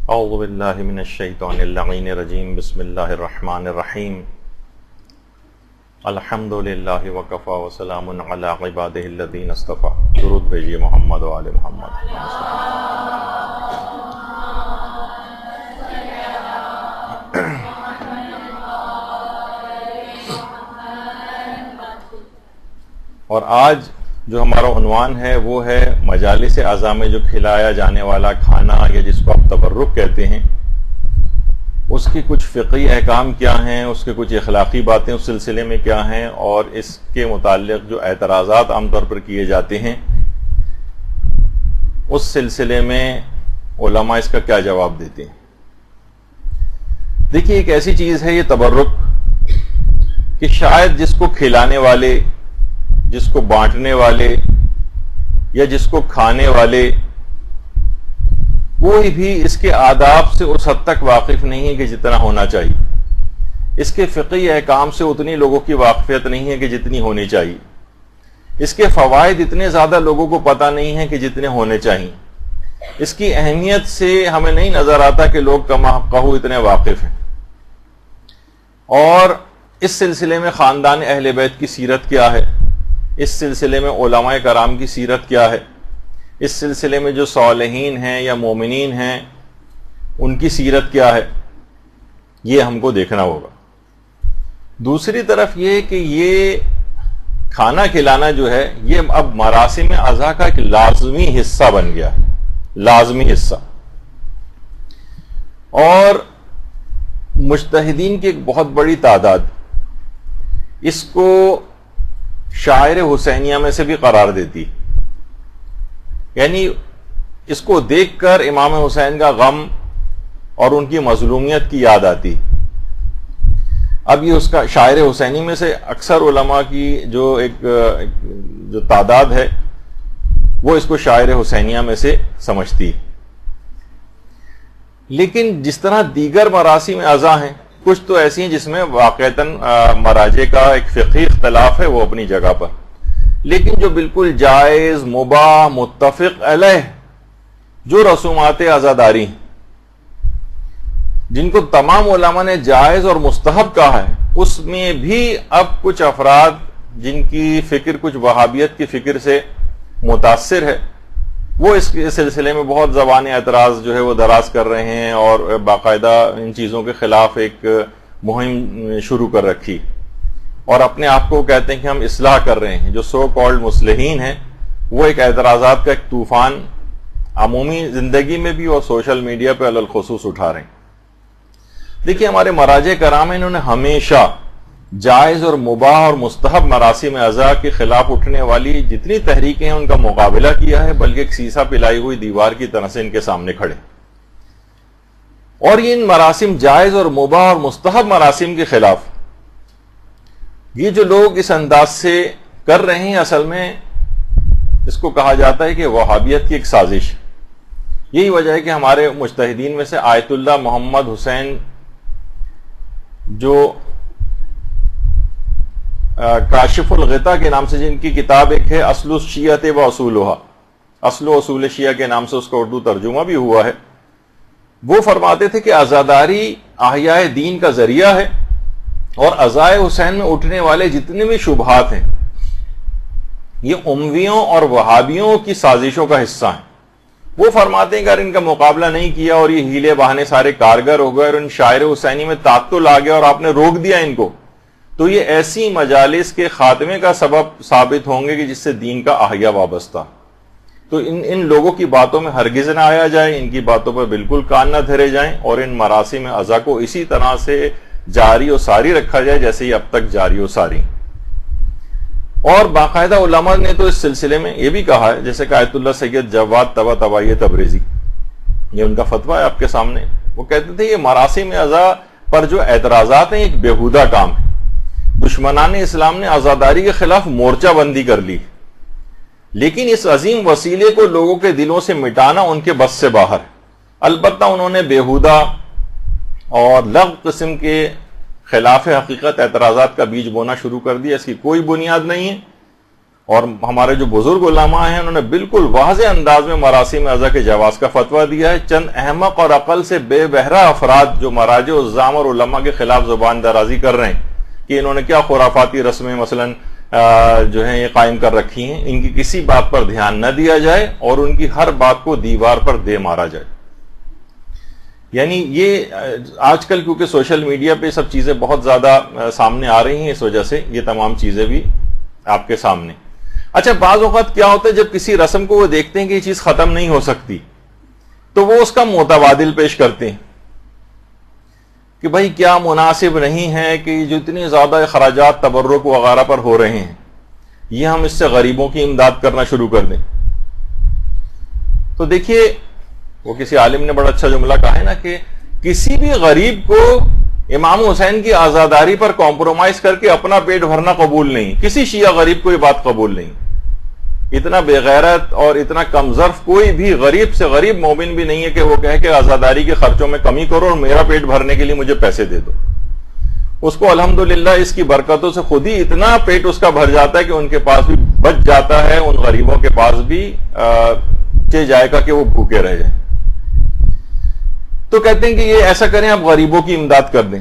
اعوذ باللہ من الشیطان اللعین الرجیم بسم اللہ الرحمن الرحیم الحمد للہ وکفی وسلام علی عبادہ الذین اصطفی. درود بھیجیے محمد و آل محمد. اور آج جو ہمارا عنوان ہے وہ ہے مجالس اعضاء میں جو کھلایا جانے والا کھانا یا جس کو آپ تبرک کہتے ہیں، اس کی کچھ فقہی احکام کیا ہیں، اس کے کچھ اخلاقی باتیں اس سلسلے میں کیا ہیں، اور اس کے متعلق جو اعتراضات عام طور پر کیے جاتے ہیں اس سلسلے میں علماء اس کا کیا جواب دیتے ہیں. دیکھیے، ایک ایسی چیز ہے یہ تبرک کہ شاید جس کو کھلانے والے، جس کو بانٹنے والے یا جس کو کھانے والے، کوئی بھی اس کے آداب سے اس حد تک واقف نہیں ہے کہ جتنا ہونا چاہیے. اس کے فقہی احکام سے اتنی لوگوں کی واقفیت نہیں ہے کہ جتنی ہونی چاہیے. اس کے فوائد اتنے زیادہ لوگوں کو پتہ نہیں ہے کہ جتنے ہونے چاہیے. اس کی اہمیت سے ہمیں نہیں نظر آتا کہ لوگ کما کہو اتنے واقف ہیں. اور اس سلسلے میں خاندان اہل بیت کی سیرت کیا ہے، اس سلسلے میں علماء کرام کی سیرت کیا ہے، اس سلسلے میں جو صالحین ہیں یا مومنین ہیں ان کی سیرت کیا ہے، یہ ہم کو دیکھنا ہوگا. دوسری طرف یہ کہ یہ کھانا کھلانا جو ہے یہ اب مراسم اعضاء کا ایک لازمی حصہ بن گیا، لازمی حصہ. اور مجتہدین کی ایک بہت بڑی تعداد اس کو شاعر حسینیہ میں سے بھی قرار دیتی، یعنی اس کو دیکھ کر امام حسین کا غم اور ان کی مظلومیت کی یاد آتی. اب یہ اس کا شاعر حسینی میں سے اکثر علماء کی جو تعداد ہے وہ اس کو شاعر حسینیہ میں سے سمجھتی. لیکن جس طرح دیگر مراسم اعضاء ہیں، کچھ تو ایسی ہیں جس میں واقعتاً مراجع کا ایک فقہی اختلاف ہے، وہ اپنی جگہ پر، لیکن جو بالکل جائز، مباح، متفق علیہ جو رسومات عزاداری ہیں، جن کو تمام علماء نے جائز اور مستحب کہا ہے، اس میں بھی اب کچھ افراد جن کی فکر کچھ وہابیت کی فکر سے متاثر ہے، وہ اس سلسلے میں بہت زبان اعتراض جو ہے وہ دراز کر رہے ہیں اور باقاعدہ ان چیزوں کے خلاف ایک مہم شروع کر رکھی، اور اپنے آپ کو کہتے ہیں کہ ہم اصلاح کر رہے ہیں. جو سو کالڈ مصلحین ہیں وہ ایک اعتراضات کا ایک طوفان عمومی زندگی میں بھی اور سوشل میڈیا پہ علی الخصوص اٹھا رہے ہیں. دیکھیے، ہمارے مراجع کرام ہیں، انہوں نے ہمیشہ جائز اور مباح اور مستحب مراسم اعضاء کے خلاف اٹھنے والی جتنی تحریکیں ہیں ان کا مقابلہ کیا ہے، بلکہ ایک سیسا پلائی ہوئی دیوار کی طرح سے ان کے سامنے کھڑے. اور یہ ان مراسم، جائز اور مباح اور مستحب مراسم کے خلاف یہ جو لوگ اس انداز سے کر رہے ہیں، اصل میں اس کو کہا جاتا ہے کہ وہابیت کی ایک سازش. یہی وجہ ہے کہ ہمارے مجتہدین میں سے آیت اللہ محمد حسین، جو کاشف الغطا کے نام سے جن کی کتاب ایک ہے اصل الشیعۃ و اصولھا، اصل و اصول شیعہ کے نام سے اس کا اردو ترجمہ بھی ہوا ہے، وہ فرماتے تھے کہ عزاداری احیاء دین کا ذریعہ ہے، اور عزائے حسین میں اٹھنے والے جتنے بھی شبہات ہیں یہ امویوں اور وہابیوں کی سازشوں کا حصہ ہیں. وہ فرماتے ہیں کہ اگر ان کا مقابلہ نہیں کیا اور یہ ہیلے بہانے سارے کارگر ہو گئے اور ان شاعر حسینی میں تعطل آ گیا اور آپ نے روک دیا ان کو، تو یہ ایسی مجالس کے خاتمے کا سبب ثابت ہوں گے کہ جس سے دین کا احیا وابستہ. تو ان لوگوں کی باتوں میں ہرگز نہ آیا جائے، ان کی باتوں پر بالکل کان نہ دھرے جائیں، اور ان مراسم اعضاء کو اسی طرح سے جاری و ساری رکھا جائے جیسے یہ اب تک جاری و ساری. اور باقاعدہ علماء نے تو اس سلسلے میں یہ بھی کہا ہے، جیسے کہ آیت اللہ سید جواد طباطبائی تبریزی، یہ ان کا فتویٰ ہے آپ کے سامنے. وہ کہتے تھے یہ مراسم اعضاء پر جو اعتراضات ہیں ایک بیہودہ کام ہے. دشمنان اسلام نے عزاداری کے خلاف مورچہ بندی کر لی، لیکن اس عظیم وسیلے کو لوگوں کے دلوں سے مٹانا ان کے بس سے باہر ہے. البتہ انہوں نے بیہودہ اور لغو قسم کے خلاف حقیقت اعتراضات کا بیج بونا شروع کر دیا، اس کی کوئی بنیاد نہیں ہے. اور ہمارے جو بزرگ علماء ہیں انہوں نے بالکل واضح انداز میں مراسم عزا کے جواز کا فتویٰ دیا ہے. چند احمق اور عقل سے بے بہرہ افراد جو مراجع الزام اور علماء کے خلاف زبان درازی کر رہے ہیں کہ انہوں نے کیا خرافاتی رسمیں مثلا جو ہیں یہ قائم کر رکھی ہیں، ان کی کسی بات پر دھیان نہ دیا جائے اور ان کی ہر بات کو دیوار پر دے مارا جائے. یعنی یہ آج کل کیونکہ سوشل میڈیا پہ سب چیزیں بہت زیادہ سامنے آ رہی ہیں، اس وجہ سے یہ تمام چیزیں بھی آپ کے سامنے. اچھا، بعض اوقات کیا ہوتا ہے جب کسی رسم کو وہ دیکھتے ہیں کہ یہ چیز ختم نہیں ہو سکتی تو وہ اس کا متبادل پیش کرتے ہیں کہ بھائی کیا مناسب نہیں ہے کہ جو اتنے زیادہ اخراجات تبرک وغیرہ پر ہو رہے ہیں یہ ہم اس سے غریبوں کی امداد کرنا شروع کر دیں. تو دیکھیے وہ کسی عالم نے بڑا اچھا جملہ کہا ہے نا کہ کسی بھی غریب کو امام حسین کی آزاداری پر کمپرومائز کر کے اپنا پیٹ بھرنا قبول نہیں. کسی شیعہ غریب کو یہ بات قبول نہیں. اتنا بے غیرت اور اتنا کم ظرف کوئی بھی غریب سے غریب مومن بھی نہیں ہے کہ وہ کہے کہ آزاداری کے خرچوں میں کمی کرو اور میرا پیٹ بھرنے کے لیے مجھے پیسے دے دو. اس کو الحمدللہ اس کی برکتوں سے خود ہی اتنا پیٹ اس کا بھر جاتا ہے کہ ان کے پاس بھی بچ جاتا ہے، ان غریبوں کے پاس بھی جائے گا کہ وہ بھوکے رہ جائیں. تو کہتے ہیں کہ یہ ایسا کریں، آپ غریبوں کی امداد کر دیں.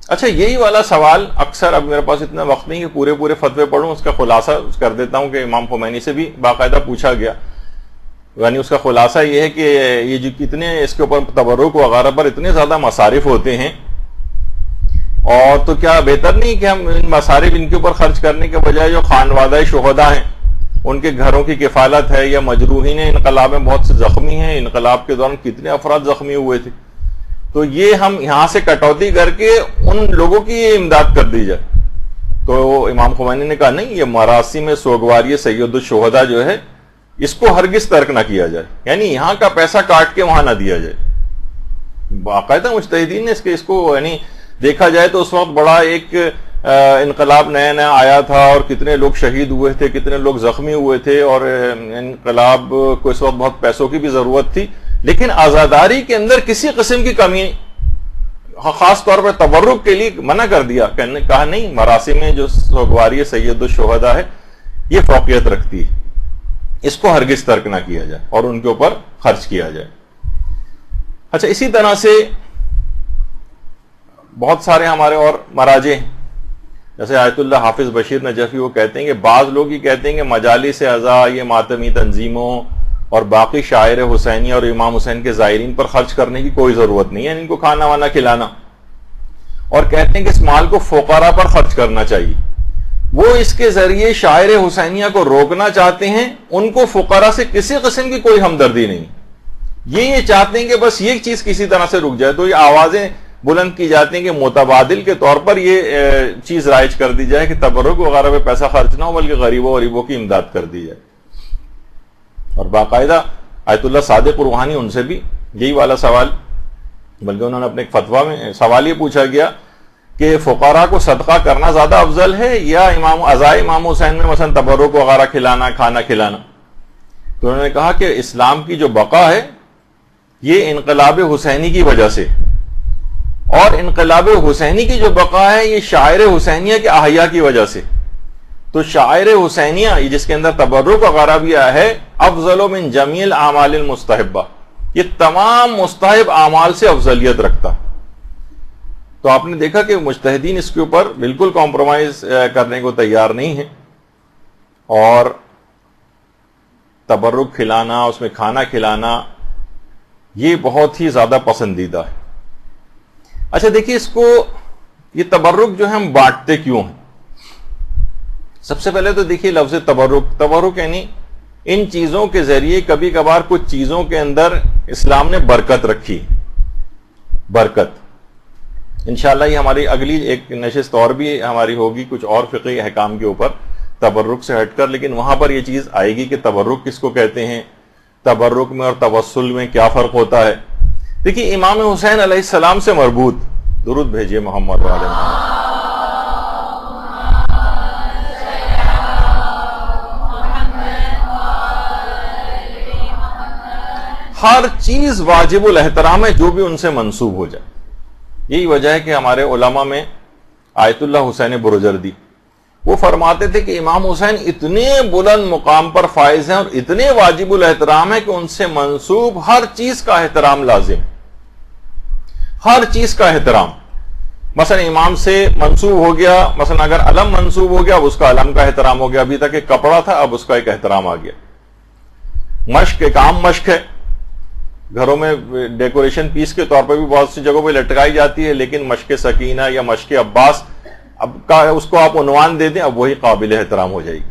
اچھا، یہی والا سوال اکثر، اب میرے پاس اتنا وقت نہیں کہ پورے فتوے پڑھوں، اس کا خلاصہ کر دیتا ہوں کہ امام خمینی سے بھی باقاعدہ پوچھا گیا. یعنی اس کا خلاصہ یہ ہے کہ یہ جو کتنے اس کے اوپر تبرک وغیرہ پر اتنے زیادہ مصارف ہوتے ہیں، اور تو کیا بہتر نہیں کہ ہم ان مصارف ان کے اوپر خرچ کرنے کے بجائے جو خانوادہ شہداء ہیں ان کے گھروں کی کفالت ہے، یا مجروحین انقلاب میں بہت سے زخمی ہیں، انقلاب کے دوران کتنے افراد زخمی ہوئے تھے، تو یہ ہم یہاں سے کٹوتی کر کے ان لوگوں کی یہ امداد کر دی جائے. تو امام خمینی نے کہا نہیں، یہ مراسم سوگواری سید الشہداء جو ہے اس کو ہرگز ترک نہ کیا جائے، یعنی یہاں کا پیسہ کاٹ کے وہاں نہ دیا جائے. باقاعدہ مجتہدین نے اس کو یعنی دیکھا جائے تو اس وقت بڑا ایک انقلاب نیا آیا تھا اور کتنے لوگ شہید ہوئے تھے، کتنے لوگ زخمی ہوئے تھے، اور انقلاب کو اس وقت بہت پیسوں کی بھی ضرورت تھی، لیکن آزاداری کے اندر کسی قسم کی کمی، خاص طور پر تبرک کے لیے منع کر دیا. کہا نہیں، مراسم میں جو سوگواری سید الشہداء ہے یہ فوقیت رکھتی ہے، اس کو ہرگز ترک نہ کیا جائے اور ان کے اوپر خرچ کیا جائے. اچھا، اسی طرح سے بہت سارے ہمارے اور مراجع ہیں، جیسے آیت اللہ حافظ بشیر نجفی، وہ کہتے ہیں کہ بعض لوگ ہی کہتے ہیں کہ مجالس عزا، یہ ماتمی تنظیموں اور باقی شاعر حسینیہ اور امام حسین کے زائرین پر خرچ کرنے کی کوئی ضرورت نہیں ہے، ان کو کھانا وانا کھلانا، اور کہتے ہیں کہ اس مال کو فقراء پر خرچ کرنا چاہیے. وہ اس کے ذریعے شاعر حسینیہ کو روکنا چاہتے ہیں، ان کو فقراء سے کسی قسم کی کوئی ہمدردی نہیں. یہ چاہتے ہیں کہ بس یہ چیز کسی طرح سے رک جائے، تو یہ آوازیں بلند کی جاتی ہیں کہ متبادل کے طور پر یہ چیز رائج کر دی جائے کہ تبرک وغیرہ پہ پیسہ خرچ نہ ہو بلکہ غریبوں کی امداد کر دی جائے. اور باقاعدہ آیت اللہ صادق روحانی ان سے بھی یہی والا سوال، بلکہ انہوں نے اپنے ایک فتویٰ میں سوال یہ پوچھا گیا کہ فقراء کو صدقہ کرنا زیادہ افضل ہے یا عزائے امام حسین میں مثلا تبرک وغیرہ کھلانا، کھانا کھلانا. تو انہوں نے کہا کہ اسلام کی جو بقا ہے یہ انقلاب حسینی کی وجہ سے، اور انقلاب حسینی کی جو بقا ہے یہ شاعر حسینیہ کے احیاء کی وجہ سے. تو شاعر حسینیہ جس کے اندر تبرک وغیرہ بھی آیا ہے، افضل من جمیع الاعمال المستحبہ، یہ تمام مستحب اعمال سے افضلیت رکھتا. تو آپ نے دیکھا کہ مجتہدین اس کے اوپر بالکل کمپرومائز کرنے کو تیار نہیں ہیں، اور تبرک کھلانا، اس میں کھانا کھلانا یہ بہت ہی زیادہ پسندیدہ ہے. اچھا دیکھیے، اس کو یہ تبرک جو ہے ہم بانٹتے کیوں ہیں؟ سب سے پہلے تو دیکھیے لفظ تبرک یعنی ان چیزوں کے ذریعے کبھی کبھار کچھ چیزوں کے اندر اسلام نے برکت رکھی. برکت انشاءاللہ یہ ہماری اگلی ایک نشست اور بھی ہماری ہوگی کچھ اور فقہی احکام کے اوپر تبرک سے ہٹ کر، لیکن وہاں پر یہ چیز آئے گی کہ تبرک کس کو کہتے ہیں، تبرک میں اور توسل میں کیا فرق ہوتا ہے. دیکھیے امام حسین علیہ السلام سے مربوط، درود بھیجیے محمد وعلیہ محمد. ہر چیز واجب الاحترام ہے جو بھی ان سے منسوب ہو جائے. یہی وجہ ہے کہ ہمارے علماء میں آیت اللہ حسین برجردی وہ فرماتے تھے کہ امام حسین اتنے بلند مقام پر فائز ہیں اور اتنے واجب الاحترام ہیں کہ ان سے منسوب ہر چیز کا احترام لازم، ہر چیز کا احترام. مثلا امام سے منسوب ہو گیا، مثلا اگر علم منسوب ہو گیا اب اس کا علم کا احترام ہو گیا، ابھی تک ایک کپڑا تھا اب اس کا ایک احترام آ گیا. مشق ایک عام مشق ہے، گھروں میں ڈیکوریشن پیس کے طور پر بھی بہت سی جگہوں پہ لٹکائی جاتی ہے، لیکن مشق سکینہ یا مشق عباس اب کا اس کو آپ عنوان دے دیں اب وہی قابل احترام ہو جائے گی.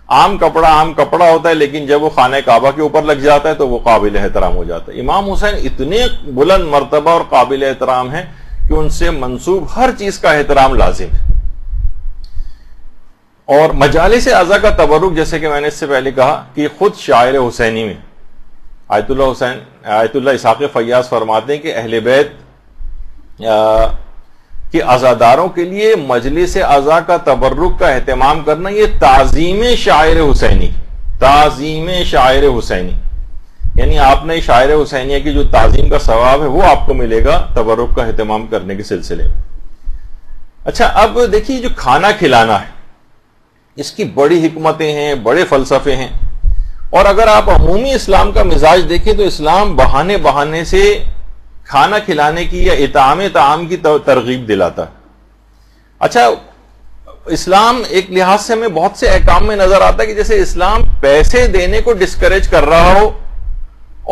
عام کپڑا ہوتا ہے، لیکن جب وہ خانہ کعبہ کے اوپر لگ جاتا ہے تو وہ قابل احترام ہو جاتا ہے. امام حسین اتنے بلند مرتبہ اور قابل احترام ہیں کہ ان سے منسوب ہر چیز کا احترام لازم ہے. اور مجالس اعضاء کا تبرک، جیسے کہ میں نے اس سے پہلے کہا کہ خود شاعر حسینی میں آیت اللہ اسحاق فیاض فرماتے ہیں کہ اہل بیت کہ عزاداروں کے لیے مجلس اعضاء کا تبرک کا اہتمام کرنا یہ تعظیم شاعر حسینی، تعظیم شاعر حسینی، یعنی آپ نے شاعر حسینیہ کی جو تعظیم کا ثواب ہے وہ آپ کو ملے گا تبرک کا اہتمام کرنے کے سلسلے میں. اچھا اب دیکھیے جو کھانا کھلانا ہے اس کی بڑی حکمتیں ہیں، بڑے فلسفے ہیں، اور اگر آپ عمومی اسلام کا مزاج دیکھیں تو اسلام بہانے سے کھانا کھلانے کی یا اطعام طعام کی ترغیب دلاتا ہے. اچھا اسلام ایک لحاظ سے ہمیں بہت سے احکام میں نظر آتا ہے کہ جیسے اسلام پیسے دینے کو ڈسکریج کر رہا ہو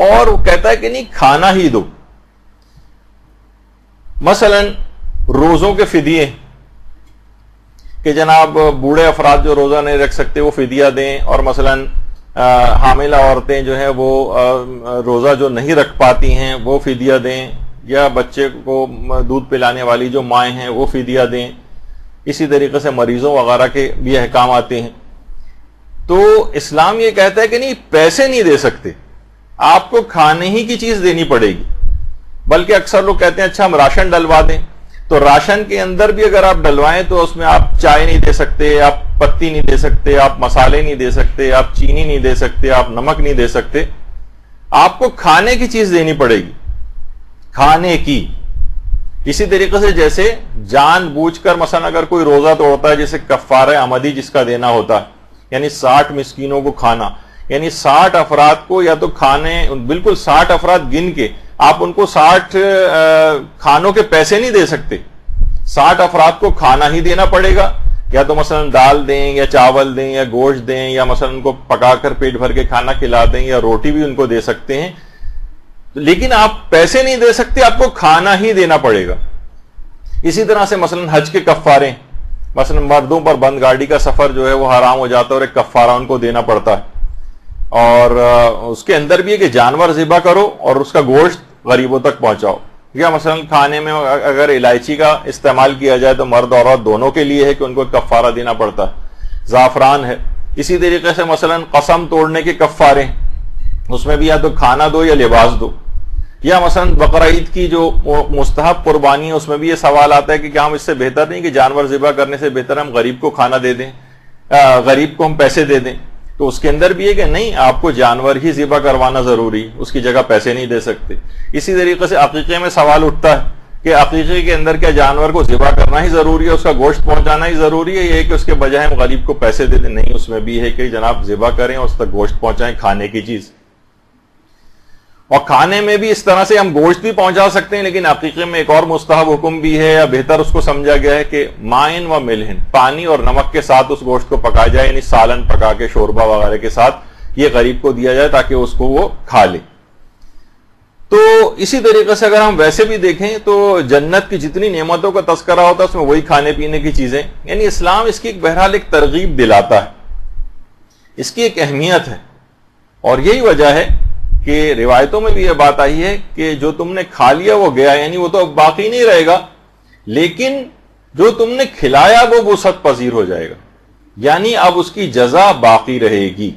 اور وہ کہتا ہے کہ نہیں کھانا ہی دو. مثلا روزوں کے فدیے کہ جناب بوڑھے افراد جو روزہ نہیں رکھ سکتے وہ فدیہ دیں، اور مثلا حاملہ عورتیں جو ہیں وہ روزہ جو نہیں رکھ پاتی ہیں وہ فدیہ دیں، یا بچے کو دودھ پلانے والی جو مائیں ہیں وہ فدیہ دیں. اسی طریقے سے مریضوں وغیرہ کے بھی احکام آتے ہیں. تو اسلام یہ کہتا ہے کہ نہیں پیسے نہیں دے سکتے، آپ کو کھانے ہی کی چیز دینی پڑے گی. بلکہ اکثر لوگ کہتے ہیں اچھا ہم راشن ڈلوا دیں، تو راشن کے اندر بھی اگر آپ ڈلوائیں تو اس میں آپ چائے نہیں دے سکتے، آپ پتی نہیں دے سکتے، آپ مسالے نہیں دے سکتے، آپ چینی نہیں دے سکتے، آپ نمک نہیں دے سکتے. آپ کو کھانے کی چیز دینی پڑے گی، کھانے کی. اسی طریقے سے جیسے جان بوجھ کر مثلا اگر کوئی روزہ توڑتا ہے، جیسے کفارہ عمدی جس کا دینا ہوتا ہے، یعنی 60 مسکینوں کو کھانا، یعنی 60 افراد کو یا تو کھانے، بالکل 60 افراد گن کے آپ ان کو 60 کھانوں کے پیسے نہیں دے سکتے، 60 افراد کو کھانا ہی دینا پڑے گا. یا تو مثلا دال دیں یا چاول دیں یا گوشت دیں، یا مثلا ان کو پکا کر پیٹ بھر کے کھانا کھلا دیں، یا روٹی بھی ان کو دے سکتے ہیں، لیکن آپ پیسے نہیں دے سکتے، آپ کو کھانا ہی دینا پڑے گا. اسی طرح سے مثلا حج کے کفارے، مثلا مردوں پر بند گاڑی کا سفر جو ہے وہ حرام ہو جاتا ہے اور ایک کفارہ ان کو دینا پڑتا ہے. اور اس کے اندر بھی ہے کہ جانور ذبح کرو اور اس کا گوشت غریبوں تک پہنچاؤ. یا مثلا کھانے میں اگر الائچی کا استعمال کیا جائے تو مرد اور عورت دونوں کے لیے ہے کہ ان کو کفارہ دینا پڑتا ہے. زعفران ہے. اسی طریقے سے مثلا قسم توڑنے کے کفارے، اس میں بھی یا تو کھانا دو یا لباس دو. یا مثلا بقرہ عید کی جو مستحب قربانی ہے اس میں بھی یہ سوال آتا ہے کہ کیا ہم اس سے بہتر نہیں کہ جانور ذبح کرنے سے بہتر ہم غریب کو کھانا دے دیں، غریب کو ہم پیسے دے دیں. تو اس کے اندر بھی ہے کہ نہیں، آپ کو جانور ہی ذبح کروانا ضروری، اس کی جگہ پیسے نہیں دے سکتے. اسی طریقے سے عقیقے میں سوال اٹھتا ہے کہ عقیقے کے اندر کیا جانور کو ذبح کرنا ہی ضروری ہے، اس کا گوشت پہنچانا ہی ضروری ہے، یہ کہ اس کے بجائے ہم غریب کو پیسے دے دیں؟ نہیں، اس میں بھی ہے کہ جناب ذبح کریں اور اس تک گوشت پہنچائیں، کھانے کی چیز. اور کھانے میں بھی اس طرح سے ہم گوشت بھی پہنچا سکتے ہیں، لیکن عقیقے میں ایک اور مستحب حکم بھی ہے، یا بہتر اس کو سمجھا گیا ہے کہ مائن و ملہن، پانی اور نمک کے ساتھ اس گوشت کو پکایا جائے، یعنی سالن پکا کے شوربہ وغیرہ کے ساتھ یہ غریب کو دیا جائے تاکہ اس کو وہ کھا لے. تو اسی طریقے سے اگر ہم ویسے بھی دیکھیں تو جنت کی جتنی نعمتوں کا تذکرہ ہوتا ہے اس میں وہی کھانے پینے کی چیزیں، یعنی اسلام اس کی ایک بہرحال ایک ترغیب دلاتا ہے، اس کی ایک اہمیت ہے. اور یہی وجہ ہے کہ روایتوں میں بھی یہ بات آئی ہے کہ جو تم نے کھا لیا وہ گیا، یعنی وہ تو اب باقی نہیں رہے گا، لیکن جو تم نے کھلایا وہ وسعت پذیر ہو جائے گا، یعنی اب اس کی جزا باقی رہے گی.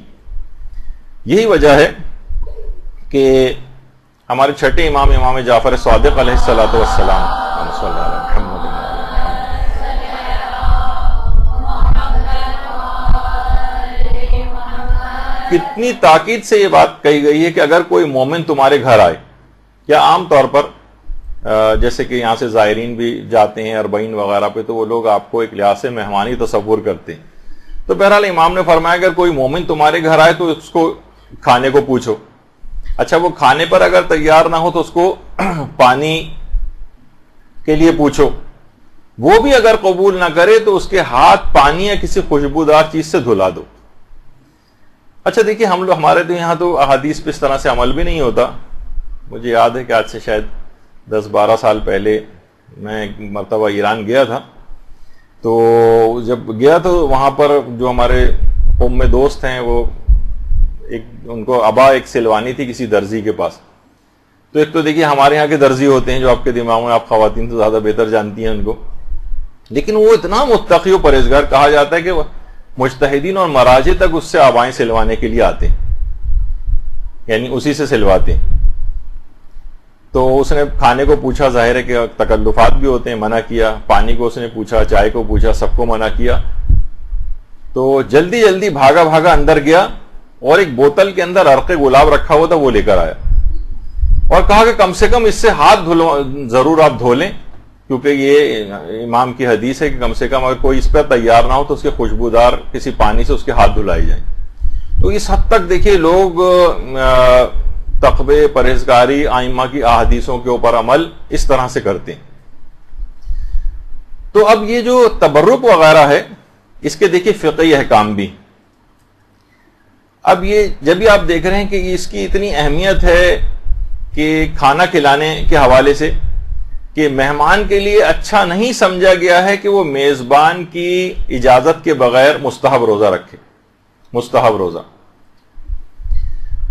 یہی وجہ ہے کہ ہمارے چھٹے امام جعفر صادق علیہ الصلوۃ والسلام کتنی تاکید سے یہ بات کہی گئی ہے کہ اگر کوئی مومن تمہارے گھر آئے، یا عام طور پر جیسے کہ یہاں سے زائرین بھی جاتے ہیں اربعین وغیرہ پہ، تو وہ لوگ آپ کو ایک لحاظ سے مہمانی تصور کرتے ہیں. تو بہرحال امام نے فرمایا اگر کوئی مومن تمہارے گھر آئے تو اس کو کھانے کو پوچھو. اچھا وہ کھانے پر اگر تیار نہ ہو تو اس کو پانی کے لیے پوچھو. وہ بھی اگر قبول نہ کرے تو اس کے ہاتھ پانی یا کسی خوشبودار چیز سے دھلا دو. اچھا دیکھیے ہم لوگ ہمارے تو یہاں تو احادیث پہ اس طرح سے عمل بھی نہیں ہوتا. مجھے یاد ہے کہ آج سے شاید 10-12 سال پہلے میں ایک مرتبہ ایران گیا تھا. تو جب گیا تو وہاں پر جو ہمارے قوم میں دوست ہیں وہ ان کو ابا ایک سلوانی تھی کسی درزی کے پاس. تو ایک تو دیکھیے ہمارے یہاں کے درزی ہوتے ہیں جو آپ کے دماغ میں, آپ خواتین تو زیادہ بہتر جانتی ہیں ان کو, لیکن وہ اتنا متقی و پرہیزگار کہا جاتا ہے کہ مجتہدین اور مراجع تک اس سے آبائیں سلوانے کے لیے آتے ہیں, یعنی اسی سے سلواتے ہیں. تو اس نے کھانے کو پوچھا, ظاہر ہے کہ تکلفات بھی ہوتے ہیں, منع کیا. پانی کو اس نے پوچھا, چائے کو پوچھا, سب کو منع کیا. تو جلدی جلدی بھاگا بھاگا اندر گیا اور ایک بوتل کے اندر عرق گلاب رکھا ہوا تھا وہ لے کر آیا اور کہا کہ کم سے کم اس سے ہاتھ ضرور آپ دھو لیں, کیونکہ یہ امام کی حدیث ہے کہ کم سے کم اگر کوئی اس پر تیار نہ ہو تو اس کے خوشبودار کسی پانی سے اس کے ہاتھ دھلائے جائیں. تو اس حد تک دیکھیے لوگ تقوی, پرہیزگاری, ائمہ کی احادیثوں کے اوپر عمل اس طرح سے کرتے ہیں. تو اب یہ جو تبرک وغیرہ ہے اس کے دیکھیے فقہی احکام بھی. اب یہ جب بھی آپ دیکھ رہے ہیں کہ اس کی اتنی اہمیت ہے کہ کھانا کھلانے کے حوالے سے کہ مہمان کے لیے اچھا نہیں سمجھا گیا ہے کہ وہ میزبان کی اجازت کے بغیر مستحب روزہ رکھے, مستحب روزہ.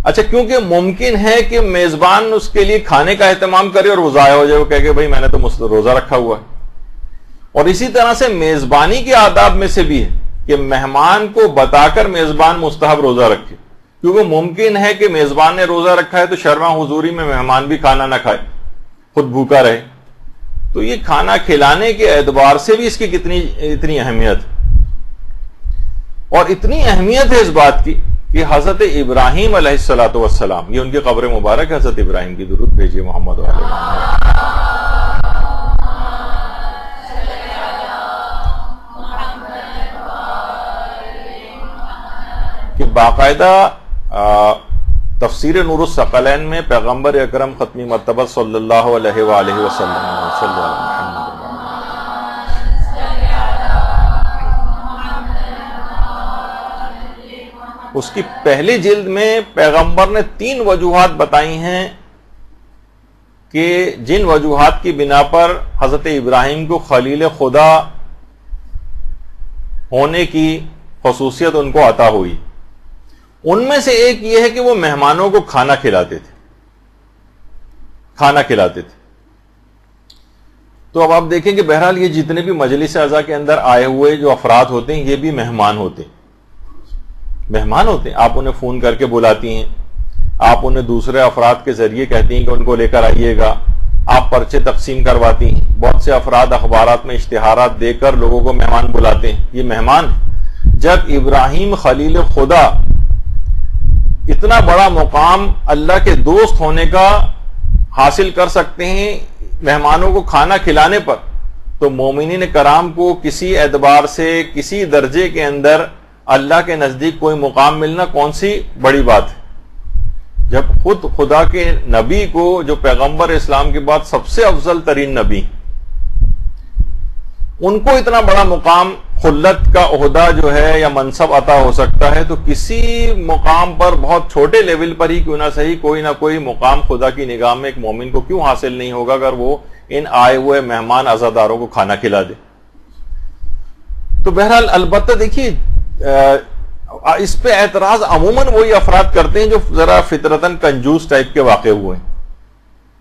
اچھا کیونکہ ممکن ہے کہ میزبان اس کے لیے کھانے کا اہتمام کرے اور وہ ضائع ہو جائے, وہ کہے کہ بھائی میں نے تو روزہ رکھا ہوا ہے. اور اسی طرح سے میزبانی کے آداب میں سے بھی ہے کہ مہمان کو بتا کر میزبان مستحب روزہ رکھے, کیونکہ ممکن ہے کہ میزبان نے روزہ رکھا ہے تو شرما حضوری میں مہمان بھی کھانا نہ کھائے, خود بھوکا رہے. تو یہ کھانا کھلانے کے اعتبار سے بھی اس کی اتنی اہمیت, اور اتنی اہمیت ہے اس بات کی کہ حضرت ابراہیم علیہ الصلوۃ والسلام, یہ ان کی قبر مبارک ہے, حضرت ابراہیم کی درود بھیجیے محمد علیہ محمد, کہ باقاعدہ تفسیر نور الثقلین میں پیغمبر اکرم ختمی مرتبہ صلی اللہ علیہ وآلہ وسلم اس کی پہلی جلد میں پیغمبر نے 3 وجوہات بتائی ہیں کہ جن وجوہات کی بنا پر حضرت ابراہیم کو خلیل خدا ہونے کی خصوصیت ان کو عطا ہوئی. ان میں سے ایک یہ ہے کہ وہ مہمانوں کو کھانا کھلاتے تھے, کھانا کھلاتے تھے. تو اب آپ دیکھیں کہ بہرحال یہ جتنے بھی مجلس اعضاء کے اندر آئے ہوئے جو افراد ہوتے ہیں یہ بھی مہمان ہوتے ہیں, مہمان ہوتے ہیں. آپ انہیں فون کر کے بلاتی ہیں, آپ انہیں دوسرے افراد کے ذریعے کہتی ہیں کہ ان کو لے کر آئیے گا, آپ پرچے تقسیم کرواتی ہیں. بہت سے افراد اخبارات میں اشتہارات دے کر لوگوں کو مہمان بلاتے ہیں, یہ مہمان. جب ابراہیم خلیل خدا اتنا بڑا مقام اللہ کے دوست ہونے کا حاصل کر سکتے ہیں مہمانوں کو کھانا کھلانے پر, تو مومنین کرام کو کسی اعتبار سے کسی درجے کے اندر اللہ کے نزدیک کوئی مقام ملنا کون سی بڑی بات ہے. جب خود خدا کے نبی کو, جو پیغمبر اسلام کے بعد سب سے افضل ترین نبی, ان کو اتنا بڑا مقام, خلت کا عہدہ جو ہے یا منصب عطا ہو سکتا ہے, تو کسی مقام پر بہت چھوٹے لیول پر ہی کیوں نہ صحیح کوئی نہ کوئی مقام خدا کی نگاہ میں ایک مومن کو کیوں حاصل نہیں ہوگا اگر وہ ان آئے ہوئے مہمان عزاداروں کو کھانا کھلا دے. تو بہرحال البتہ دیکھیے اس پہ اعتراض عموماً وہی افراد کرتے ہیں جو ذرا فطرتاً کنجوس ٹائپ کے واقع ہوئے ہیں,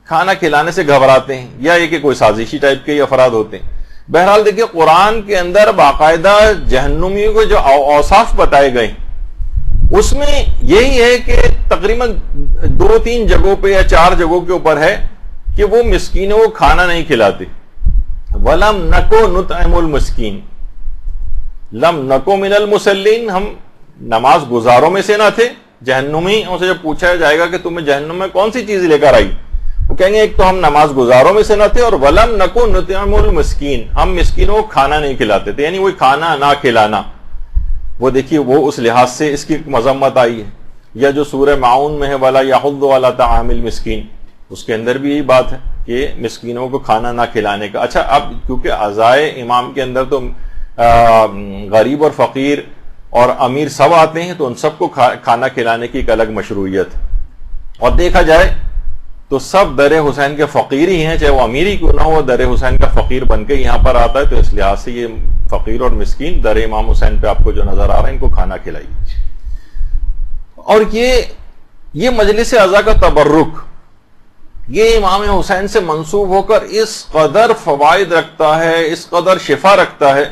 کھانا کھلانے سے گھبراتے ہیں, یا یہ کہ کوئی سازشی ٹائپ کے ہی افراد ہوتے ہیں. بہرحال دیکھیے قرآن کے اندر باقاعدہ جہنمیوں کو جو اوصاف بتائے گئے اس میں یہی ہے کہ تقریباً 2-3 جگہوں پہ یا 4 جگہوں کے اوپر ہے کہ وہ مسکینوں کو کھانا نہیں کھلاتے. وَلَمْ نَكُ نُطْعِمُ الْمِسْكِينَ, لم نکو من المصلین, ہم نماز گزاروں میں سے نہ تھے. جہنمی ان سے جب پوچھا جائے گا کہ تمہیں جہنم میں کون سی چیز لے کر آئی, وہ کہیں گے ایک تو ہم نماز گزاروں میں سے نہ تھے, اور ولم نکو نطعم المسکین, ہم مسکینوں کو کھانا نہیں کھلاتے تھے, یعنی وہی کھانا نہ کھلانا. وہ دیکھیے وہ اس لحاظ سے اس کی مذمت آئی ہے. یا جو سورہ معون میں ہے وَلَا يَحُضُّ عَلَىٰ طَعَامِ الْمِسْكِينِ، اس کے اندر بھی یہی بات ہے کہ مسکینوں کو کھانا نہ کھلانے کا. اچھا اب کیونکہ عزائے امام کے اندر تو غریب اور فقیر اور امیر سب آتے ہیں، تو ان سب کو کھانا کھلانے کی ایک الگ مشروعیت ہے. اور دیکھا جائے تو سب در حسین کے فقیر ہی ہیں، چاہے وہ امیر ہی کیوں نہ ہو، در حسین کا فقیر بن کے یہاں پر آتا ہے. تو اس لحاظ سے یہ فقیر اور مسکین در امام حسین پہ آپ کو جو نظر آ رہا ہے، ان کو کھانا کھلائیے. اور یہ مجلس عزا کا تبرک یہ امام حسین سے منسوب ہو کر اس قدر فوائد رکھتا ہے، اس قدر شفا رکھتا ہے،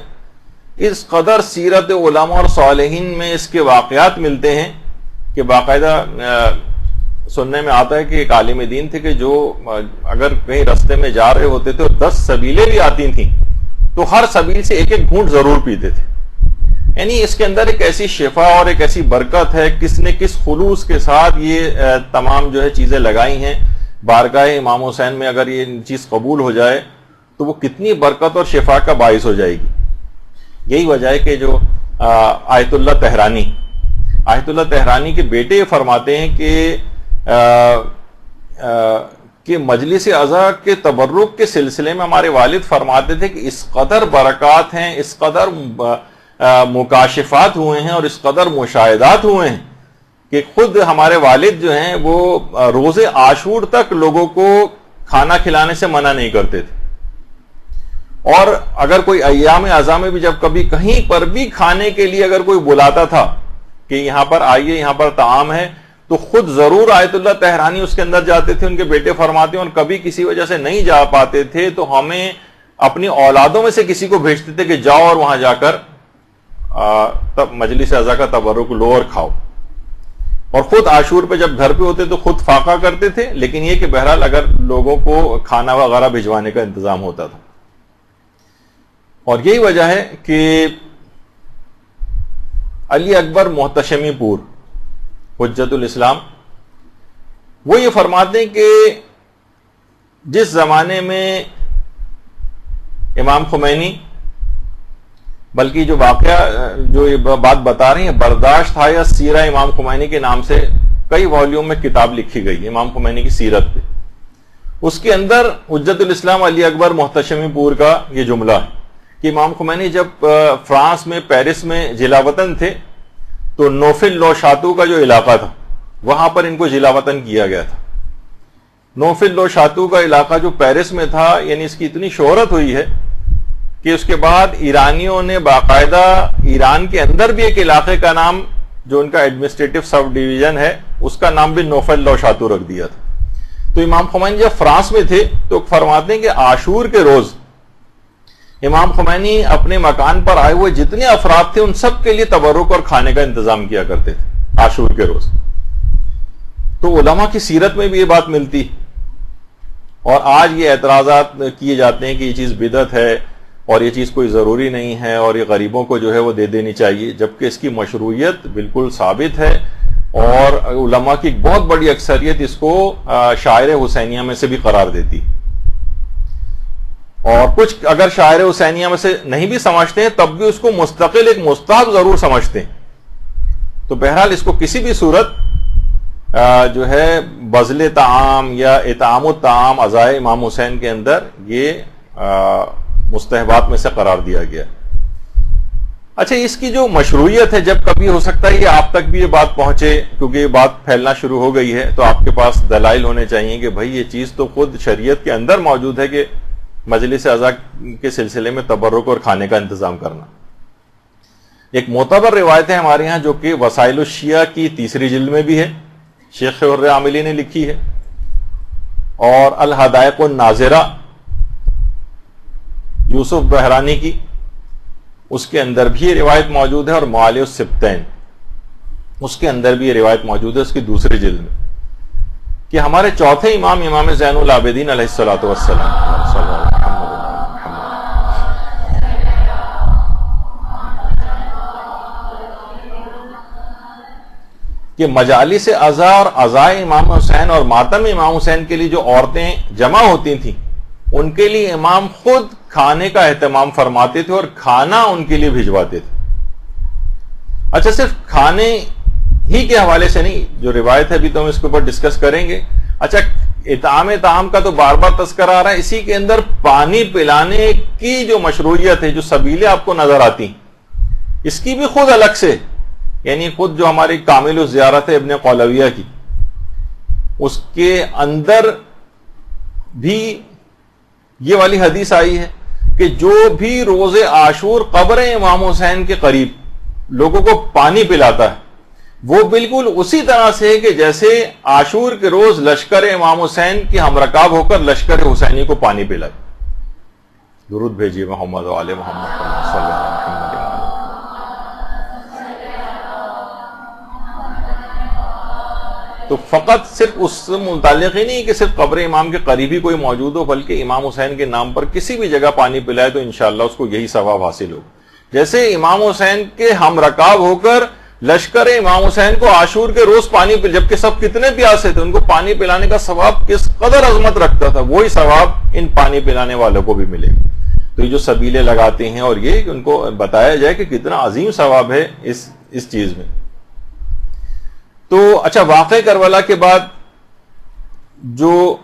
اس قدر سیرت علماء اور صالحین میں اس کے واقعات ملتے ہیں کہ باقاعدہ سننے میں آتا ہے کہ ایک عالم دین تھے کہ جو اگر کہیں رستے میں جا رہے ہوتے تھے اور 10 سبیلیں بھی آتی تھیں تو ہر سبیل سے ایک ایک گھونٹ ضرور پیتے تھے. یعنی اس کے اندر ایک ایسی شفا اور ایک ایسی برکت ہے. کس نے کس خلوص کے ساتھ یہ تمام جو ہے چیزیں لگائی ہیں بارگاہ امام حسین میں، اگر یہ چیز قبول ہو جائے تو وہ کتنی برکت اور شفا کا باعث ہو جائے گی. یہی وجہ ہے کہ جو آیت اللہ تہرانی کے بیٹے یہ فرماتے ہیں کہ مجلس عزا کے تبرک کے سلسلے میں ہمارے والد فرماتے تھے کہ اس قدر برکات ہیں، اس قدر مکاشفات ہوئے ہیں اور اس قدر مشاہدات ہوئے ہیں کہ خود ہمارے والد جو ہیں وہ روز عاشور تک لوگوں کو کھانا کھلانے سے منع نہیں کرتے تھے. اور اگر کوئی ایام عزا میں بھی جب کبھی کہیں پر بھی کھانے کے لیے اگر کوئی بلاتا تھا کہ یہاں پر آئیے، یہاں پر طعام ہے، تو خود ضرور آیت اللہ تہرانی اس کے اندر جاتے تھے. ان کے بیٹے فرماتے ہیں اور کبھی کسی وجہ سے نہیں جا پاتے تھے تو ہمیں اپنی اولادوں میں سے کسی کو بھیجتے تھے کہ جاؤ اور وہاں جا کر تب مجلس عزا کا تبرک لو اور کھاؤ. اور خود عاشور پہ جب گھر پہ ہوتے تو خود فاقہ کرتے تھے، لیکن یہ کہ بہرحال اگر لوگوں کو کھانا وغیرہ بھجوانے کا انتظام ہوتا تھا. اور یہی وجہ ہے کہ علی اکبر محتشمی پور حجت الاسلام وہ یہ فرماتے ہیں کہ جس زمانے میں امام خمینی، بلکہ جو واقعہ جو یہ بات بتا رہی ہیں برداشت تھا یا سیرہ امام خمینی کے نام سے کئی والیوم میں کتاب لکھی گئی امام خمینی کی سیرت پہ. اس کے اندر حجت الاسلام علی اکبر محتشمی پور کا یہ جملہ ہے کہ امام خمینی جب فرانس میں پیرس میں جلا وطن تھے تو نوفل لو شاتو کا جو علاقہ تھا وہاں پر ان کو جلا وطن کیا گیا تھا. نوفل لو شاتو کا علاقہ جو پیرس میں تھا، یعنی اس کی اتنی شہرت ہوئی ہے کہ اس کے بعد ایرانیوں نے باقاعدہ ایران کے اندر بھی ایک علاقے کا نام جو ان کا ایڈمنسٹریٹو سب ڈویژن ہے اس کا نام بھی نوفل لو شاتو رکھ دیا تھا. تو امام خمینی جب فرانس میں تھے تو فرماتے ہیں کہ عاشور کے روز امام خمینی اپنے مکان پر آئے ہوئے جتنے افراد تھے ان سب کے لیے تبرک اور کھانے کا انتظام کیا کرتے تھے عاشور کے روز. تو علماء کی سیرت میں بھی یہ بات ملتی. اور آج یہ اعتراضات کیے جاتے ہیں کہ یہ چیز بدعت ہے اور یہ چیز کوئی ضروری نہیں ہے اور یہ غریبوں کو جو ہے وہ دے دینی چاہیے، جبکہ اس کی مشروعیت بالکل ثابت ہے. اور علماء کی ایک بہت بڑی اکثریت اس کو شاعر حسینیہ میں سے بھی قرار دیتی. اور کچھ اگر شاعر حسینیہ میں سے نہیں بھی سمجھتے ہیں تب بھی اس کو مستقل ایک مستحب ضرور سمجھتے ہیں. تو بہرحال اس کو کسی بھی صورت جو ہے بذل طعام یا اطعام الطعام عزائے امام حسین کے اندر یہ مستحبات میں سے قرار دیا گیا. اچھا، اس کی جو مشروعیت ہے جب کبھی ہو سکتا ہے یہ آپ تک بھی یہ بات پہنچے، کیونکہ یہ بات پھیلنا شروع ہو گئی ہے تو آپ کے پاس دلائل ہونے چاہیے کہ بھائی یہ چیز تو خود شریعت کے اندر موجود ہے کہ مجلس عزا کے سلسلے میں تبرک اور کھانے کا انتظام کرنا. ایک معتبر روایت ہے ہمارے ہاں جو کہ وسائل الشیعہ کی 3 جلد میں بھی ہے، شیخ حر عاملی نے لکھی ہے، اور الحدائق الناظرہ یوسف بحرانی کی اس کے اندر بھی یہ روایت موجود ہے، اور معالی السبتین اس کے اندر بھی یہ روایت موجود ہے اس کی 2 جلد میں، کہ ہمارے چوتھے امام امام زین العابدین علیہ الصلوۃ والسلام کہ مجالس عزا اور عزائے امام حسین اور ماتم امام حسین کے لیے جو عورتیں جمع ہوتی تھیں ان کے لیے امام خود کھانے کا اہتمام فرماتے تھے اور کھانا ان کے لیے بھجواتے تھے. اچھا صرف کھانے ہی کے حوالے سے نہیں، جو روایت ہے ابھی تو ہم اس کے اوپر ڈسکس کریں گے. اچھا اطعام طعام کا تو بار بار تذکرہ آ رہا ہے، اسی کے اندر پانی پلانے کی جو مشروعیت ہے، جو سبیلیں آپ کو نظر آتی ہیں، اس کی بھی خود الگ سے، یعنی خود جو ہماری کامل الزیارت ہے ابن قولویہ کی، اس کے اندر بھی یہ والی حدیث آئی ہے کہ جو بھی روز عاشور قبر امام حسین کے قریب لوگوں کو پانی پلاتا ہے، وہ بالکل اسی طرح سے ہے کہ جیسے عاشور کے روز لشکر امام حسین کی ہمرکاب ہو کر لشکر حسینی کو پانی پلائے. درود بھیجیے محمد و آل محمد صلی اللہ علیہ وسلم. تو فقط صرف اس سے متعلق ہی نہیں کہ صرف قبر امام کے قریبی کوئی موجود ہو، بلکہ امام حسین کے نام پر کسی بھی جگہ پانی پلائے تو انشاءاللہ اس کو یہی ثواب حاصل ہو. جیسے امام حسین کے ہم رکاب ہو کر لشکر امام حسین کو عاشور کے روز پانی پل، جبکہ سب کتنے پیاسے تھے، ان کو پانی پلانے کا ثواب کس قدر عظمت رکھتا تھا، وہی ثواب ان پانی پلانے والوں کو بھی ملے گا. تو یہ جو سبیلیں لگاتے ہیں اور یہ کہ ان کو بتایا جائے کہ کتنا عظیم ثواب ہے اس چیز میں. تو اچھا، واقع کربلا کے بعد جو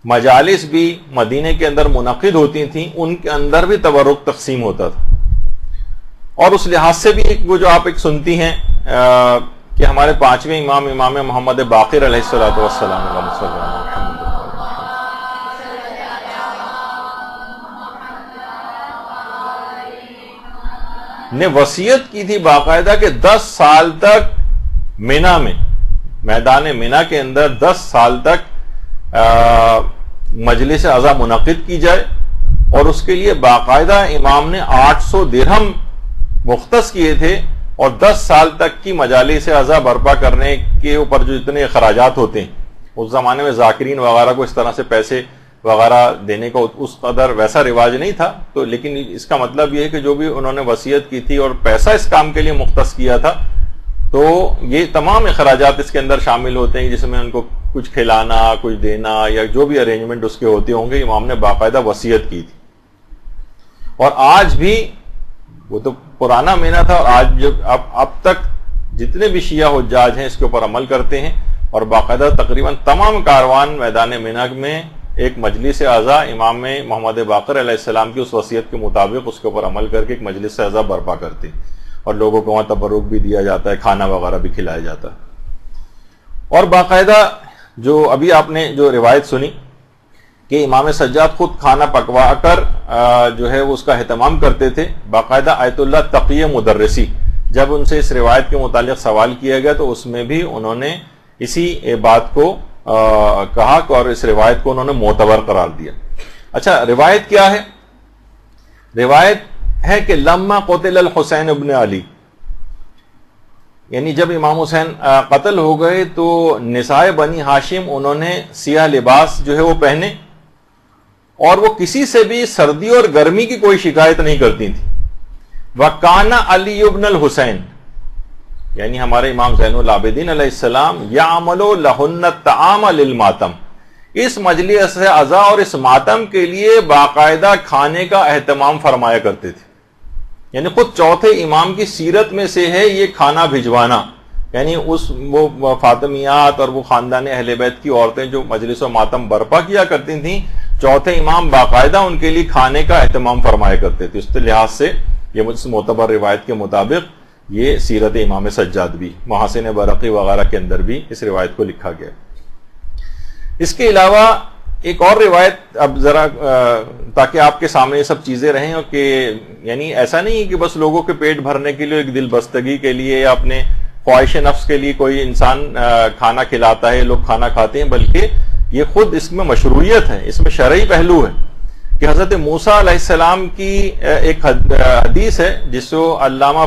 مجالس بھی مدینے کے اندر منعقد ہوتی تھیں، ان کے اندر بھی تبرک تقسیم ہوتا تھا. اور اس لحاظ سے بھی وہ جو آپ ایک سنتی ہیں کہ ہمارے پانچویں امام محمد باقر علیہ الصلوۃ والسلام نے وصیت کی تھی باقاعدہ کہ 10 سال تک مینا میں، میدان مینا کے اندر 10 سال تک مجلس عزا منعقد کی جائے، اور اس کے لیے باقاعدہ امام نے 800 درہم مختص کیے تھے، اور 10 سال تک کی مجالس عزا برپا کرنے کے اوپر جو اتنے اخراجات ہوتے ہیں، اس زمانے میں ذاکرین وغیرہ کو اس طرح سے پیسے وغیرہ دینے کا اس قدر ویسا رواج نہیں تھا. تو لیکن اس کا مطلب یہ ہے کہ جو بھی انہوں نے وصیت کی تھی اور پیسہ اس کام کے لیے مختص کیا تھا، تو یہ تمام اخراجات اس کے اندر شامل ہوتے ہیں، جس میں ان کو کچھ کھلانا، کچھ دینا، یا جو بھی ارینجمنٹ اس کے ہوتے ہوں گے، امام نے باقاعدہ وصیت کی تھی. اور آج بھی وہ تو پرانا مینا تھا، اور آج اب تک جتنے بھی شیعہ حجاج ہیں اس کے اوپر عمل کرتے ہیں، اور باقاعدہ تقریباً تمام کاروان میدان مینا میں ایک مجلس عزا امام محمد باقر علیہ السلام کی اس وصیت کے مطابق اس کے اوپر عمل کر کے ایک مجلس عزا برپا کرتے ہیں، اور لوگوں کو وہاں تبرک بھی دیا جاتا ہے، کھانا وغیرہ بھی کھلایا جاتا ہے. اور باقاعدہ جو ابھی آپ نے جو روایت سنی کہ امام سجاد خود کھانا پکوا کر جو ہے اس کا اہتمام کرتے تھے، باقاعدہ آیت اللہ تقی مدرسی جب ان سے اس روایت کے متعلق سوال کیا گیا تو اس میں بھی انہوں نے اسی بات کو کہا اور اس روایت کو انہوں نے معتبر قرار دیا. اچھا، روایت کیا ہے؟ روایت ہے کہ لما قتل الحسین ابن علی، یعنی جب امام حسین قتل ہو گئے تو نساء بنی ہاشم انہوں نے سیاہ لباس جو ہے وہ پہنے، اور وہ کسی سے بھی سردی اور گرمی کی کوئی شکایت نہیں کرتی تھی. وَكَانَ علی ابن الحسین، یعنی ہمارے امام زین العابدین علیہ السلام يَعْمَلُ لَهُنَّ الطَّعَامَ لِلْمَاتَمِ، اس مجلس عزا اور اس ماتم کے لیے باقاعدہ کھانے کا اہتمام فرمایا کرتے تھے. یعنی خود چوتھے امام کی سیرت میں سے ہے یہ کھانا بھجوانا، یعنی وہ فاطمیات اور وہ خاندان اہل بیت کی عورتیں جو مجلس و ماتم برپا کیا کرتی تھیں، چوتھے امام باقاعدہ ان کے لیے کھانے کا اہتمام فرمایا کرتے تھے. اس لحاظ سے یہ معتبر روایت کے مطابق یہ سیرت امام سجاد بھی، محاسن برقی وغیرہ کے اندر بھی اس روایت کو لکھا گیا. اس کے علاوہ ایک اور روایت، اب ذرا تاکہ آپ کے سامنے یہ سب چیزیں رہیں، اور کہ یعنی ایسا نہیں کہ بس لوگوں کے پیٹ بھرنے کے لیے، ایک دل بستگی کے لیے یا اپنے خواہش نفس کے لیے کوئی انسان کھانا کھلاتا ہے، لوگ کھانا کھاتے ہیں، بلکہ یہ خود اس میں مشروعیت ہے، اس میں شرعی پہلو ہے. کہ حضرت موسیٰ علیہ السلام کی ایک حدیث ہے جس کو علامہ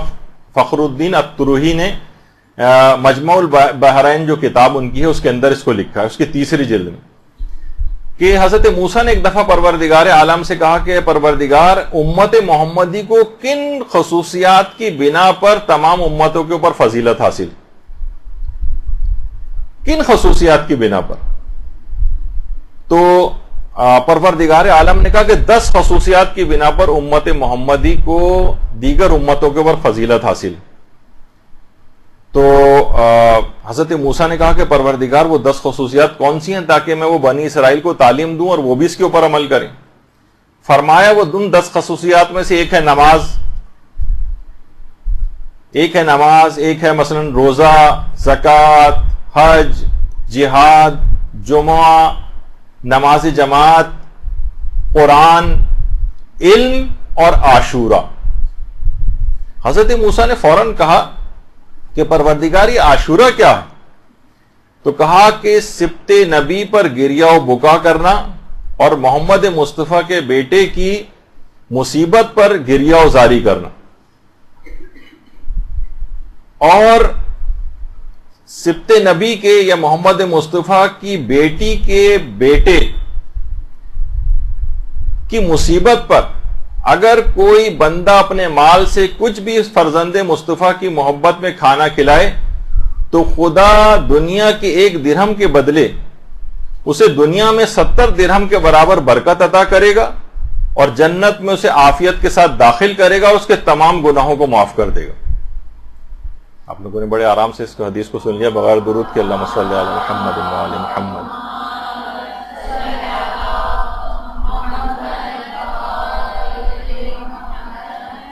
فخر الدین الطروحی نے مجمع البحرین جو کتاب ان کی ہے اس کے اندر اس کو لکھا ہے، اس کی 3 جلد میں، کہ حضرت موسیٰ نے ایک دفعہ پروردگار عالم سے کہا کہ پروردگار، امت محمدی کو کن خصوصیات کی بنا پر تمام امتوں کے اوپر فضیلت حاصل، کن خصوصیات کی بنا پر؟ تو پروردگار عالم نے کہا کہ 10 خصوصیات کی بنا پر امت محمدی کو دیگر امتوں کے اوپر فضیلت حاصل. تو حضرت موسیٰ نے کہا کہ پروردگار وہ 10 خصوصیات کون سی ہیں تاکہ میں وہ بنی اسرائیل کو تعلیم دوں اور وہ بھی اس کے اوپر عمل کریں. فرمایا وہ ان 10 خصوصیات میں سے ایک ہے نماز، ایک ہے مثلا روزہ، زکوٰۃ، حج، جہاد، جمعہ، نماز جماعت، قرآن، علم اور عاشورہ. حضرت موسیٰ نے فوراً کہا کہ پروردگار یہ عاشورہ کیا ہے؟ تو کہا کہ سبت نبی پر گریہ و بکا کرنا اور محمد مصطفیٰ کے بیٹے کی مصیبت پر گریہ و زاری کرنا. اور سبت نبی کے یا محمد مصطفیٰ کی بیٹی کے بیٹے کی مصیبت پر اگر کوئی بندہ اپنے مال سے کچھ بھی اس فرزند مصطفیٰ کی محبت میں کھانا کھلائے تو خدا دنیا کے 1 درہم کے بدلے اسے دنیا میں 70 درہم کے برابر برکت عطا کرے گا اور جنت میں اسے عافیت کے ساتھ داخل کرے گا اور اس کے تمام گناہوں کو معاف کر دے گا. آپ لوگوں نے بڑے آرام سے اس حدیث کو سن لیا بغیر درود کے. اللہم صلی علی محمد و علی محمد.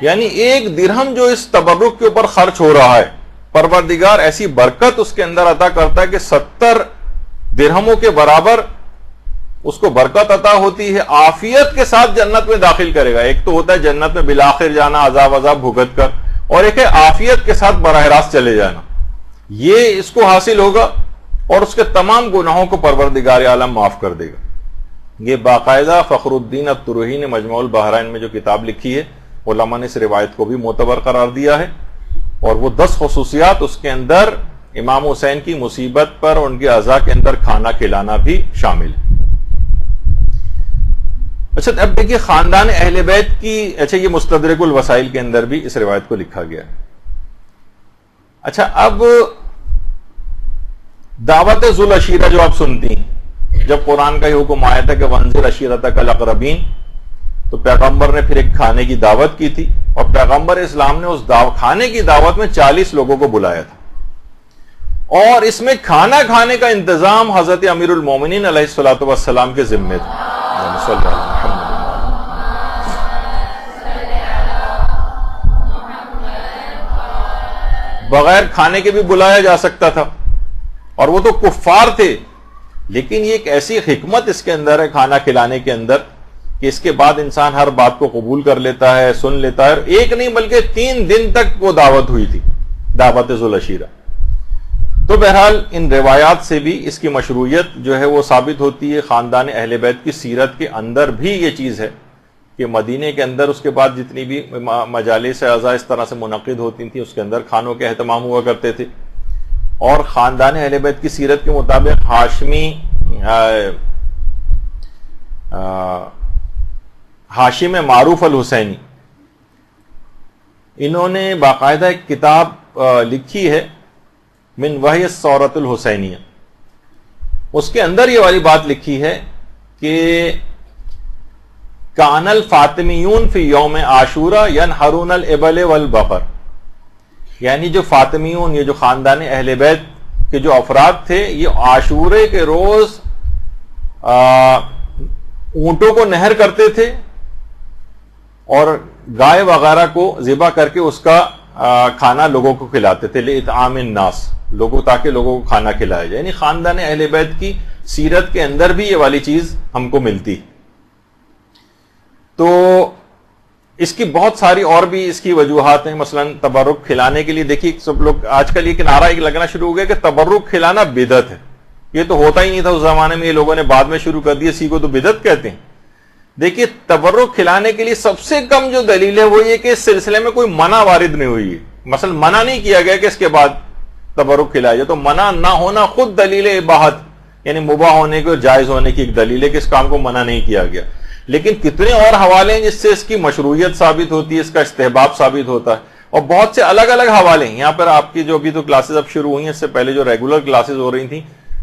یعنی 1 درہم جو اس تبرک کے اوپر خرچ ہو رہا ہے، پروردگار ایسی برکت اس کے اندر عطا کرتا ہے کہ 70 درہموں کے برابر اس کو برکت عطا ہوتی ہے، عافیت کے ساتھ جنت میں داخل کرے گا. ایک تو ہوتا ہے جنت میں بالآخر جانا عذاب بھگت کر، اور ایک ہے عافیت کے ساتھ براہ راست چلے جانا. یہ اس کو حاصل ہوگا اور اس کے تمام گناہوں کو پروردگار عالم معاف کر دے گا. یہ باقاعدہ فخر الدین الطروحی نے مجموع البحرین میں جو کتاب لکھی ہے، علماء نے اس روایت کو بھی معتبر قرار دیا ہے. اور وہ 10 خصوصیات اس کے اندر امام حسین کی مصیبت پر ان کے عزا کے اندر کھانا کھلانا بھی شامل ہے. اچھا اب دیکھیے خاندان اہل بیت کی، اچھا یہ مستدرک الوسائل کے اندر بھی اس روایت کو لکھا گیا ہے. اچھا اب دعوت ذو العشیرہ جو آپ سنتی ہیں، جب قرآن کا یہ حکم آیا تھا کہ وانذر عشیرتک الاقربین، تو پیغمبر نے پھر ایک کھانے کی دعوت کی تھی اور پیغمبر اسلام نے اس کھانے کی دعوت میں 40 لوگوں کو بلایا تھا. اور اس میں کھانا کھانے کا انتظام حضرت امیر المومنین علیہ الصلوۃ والسلام کے ذمے تھا. بغیر کھانے کے بھی بلایا جا سکتا تھا، اور وہ تو کفار تھے، لیکن یہ ایک ایسی حکمت اس کے اندر ہے کھانا کھلانے کے اندر کہ اس کے بعد انسان ہر بات کو قبول کر لیتا ہے، سن لیتا ہے. ایک نہیں بلکہ 3 دن تک وہ دعوت ہوئی تھی، دعوت ذو العشیرہ. تو بہرحال ان روایات سے بھی اس کی مشروعیت جو ہے وہ ثابت ہوتی ہے. خاندان اہل بیت کی سیرت کے اندر بھی یہ چیز ہے کہ مدینے کے اندر اس کے بعد جتنی بھی مجالس اعزاء اس طرح سے منعقد ہوتی تھیں اس کے اندر کھانوں کے اہتمام ہوا کرتے تھے. اور خاندان اہل بیت کی سیرت کے مطابق ہاشم معروف الحسینی، انہوں نے باقاعدہ ایک کتاب لکھی ہے من وحی الثورۃ الحسینیہ. اس کے اندر یہ والی بات لکھی ہے کہ کان الفاطمیون فی یوم عاشورہ ینحرون الابل والبقر، یعنی جو فاطمیون، یہ جو خاندان اہل بیت کے جو افراد تھے، یہ عاشورے کے روز اونٹوں کو نہر کرتے تھے اور گائے وغیرہ کو ذبح کر کے اس کا کھانا لوگوں کو کھلاتے تھے، لِإِطْعَامِ النَّاسِ، تاکہ لوگوں کو کھانا کھلایا جائے. یعنی خاندان اہل بیت کی سیرت کے اندر بھی یہ والی چیز ہم کو ملتی. تو اس کی بہت ساری اور بھی اس کی وجوہات ہیں. مثلا تبرک کھلانے کے لیے دیکھیے سب لوگ آج کل یہ نعرہ ایک لگنا شروع ہو گیا کہ تبرک کھلانا بدعت ہے. یہ تو ہوتا ہی نہیں تھا اس زمانے میں، یہ لوگوں نے بعد میں شروع کر دیا، اسی کو تو بدعت کہتے ہیں. دیکھیے تبرک کھلانے کے لیے سب سے کم جو دلیل ہے وہ یہ کہ اس سلسلے میں کوئی منع وارد نہیں ہوئی ہے. مثلا منع نہیں کیا گیا کہ اس کے بعد تبرک کھلایا جائے، تو منع نہ ہونا خود دلیل اباحت، یعنی مباح ہونے کی اور جائز ہونے کی ایک دلیل ہے کہ اس کام کو منع نہیں کیا گیا. لیکن کتنے اور حوالے ہیں جس سے اس کی مشروعیت ثابت ہوتی ہے، اس کا استحباب ثابت ہوتا ہے، اور بہت سے الگ الگ حوالے ہیں. یہاں پر آپ کی جو ابھی تو کلاسز اب شروع ہوئی ہیں، اس سے پہلے جو ریگولر کلاسز ہو رہی تھیں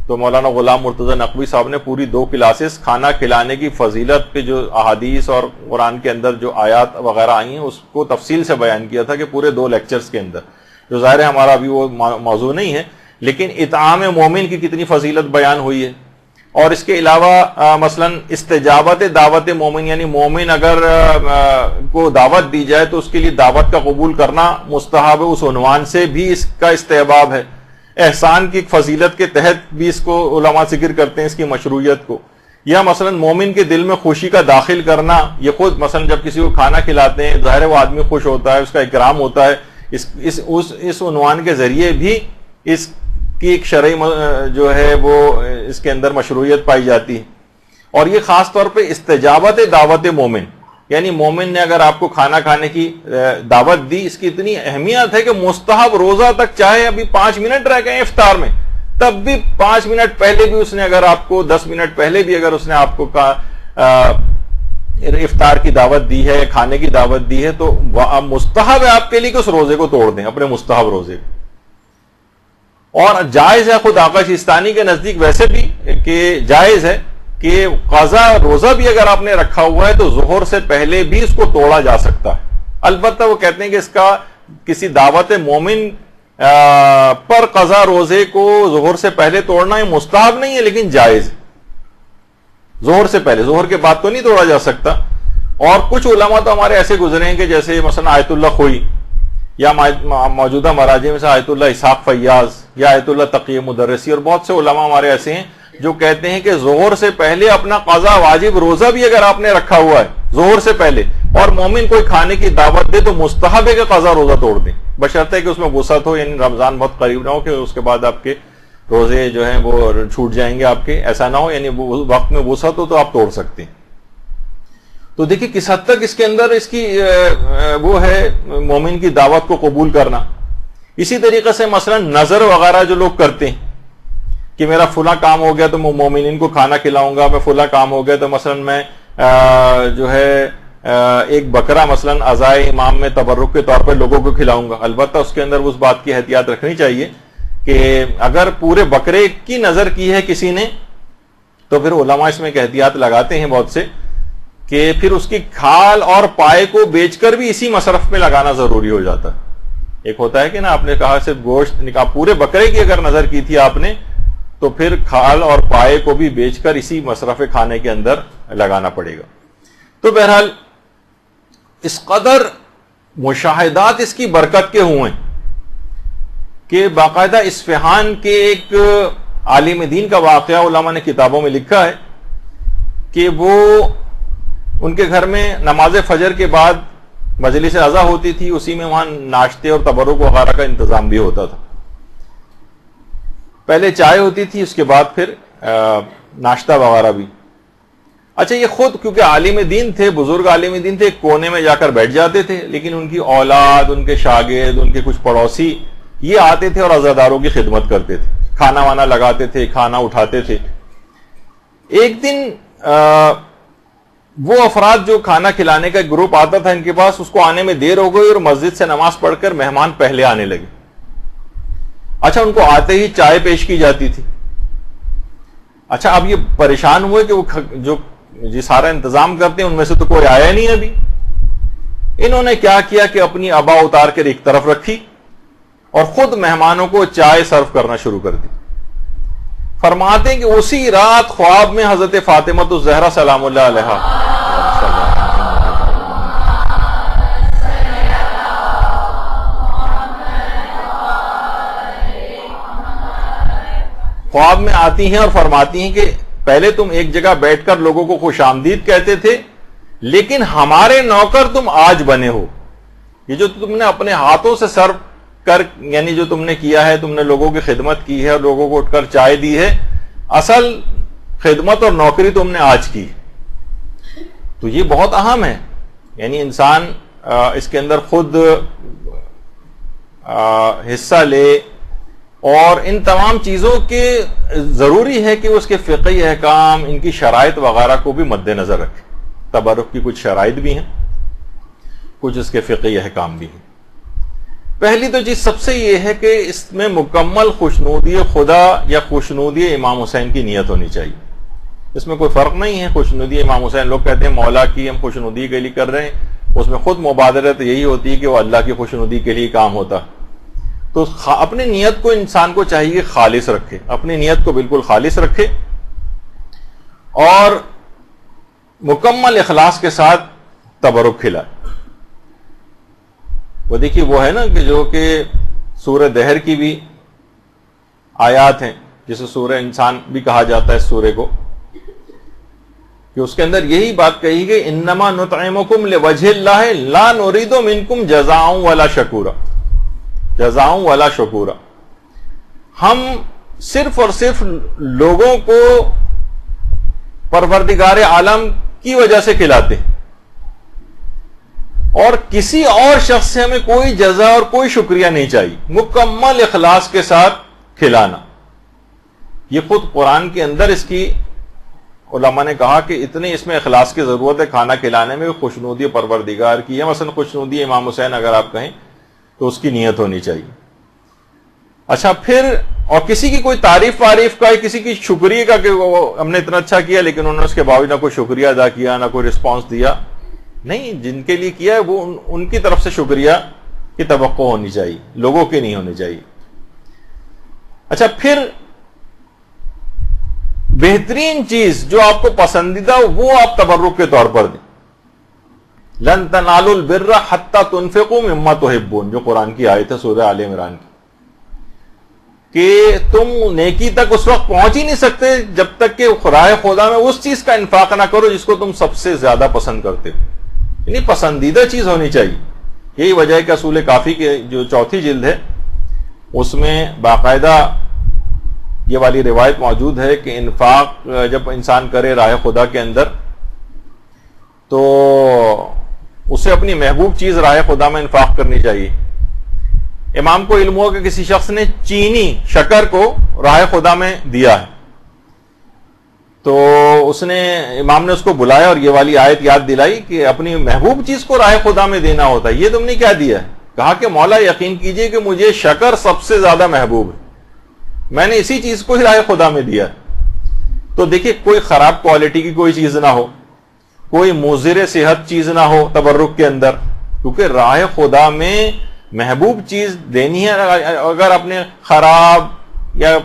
تو مولانا غلام مرتضی نقوی صاحب نے پوری 2 کلاسز کھانا کھلانے کی فضیلت پہ جو احادیث اور قرآن کے اندر جو آیات وغیرہ آئی ہیں اس کو تفصیل سے بیان کیا تھا کہ پورے 2 لیکچرز کے اندر. جو ظاہر ہے ہمارا ابھی وہ موضوع نہیں ہے، لیکن اطعام مومن کی کتنی فضیلت بیان ہوئی ہے. اور اس کے علاوہ مثلا استجابت دعوت مومن، یعنی مومن اگر کو دعوت دی جائے تو اس کے لیے دعوت کا قبول کرنا مستحب ہے، اس عنوان سے بھی اس کا استحباب ہے. احسان کی فضیلت کے تحت بھی اس کو علماء ذکر کرتے ہیں، اس کی مشروعیت کو. یا مثلا مومن کے دل میں خوشی کا داخل کرنا، یہ خود مثلا جب کسی کو کھانا کھلاتے ہیں ظاہر ہے وہ آدمی خوش ہوتا ہے، اس کا اکرام ہوتا ہے، اس عنوان کے ذریعے بھی اس کی ایک شرعی جو ہے وہ اس کے اندر مشروعیت پائی جاتی ہے. اور یہ خاص طور پہ استجابت دعوت مومن، یعنی مومن نے اگر آپ کو کھانا کھانے کی دعوت دی، اس کی اتنی اہمیت ہے کہ مستحب روزہ تک چاہے ابھی 5 منٹ رہ گئے افطار میں، تب بھی 5 منٹ پہلے بھی اس نے اگر آپ کو 10 منٹ پہلے بھی اگر اس نے آپ کو افطار کی دعوت دی ہے، کھانے کی دعوت دی ہے، تو مستحب ہے آپ کے لیے کہ اس روزے کو توڑ دیں، اپنے مستحب روزے کو. اور جائز ہے خود آقا سیستانی کے نزدیک ویسے بھی کہ جائز ہے کہ قضا روزہ بھی اگر آپ نے رکھا ہوا ہے تو ظہر سے پہلے بھی اس کو توڑا جا سکتا ہے. البتہ وہ کہتے ہیں کہ اس کا کسی دعوت مومن پر قضا روزے کو ظہر سے پہلے توڑنا یہ مستحب نہیں ہے، لیکن جائز ہے. ظہر سے پہلے، ظہر کے بعد تو نہیں توڑا جا سکتا. اور کچھ علماء تو ہمارے ایسے گزرے ہیں کہ جیسے مثلا آیت اللہ خوئی یا موجودہ مراجع میں سے آیت اللہ اسحاق فیاض یا آیت اللہ تقی مدرسی، اور بہت سے علماء ہمارے ایسے ہیں جو کہتے ہیں کہ ظہر سے پہلے اپنا قضا واجب روزہ بھی اگر آپ نے رکھا ہوا ہے ظہر سے پہلے اور مومن کوئی کھانے کی دعوت دے تو مستحب ہے کہ قضا روزہ توڑ دیں، بشرطے کہ اس میں وسعت ہو، یعنی رمضان بہت قریب نہ ہو کہ اس کے بعد آپ کے روزے جو ہیں وہ چھوٹ جائیں گے آپ کے، ایسا نہ ہو، یعنی وقت میں وسعت ہو تو آپ توڑ سکتے ہیں. تو دیکھیں کس حد تک اس کے اندر اس کی وہ ہے مومن کی دعوت کو قبول کرنا. اسی طریقے سے مثلا نظر وغیرہ جو لوگ کرتے ہیں کہ میرا فلاں کام ہو گیا تو میں مومنین کو کھانا کھلاؤں گا، میں فلاں کام ہو گیا تو مثلا میں جو ہے ایک بکرا مثلا عزائے امام میں تبرک کے طور پر لوگوں کو کھلاؤں گا. البتہ اس کے اندر اس بات کی احتیاط رکھنی چاہیے کہ اگر پورے بکرے کی نظر کی ہے کسی نے تو پھر علماء اس میں ایک احتیاط لگاتے ہیں بہت سے کہ پھر اس کی کھال اور پائے کو بیچ کر بھی اسی مصرف میں لگانا ضروری ہو جاتا ہے. ایک ہوتا ہے کہ نا آپ نے کہا صرف گوشت نکاح، پورے بکرے کی اگر نظر کی تھی آپ نے تو پھر کھال اور پائے کو بھی بیچ کر اسی مصرف کھانے کے اندر لگانا پڑے گا. تو بہرحال اس قدر مشاہدات اس کی برکت کے ہوئے کہ باقاعدہ اصفہان کے ایک عالم دین کا واقعہ علماء نے کتابوں میں لکھا ہے کہ وہ ان کے گھر میں نماز فجر کے بعد مجلس عزا ہوتی تھی، اسی میں وہاں ناشتے اور تبرک وغیرہ کا انتظام بھی ہوتا تھا. پہلے چائے ہوتی تھی، اس کے بعد پھر ناشتہ وغیرہ بھی. اچھا یہ خود کیونکہ عالم دین تھے، بزرگ عالم دین تھے، ایک کونے میں جا کر بیٹھ جاتے تھے، لیکن ان کی اولاد، ان کے شاگرد، ان کے کچھ پڑوسی یہ آتے تھے اور عزاداروں کی خدمت کرتے تھے، کھانا وانا لگاتے تھے، کھانا اٹھاتے تھے. ایک دن وہ افراد جو کھانا کھلانے کا گروپ آتا تھا ان کے پاس، اس کو آنے میں دیر ہو گئی اور مسجد سے نماز پڑھ کر مہمان پہلے آنے لگے. اچھا ان کو آتے ہی چائے پیش کی جاتی تھی. اچھا اب یہ پریشان ہوئے کہ وہ جو سارا انتظام کرتے ہیں ان میں سے تو کوئی آیا نہیں ابھی. انہوں نے کیا کیا کہ اپنی ابا اتار کر ایک طرف رکھی اور خود مہمانوں کو چائے سرو کرنا شروع کر دی. فرماتے ہیں کہ اسی رات خواب میں حضرت فاطمہ الزہرا سلام اللہ علیہا خواب میں آتی ہیں اور فرماتی ہیں کہ پہلے تم ایک جگہ بیٹھ کر لوگوں کو خوش آمدید کہتے تھے، لیکن ہمارے نوکر تم آج بنے ہو. یہ جو تم نے اپنے ہاتھوں سے سرو کر، یعنی جو تم نے کیا ہے، تم نے لوگوں کی خدمت کی ہے اور لوگوں کو اٹھ کر چائے دی ہے، اصل خدمت اور نوکری تم نے آج کی. تو یہ بہت اہم ہے، یعنی انسان اس کے اندر خود حصہ لے اور ان تمام چیزوں کے ضروری ہے کہ اس کے فقہی احکام، ان کی شرائط وغیرہ کو بھی مد نظر رکھے. تبرک کی کچھ شرائط بھی ہیں، کچھ اس کے فقہی احکام بھی ہیں. پہلی تو چیز سب سے یہ ہے کہ اس میں مکمل خوشنودی خدا یا خوشنودی امام حسین کی نیت ہونی چاہیے. اس میں کوئی فرق نہیں ہے. خوشنودی امام حسین، لوگ کہتے ہیں مولا کی ہم خوشنودی کے لیے کر رہے ہیں، اس میں خود مبادرت یہی ہوتی ہے کہ وہ اللہ کی خوشنودی کے لیے کام ہوتا. تو اپنی نیت کو انسان کو چاہیے خالص رکھے، اپنی نیت کو بالکل خالص رکھے اور مکمل اخلاص کے ساتھ تبرک کھلائے۔ وہ دیکھیے وہ ہے نا کہ جو کہ سورہ دہر کی بھی آیات ہیں، جسے سورہ انسان بھی کہا جاتا ہے اس سورے کو، کہ اس کے اندر یہی بات کہی گئی انما نطعمکم لوجہ اللہ لا نرید منکم جزاء ولا شکورا، جزاء ولا شکورا، ہم صرف اور صرف لوگوں کو پروردگار عالم کی وجہ سے کھلاتے ہیں اور کسی اور شخص سے ہمیں کوئی جزا اور کوئی شکریہ نہیں چاہیے، مکمل اخلاص کے ساتھ کھلانا۔ یہ خود قرآن کے اندر اس کی علماء نے کہا کہ اتنے اس میں اخلاص کی ضرورت ہے کھانا کھلانے میں، خوشنودی پروردگار کی ہے، مثلا خوشنودی امام حسین اگر آپ کہیں تو اس کی نیت ہونی چاہیے۔ اچھا پھر اور کسی کی کوئی تعریف کا، کسی کی شکریہ کا کہ ہم نے اتنا اچھا کیا لیکن انہوں نے اس کے باوجود نہ کوئی شکریہ ادا کیا، نہ کوئی رسپانس دیا، نہیں، جن کے لیے کیا ہے وہ ان کی طرف سے شکریہ کی توقع ہونی چاہیے، لوگوں کی نہیں ہونی چاہیے۔ اچھا پھر بہترین چیز جو آپ کو پسندیدہ وہ آپ تبرک کے طور پر دیں۔ لن تنالوا البر حتى تنفقوا مما تحبون، جو قرآن کی آیت ہے سورہ آل عمران کی، کہ تم نیکی تک اس وقت پہنچ ہی نہیں سکتے جب تک کہ راہ خدا میں اس چیز کا انفاق نہ کرو جس کو تم سب سے زیادہ پسند کرتے ہو، یعنی پسندیدہ چیز ہونی چاہیے۔ یہی وجہ ہے کہ اصول کافی کے جو چوتھی جلد ہے اس میں باقاعدہ یہ والی روایت موجود ہے کہ انفاق جب انسان کرے راہ خدا کے اندر تو اسے اپنی محبوب چیز راہ خدا میں انفاق کرنی چاہیے۔ امام کو علم ہوا کہ کسی شخص نے چینی شکر کو راہ خدا میں دیا ہے، تو امام نے اس کو بلایا اور یہ والی آیت یاد دلائی کہ اپنی محبوب چیز کو راہ خدا میں دینا ہوتا ہے۔ یہ تم نے کیا دیا ہے؟ کہا کہ مولا یقین کیجئے کہ مجھے شکر سب سے زیادہ محبوب ہے، میں نے اسی چیز کو ہی راہ خدا میں دیا ہے۔ تو دیکھیے کوئی خراب کوالٹی کی کوئی چیز نہ ہو، کوئی مضر صحت چیز نہ ہو تبرک کے اندر، کیونکہ راہ خدا میں محبوب چیز دینی ہے۔ اگر آپ نے خراب یا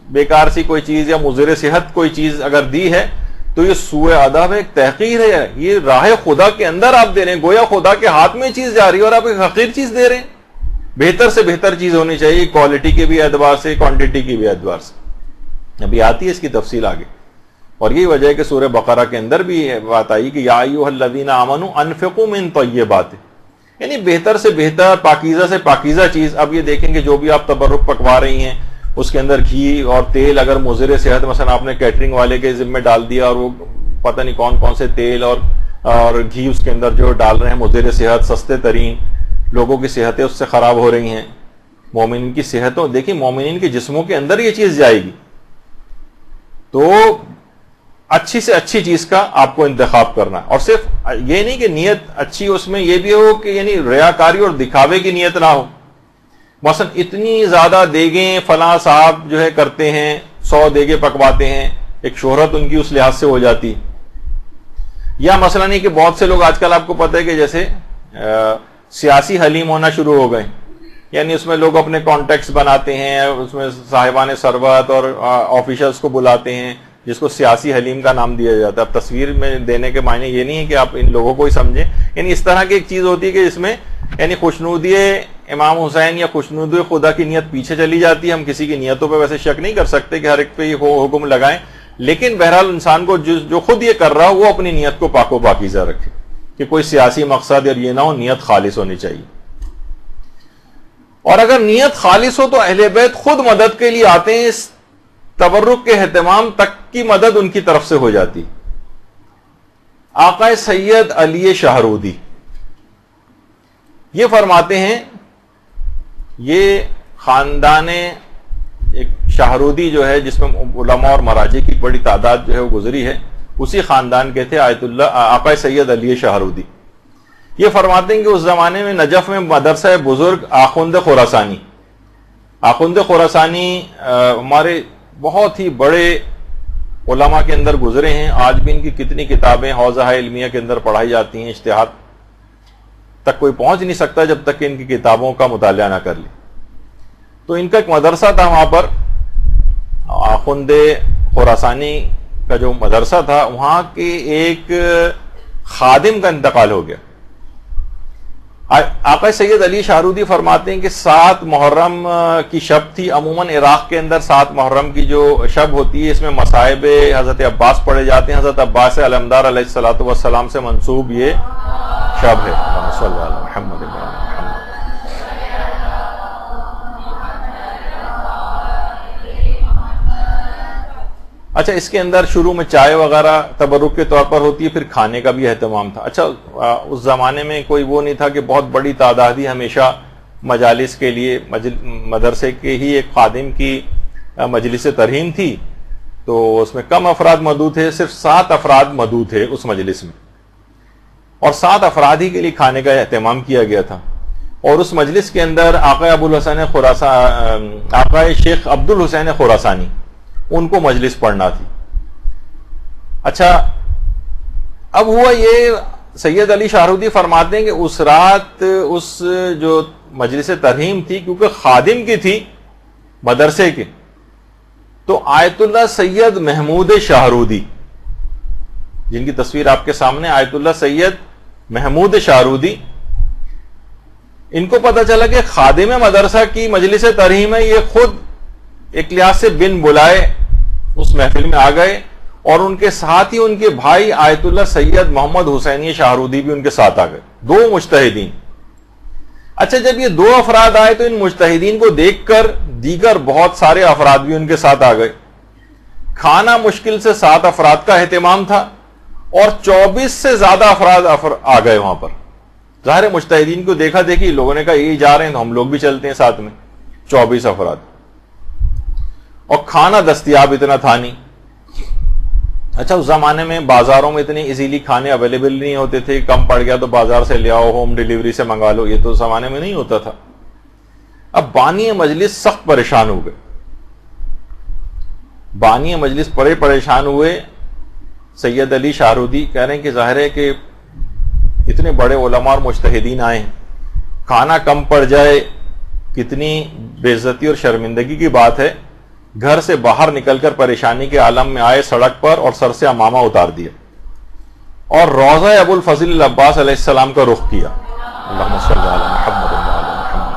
بیکار سی کوئی چیز یا مضر صحت کوئی چیز اگر دی ہے تو یہ سوء ادب ہے، ایک تحقیر ہے، یہ راہ خدا کے اندر آپ دے رہے ہیں، گویا خدا کے ہاتھ میں چیز جا رہی ہے اور آپ ایک حقیر چیز دے رہے ہیں۔ بہتر سے بہتر چیز ہونی چاہیے، کوالٹی کے بھی اعتبار سے، کوانٹٹی کی بھی اعتبار سے۔ ابھی آتی ہے اس کی تفصیل آگے، اور یہی وجہ ہے کہ سورہ بقرہ کے اندر بھی بات آئی کہ یا ایھا الذین آمنوا انفقوا من طیبات، یعنی بہتر سے بہتر، پاکیزہ سے پاکیزہ چیز۔ اب یہ دیکھیں کہ جو بھی آپ تبرک پکوا رہی ہیں اس کے اندر گھی اور تیل اگر مضر صحت، مثلا آپ نے کیٹرنگ والے کے ذمہ ڈال دیا اور وہ پتہ نہیں کون کون سے تیل اور گھی اس کے اندر جو ڈال رہے ہیں مضر صحت، سستے ترین، لوگوں کی صحتیں اس سے خراب ہو رہی ہیں۔ مومنین کی صحتوں، دیکھیں مومنین کے جسموں کے اندر یہ چیز جائے گی، تو اچھی سے اچھی چیز کا آپ کو انتخاب کرنا ہے۔ اور صرف یہ نہیں کہ نیت اچھی، اس میں یہ بھی ہو کہ یعنی ریاکاری اور دکھاوے کی نیت نہ ہو۔ مثلا اتنی زیادہ دیگیں فلاں صاحب جو ہے کرتے ہیں، 100 دیگیں پکواتے ہیں، ایک شہرت ان کی اس لحاظ سے ہو جاتی۔ یا مثلا نہیں کہ بہت سے لوگ آج کل آپ کو پتہ ہے کہ جیسے سیاسی حلیم ہونا شروع ہو گئے، یعنی اس میں لوگ اپنے کانٹیکٹس بناتے ہیں، اس میں صاحبان ثروت اور آفیشلس کو بلاتے ہیں جس کو سیاسی حلیم کا نام دیا جاتا ہے۔ اب تصویر میں دینے کے معنی یہ نہیں ہے کہ آپ ان لوگوں کو ہی سمجھیں، یعنی اس طرح کی ایک چیز ہوتی ہے کہ جس میں یعنی خوشنودی امام حسین یا خوشنودی خدا کی نیت پیچھے چلی جاتی ہے۔ ہم کسی کی نیتوں پہ ویسے شک نہیں کر سکتے کہ ہر ایک پہ یہ حکم لگائیں، لیکن بہرحال انسان کو جو خود یہ کر رہا ہو وہ اپنی نیت کو پاک و پاکیزہ رکھے، کہ کوئی سیاسی مقصد اور یہ نہ ہو، نیت خالص ہونی چاہیے۔ اور اگر نیت خالص ہو تو اہل بیت خود مدد کے لیے آتے ہیں، اس تبرک کے اہتمام تک کی مدد ان کی طرف سے ہو جاتی۔ آقا سید علی شاہرودی یہ فرماتے ہیں، یہ خاندان ایک شاہرودی جو ہے جس میں علماء اور مراجع کی بڑی تعداد جو ہے وہ گزری ہے، اسی خاندان کے تھے آیت اللہ آقا سید علی شاہرودی۔ یہ فرماتے ہیں کہ اس زمانے میں نجف میں مدرسہ بزرگ آخوند خراسانی، آخوند خراسانی ہمارے بہت ہی بڑے علماء کے اندر گزرے ہیں، آج بھی ان کی کتنی کتابیں حوزہ علمیہ کے اندر پڑھائی جاتی ہیں، اجتہاد تک کوئی پہنچ نہیں سکتا جب تک کہ ان کی کتابوں کا مطالعہ نہ کر لے۔ تو ان کا ایک مدرسہ تھا وہاں پر، آخوند خراسانی کا جو مدرسہ تھا، وہاں کے ایک خادم کا انتقال ہو گیا. آقا سید علی شاہرودی فرماتے ہیں کہ 7 محرم کی شب تھی. عموماً عراق کے اندر 7 محرم کی جو شب ہوتی ہے اس میں مصائب حضرت عباس پڑھے جاتے ہیں. حضرت عباس علمدار علیہ الصلوۃ والسلام سے منسوب یہ شب ہے. صلی اللہ علیہ محمد. اچھا، اس کے اندر شروع میں چائے وغیرہ تبرک کے طور پر ہوتی ہے، پھر کھانے کا بھی اہتمام تھا. اچھا، اس زمانے میں کوئی وہ نہیں تھا کہ بہت بڑی تعدادی ہمیشہ مجالس کے لیے، مدرسے کے ہی ایک خادم کی مجلس ترہیم تھی، تو اس میں کم افراد مدعو تھے، صرف 7 افراد مدعو تھے اس مجلس میں، اور 7 افراد ہی کے لیے کھانے کا اہتمام کیا گیا تھا. اور اس مجلس کے اندر آقا شیخ عبد الحسین خراسانی، ان کو مجلس پڑھنا تھی. اچھا، اب ہوا یہ، سید علی شاہرودی فرماتے ہیں کہ اس رات اس جو مجلس ترہیم تھی، کیونکہ خادم کی تھی مدرسے کے، تو آیت اللہ سید محمود شاہرودی، جن کی تصویر آپ کے سامنے، آیت اللہ سید محمود شاہرودی، ان کو پتہ چلا کہ خادم مدرسہ کی مجلس ترہیم ہے. یہ خود ایک لحاظ سے بن بلائے اس محفل میں آ گئے، اور ان کے ساتھ ہی ان کے بھائی آیت اللہ سید محمد حسینی شاہرودی بھی ان کے ساتھ آ گئے، 2 مجتہدین. اچھا، جب یہ 2 افراد آئے تو ان مجتہدین کو دیکھ کر دیگر بہت سارے افراد بھی ان کے ساتھ آ گئے. کھانا مشکل سے 7 افراد کا اہتمام تھا، اور 24 سے زیادہ افراد آ گئے وہاں پر. ظاہر مجتہدین کو دیکھا دیکھی لوگوں نے کہا یہ جا رہے ہیں تو ہم لوگ بھی چلتے ہیں ساتھ میں. 24 افراد، اور کھانا دستیاب اتنا تھا نہیں. اچھا، اس زمانے میں بازاروں میں اتنے ایزیلی کھانے اویلیبل نہیں ہوتے تھے، کم پڑ گیا تو بازار سے لے آؤ، ہوم ڈیلیوری سے منگا لو، یہ تو اس زمانے میں نہیں ہوتا تھا. اب بانی مجلس سخت پریشان ہو گئے. بانی مجلس بڑے پریشان ہوئے. سید علی شاہرودی کہہ رہے ہیں کہ ظاہر ہے کہ اتنے بڑے علماء اور مجتہدین آئے ہیں، کھانا کم پڑ جائے کتنی بے عزتی اور شرمندگی کی بات ہے. گھر سے باہر نکل کر پریشانی کے عالم میں آئے سڑک پر، اور سر سے عمامہ اتار دیا، اور روضہ ابو الفضل العباس علیہ السلام کا رخ کیا. اللہم صلی علی محمد و علی محمد.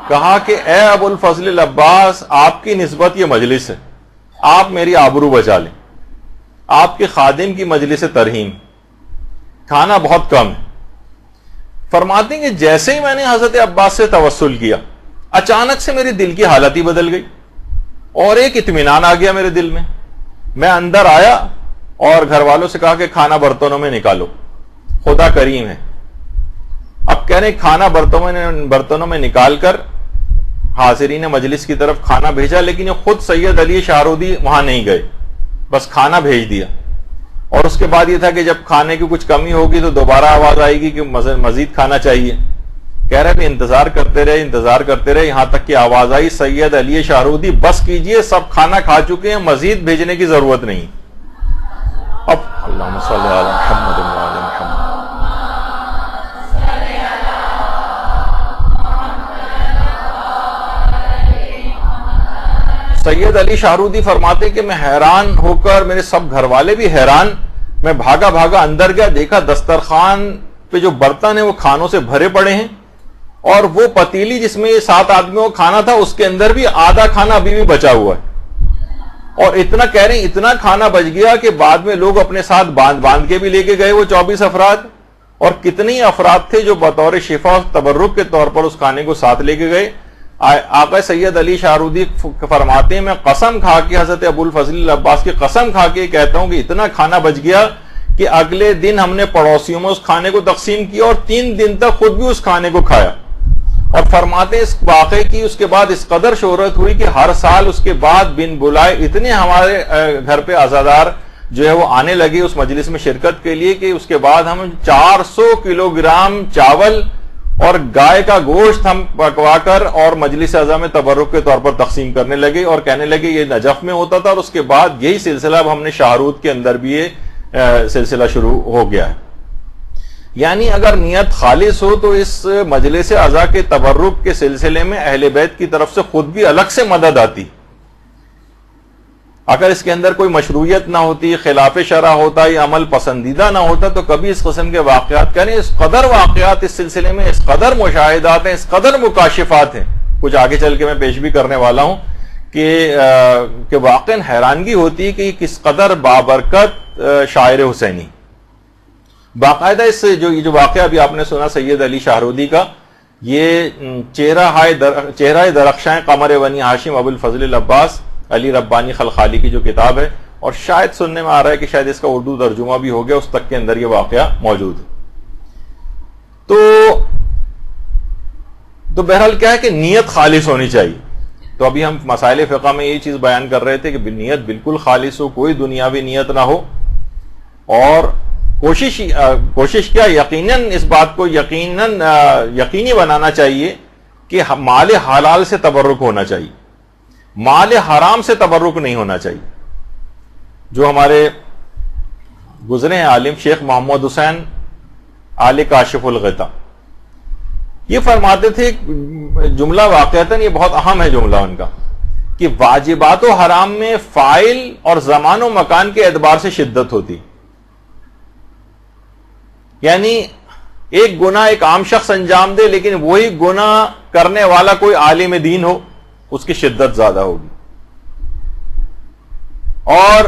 کہا کہ اے ابو الفضل العباس، آپ کی نسبت یہ مجلس ہے، آپ میری آبرو بچا لیں. آپ کے خادم کی مجلس ترہیم، کھانا بہت کم ہے. فرماتے ہیں کہ جیسے ہی میں نے حضرت عباس سے توسل کیا، اچانک سے میرے دل کی حالت ہی بدل گئی، اور ایک اطمینان آ گیا میرے دل میں. میں اندر آیا اور گھر والوں سے کہا کہ کھانا برتنوں میں نکالو، خدا کریم ہے. اب کہہ رہے کھانا برتنوں میں نکال کر حاضرین مجلس کی طرف کھانا بھیجا، لیکن خود سید علی شاہرودی وہاں نہیں گئے، بس کھانا بھیج دیا. اور اس کے بعد یہ تھا کہ جب کھانے کی کچھ کمی ہوگی تو دوبارہ آواز آئے گی کہ مزید کھانا چاہیے. کہہ رہے انتظار کرتے رہے یہاں تک کہ آواز آئی، سید علی شاہرودی بس کیجئے، سب کھانا کھا چکے ہیں، مزید بھیجنے کی ضرورت نہیں. اب اللہم صلی علی محمد و علی محمد. سید علی شاہرودی فرماتے کہ میں حیران ہو کر، میرے سب گھر والے بھی حیران، میں بھاگا اندر گیا، دیکھا دسترخوان پہ جو برتن ہیں وہ کھانوں سے بھرے پڑے ہیں، اور وہ پتیلی جس میں یہ 7 آدمیوں کو کھانا تھا اس کے اندر بھی آدھا کھانا ابھی بھی بچا ہوا ہے. اور اتنا کہہ رہے ہیں اتنا کھانا بچ گیا کہ بعد میں لوگ اپنے ساتھ باندھ کے بھی لے کے گئے وہ 24 افراد. اور کتنی افراد تھے جو بطور شفا و تبرک کے طور پر اس کھانے کو ساتھ لے کے گئے. آقا سید علی شاہرودی فرماتے ہیں میں قسم کھا کے، حضرت ابو الفضل العباس کی قسم کھا کے کہتا ہوں کہ اتنا کھانا بچ گیا کہ اگلے دن ہم نے پڑوسیوں میں اس کھانے کو تقسیم کیا، اور 3 دن تک خود بھی اس کھانے کو کھایا. اور فرماتے ہیں اس واقعے کی اس کے بعد اس قدر شہرت ہوئی کہ ہر سال اس کے بعد بن بلائے اتنے ہمارے گھر پہ عزادار جو ہے وہ آنے لگے اس مجلس میں شرکت کے لیے کہ اس کے بعد ہم 400 کلو گرام چاول اور گائے کا گوشت ہم پکوا کر اور مجلس اعضاء میں تبرک کے طور پر تقسیم کرنے لگے، اور کہنے لگے یہ نجف میں ہوتا تھا. اور اس کے بعد یہی سلسلہ اب ہم نے شاہرود کے اندر بھی یہ سلسلہ شروع ہو گیا ہے. یعنی اگر نیت خالص ہو تو اس مجلس اعضاء کے تبرک کے سلسلے میں اہل بیت کی طرف سے خود بھی الگ سے مدد آتی. اگر اس کے اندر کوئی مشروعیت نہ ہوتی، خلاف شرع ہوتا یا عمل پسندیدہ نہ ہوتا، تو کبھی اس قسم کے واقعات کریں. اس قدر واقعات اس سلسلے میں، اس قدر مشاہدات ہیں، اس قدر مکاشفات ہیں، کچھ آگے چل کے میں پیش بھی کرنے والا ہوں کہ واقعاً حیرانگی ہوتی ہے کہ کس قدر بابرکت شاعر حسینی. باقاعدہ اس جو واقعہ ابھی آپ نے سنا سید علی شاہرودی کا، یہ چہرہ درخشاں قمر بنی ہاشم ابو الفضل العباس علی ربانی خلخالی کی جو کتاب ہے، اور شاید سننے میں آ رہا ہے کہ شاید اس کا اردو ترجمہ بھی ہو گیا، اس تک کے اندر یہ واقعہ موجود ہے. تو بہرحال کیا ہے کہ نیت خالص ہونی چاہیے. تو ابھی ہم مسائل فقہ میں یہی چیز بیان کر رہے تھے کہ نیت بالکل خالص ہو، کوئی دنیاوی نیت نہ ہو، اور کوشش کیا یقیناً اس بات کو یقینی بنانا چاہیے کہ مال حلال سے تبرک ہونا چاہیے، مال حرام سے تبرک نہیں ہونا چاہیے. جو ہمارے گزرے ہیں عالم شیخ محمد حسین آل کاشف الغطا، یہ فرماتے تھے جملہ واقعتاً یہ بہت اہم ہے جملہ ان کا، کہ واجبات و حرام میں فاعل اور زمان و مکان کے اعتبار سے شدت ہوتی. یعنی ایک گناہ ایک عام شخص انجام دے، لیکن وہی گناہ کرنے والا کوئی عالم دین ہو، اس کی شدت زیادہ ہوگی. اور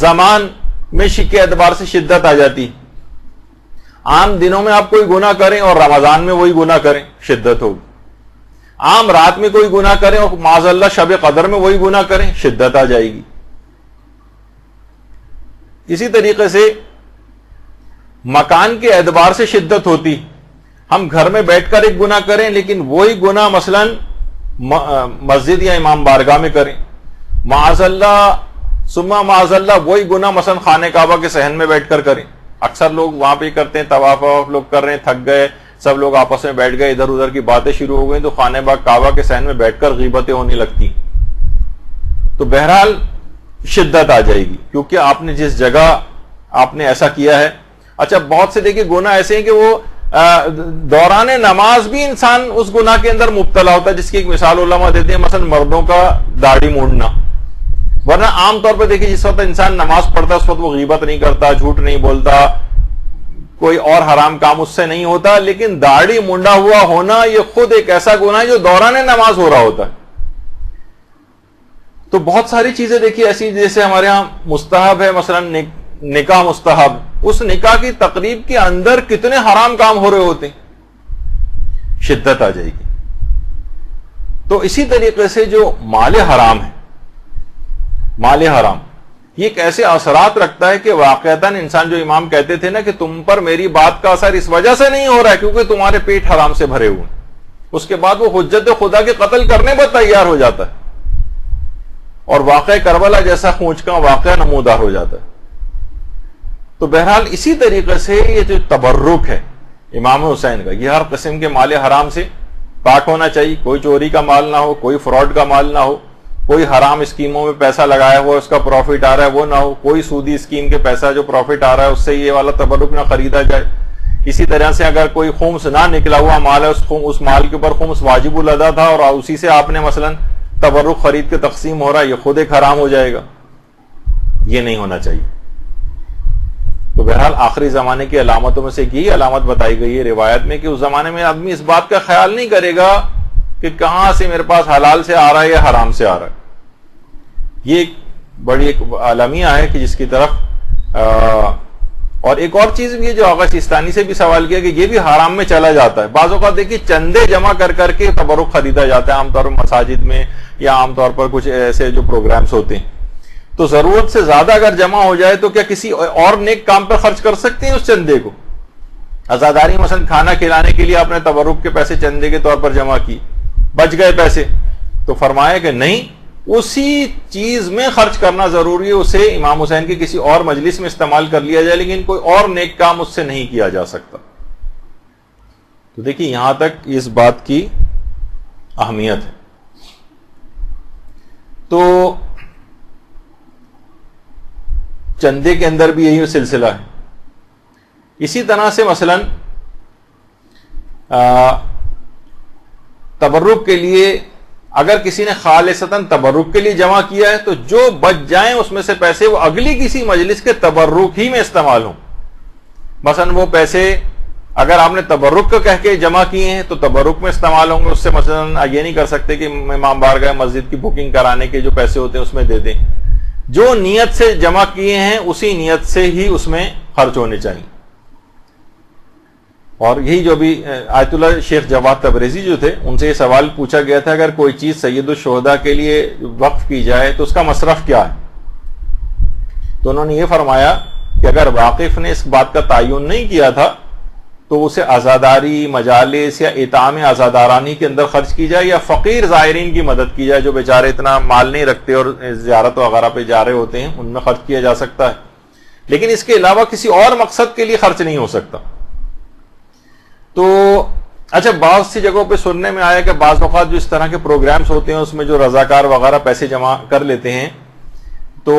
زمان میں کے اعتبار سے شدت آ جاتی. عام دنوں میں آپ کوئی گناہ کریں اور رمضان میں وہی گناہ کریں، شدت ہوگی. عام رات میں کوئی گناہ کریں اور معاذ اللہ شب قدر میں وہی گناہ کریں، شدت آ جائے گی. اسی طریقے سے مکان کے اعتبار سے شدت ہوتی. ہم گھر میں بیٹھ کر ایک گناہ کریں، لیکن وہی گناہ مثلا مسجد یا امام بارگاہ میں کریں. معاذ اللہ ثم معاذ اللہ وہی گناہ مثلا خانہ کعبہ کے صحن میں بیٹھ کر کریں. اکثر لوگ وہاں پہ کرتے ہیں، طواف لوگ کر رہے ہیں، تھک گئے، سب لوگ آپس میں بیٹھ گئے، ادھر ادھر کی باتیں شروع ہو گئی، تو خانہ کعبہ کے صحن میں بیٹھ کر غیبتیں ہونے لگتی. تو بہرحال شدت آ جائے گی، کیونکہ آپ نے جس جگہ آپ نے ایسا کیا ہے. اچھا بہت سے دیکھیے گناہ ایسے ہیں کہ وہ دوران نماز بھی انسان اس گناہ کے اندر مبتلا ہوتا ہے، جس کی ایک مثال علماء دیتے ہیں، مثلا مردوں کا داڑھی مونڈنا. ورنہ عام طور پہ دیکھیے جس وقت انسان نماز پڑھتا ہے اس وقت وہ غیبت نہیں کرتا، جھوٹ نہیں بولتا، کوئی اور حرام کام اس سے نہیں ہوتا. لیکن داڑھی مونڈا ہوا ہونا یہ خود ایک ایسا گناہ ہے جو دوران نماز ہو رہا ہوتا ہے. تو بہت ساری چیزیں دیکھیے ایسی، جیسے ہمارے ہاں مستحب ہے مثلا نکاح مستحب، اس نکاح کی تقریب کے اندر کتنے حرام کام ہو رہے ہوتے ہیں، شدت آ جائے گی. تو اسی طریقے سے جو مال حرام ہے، مال حرام یہ ایک ایسے اثرات رکھتا ہے کہ واقعتاً انسان، جو امام کہتے تھے نا کہ تم پر میری بات کا اثر اس وجہ سے نہیں ہو رہا ہے کیونکہ تمہارے پیٹ حرام سے بھرے ہوئے، اس کے بعد وہ حجت خدا کے قتل کرنے پر تیار ہو جاتا ہے، اور واقعہ کربلا جیسا خونچ کا واقعہ نمودار ہو جاتا ہے. تو بہرحال اسی طریقے سے یہ جو تبرک ہے امام حسین کا، یہ ہر قسم کے مال حرام سے پاک ہونا چاہیے. کوئی چوری کا مال نہ ہو، کوئی فراڈ کا مال نہ ہو، کوئی حرام اسکیموں میں پیسہ لگایا ہوا اس کا پروفٹ آ رہا ہے وہ نہ ہو، کوئی سودی اسکیم کے پیسہ جو پروفٹ آ رہا ہے اس سے یہ والا تبرک نہ خریدا جائے. اسی طرح سے اگر کوئی خمس نہ نکلا ہوا مال ہے، اس مال کے اوپر خمس واجب الادا تھا اور اسی سے آپ نے مثلا تبرک خرید کے تقسیم ہو رہا ہے، یہ خود ایک حرام ہو جائے گا. یہ نہیں ہونا چاہیے. تو بہرحال آخری زمانے کی علامتوں میں سے یہی علامت بتائی گئی ہے روایت میں کہ اس زمانے میں آدمی اس بات کا خیال نہیں کرے گا کہ کہاں سے میرے پاس حلال سے آ رہا ہے یا حرام سے آ رہا ہے. یہ ایک بڑی ایک عالمیہ ہے کہ جس کی طرف اور ایک اور چیز بھی ہے جو آغا سیستانی سے بھی سوال کیا کہ یہ بھی حرام میں چلا جاتا ہے. بعض اوقات دیکھیے چندے جمع کر کر کے تبرک خریدا جاتا ہے، عام طور پر مساجد میں یا عام طور پر کچھ ایسے جو پروگرامز ہوتے ہیں. تو ضرورت سے زیادہ اگر جمع ہو جائے تو کیا کسی اور نیک کام پر خرچ کر سکتے ہیں اس چندے کو؟ عزاداری مثلا کھانا کھلانے کے لیے آپ نے تبرک کے پیسے چندے کے طور پر جمع کی، بچ گئے پیسے، تو فرمایا کہ نہیں، اسی چیز میں خرچ کرنا ضروری ہے. اسے امام حسین کی کسی اور مجلس میں استعمال کر لیا جائے، لیکن کوئی اور نیک کام اس سے نہیں کیا جا سکتا. تو دیکھیے یہاں تک اس بات کی اہمیت ہے. تو چندے کے اندر بھی یہی سلسلہ ہے اسی طرح سے مثلا تبرک کے لیے اگر کسی نے خالصتاً تبرک کے لیے جمع کیا ہے تو جو بچ جائیں اس میں سے پیسے وہ اگلی کسی مجلس کے تبرک ہی میں استعمال ہوں. مثلا وہ پیسے اگر آپ نے تبرک کا کہہ کے جمع کیے ہیں تو تبرک میں استعمال ہوں گے. اس سے مثلا یہ نہیں کر سکتے کہ امام بارگاہ مسجد کی بکنگ کرانے کے جو پیسے ہوتے ہیں اس میں دے دیں. جو نیت سے جمع کیے ہیں اسی نیت سے ہی اس میں خرچ ہونے چاہیے. اور یہی جو بھی آیت اللہ شیخ جواد تبریزی جو تھے ان سے یہ سوال پوچھا گیا تھا اگر کوئی چیز سید الشہداء کے لیے وقف کی جائے تو اس کا مصرف کیا ہے؟ تو انہوں نے یہ فرمایا کہ اگر واقف نے اس بات کا تعین نہیں کیا تھا تو اسے عزاداری مجالس یا اطعام عزادارانی کے اندر خرچ کی جائے یا فقیر زائرین کی مدد کی جائے جو بیچارے اتنا مال نہیں رکھتے اور زیارت وغیرہ پہ جا رہے ہوتے ہیں ان میں خرچ کیا جا سکتا ہے. لیکن اس کے علاوہ کسی اور مقصد کے لیے خرچ نہیں ہو سکتا. تو اچھا بعض سی جگہوں پہ سننے میں آیا کہ بعض اوقات جو اس طرح کے پروگرامز ہوتے ہیں اس میں جو رضاکار وغیرہ پیسے جمع کر لیتے ہیں تو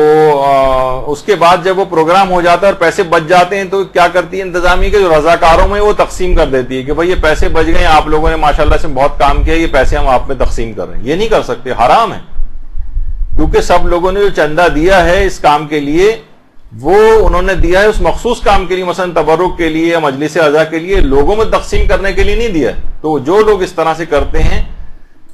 اس کے بعد جب وہ پروگرام ہو جاتا ہے اور پیسے بچ جاتے ہیں تو کیا کرتی ہے انتظامیہ کے جو رضاکاروں میں وہ تقسیم کر دیتی ہے کہ بھائی یہ پیسے بچ گئے آپ لوگوں نے ماشاءاللہ سے بہت کام کیا یہ پیسے ہم آپ میں تقسیم کر رہے ہیں. یہ نہیں کر سکتے, حرام ہے. کیونکہ سب لوگوں نے جو چندہ دیا ہے اس کام کے لیے وہ انہوں نے دیا ہے اس مخصوص کام کے لیے, مثلا تبرک کے لیے یا مجلس عزا کے لیے, لوگوں میں تقسیم کرنے کے لیے نہیں دیا ہے. تو جو لوگ اس طرح سے کرتے ہیں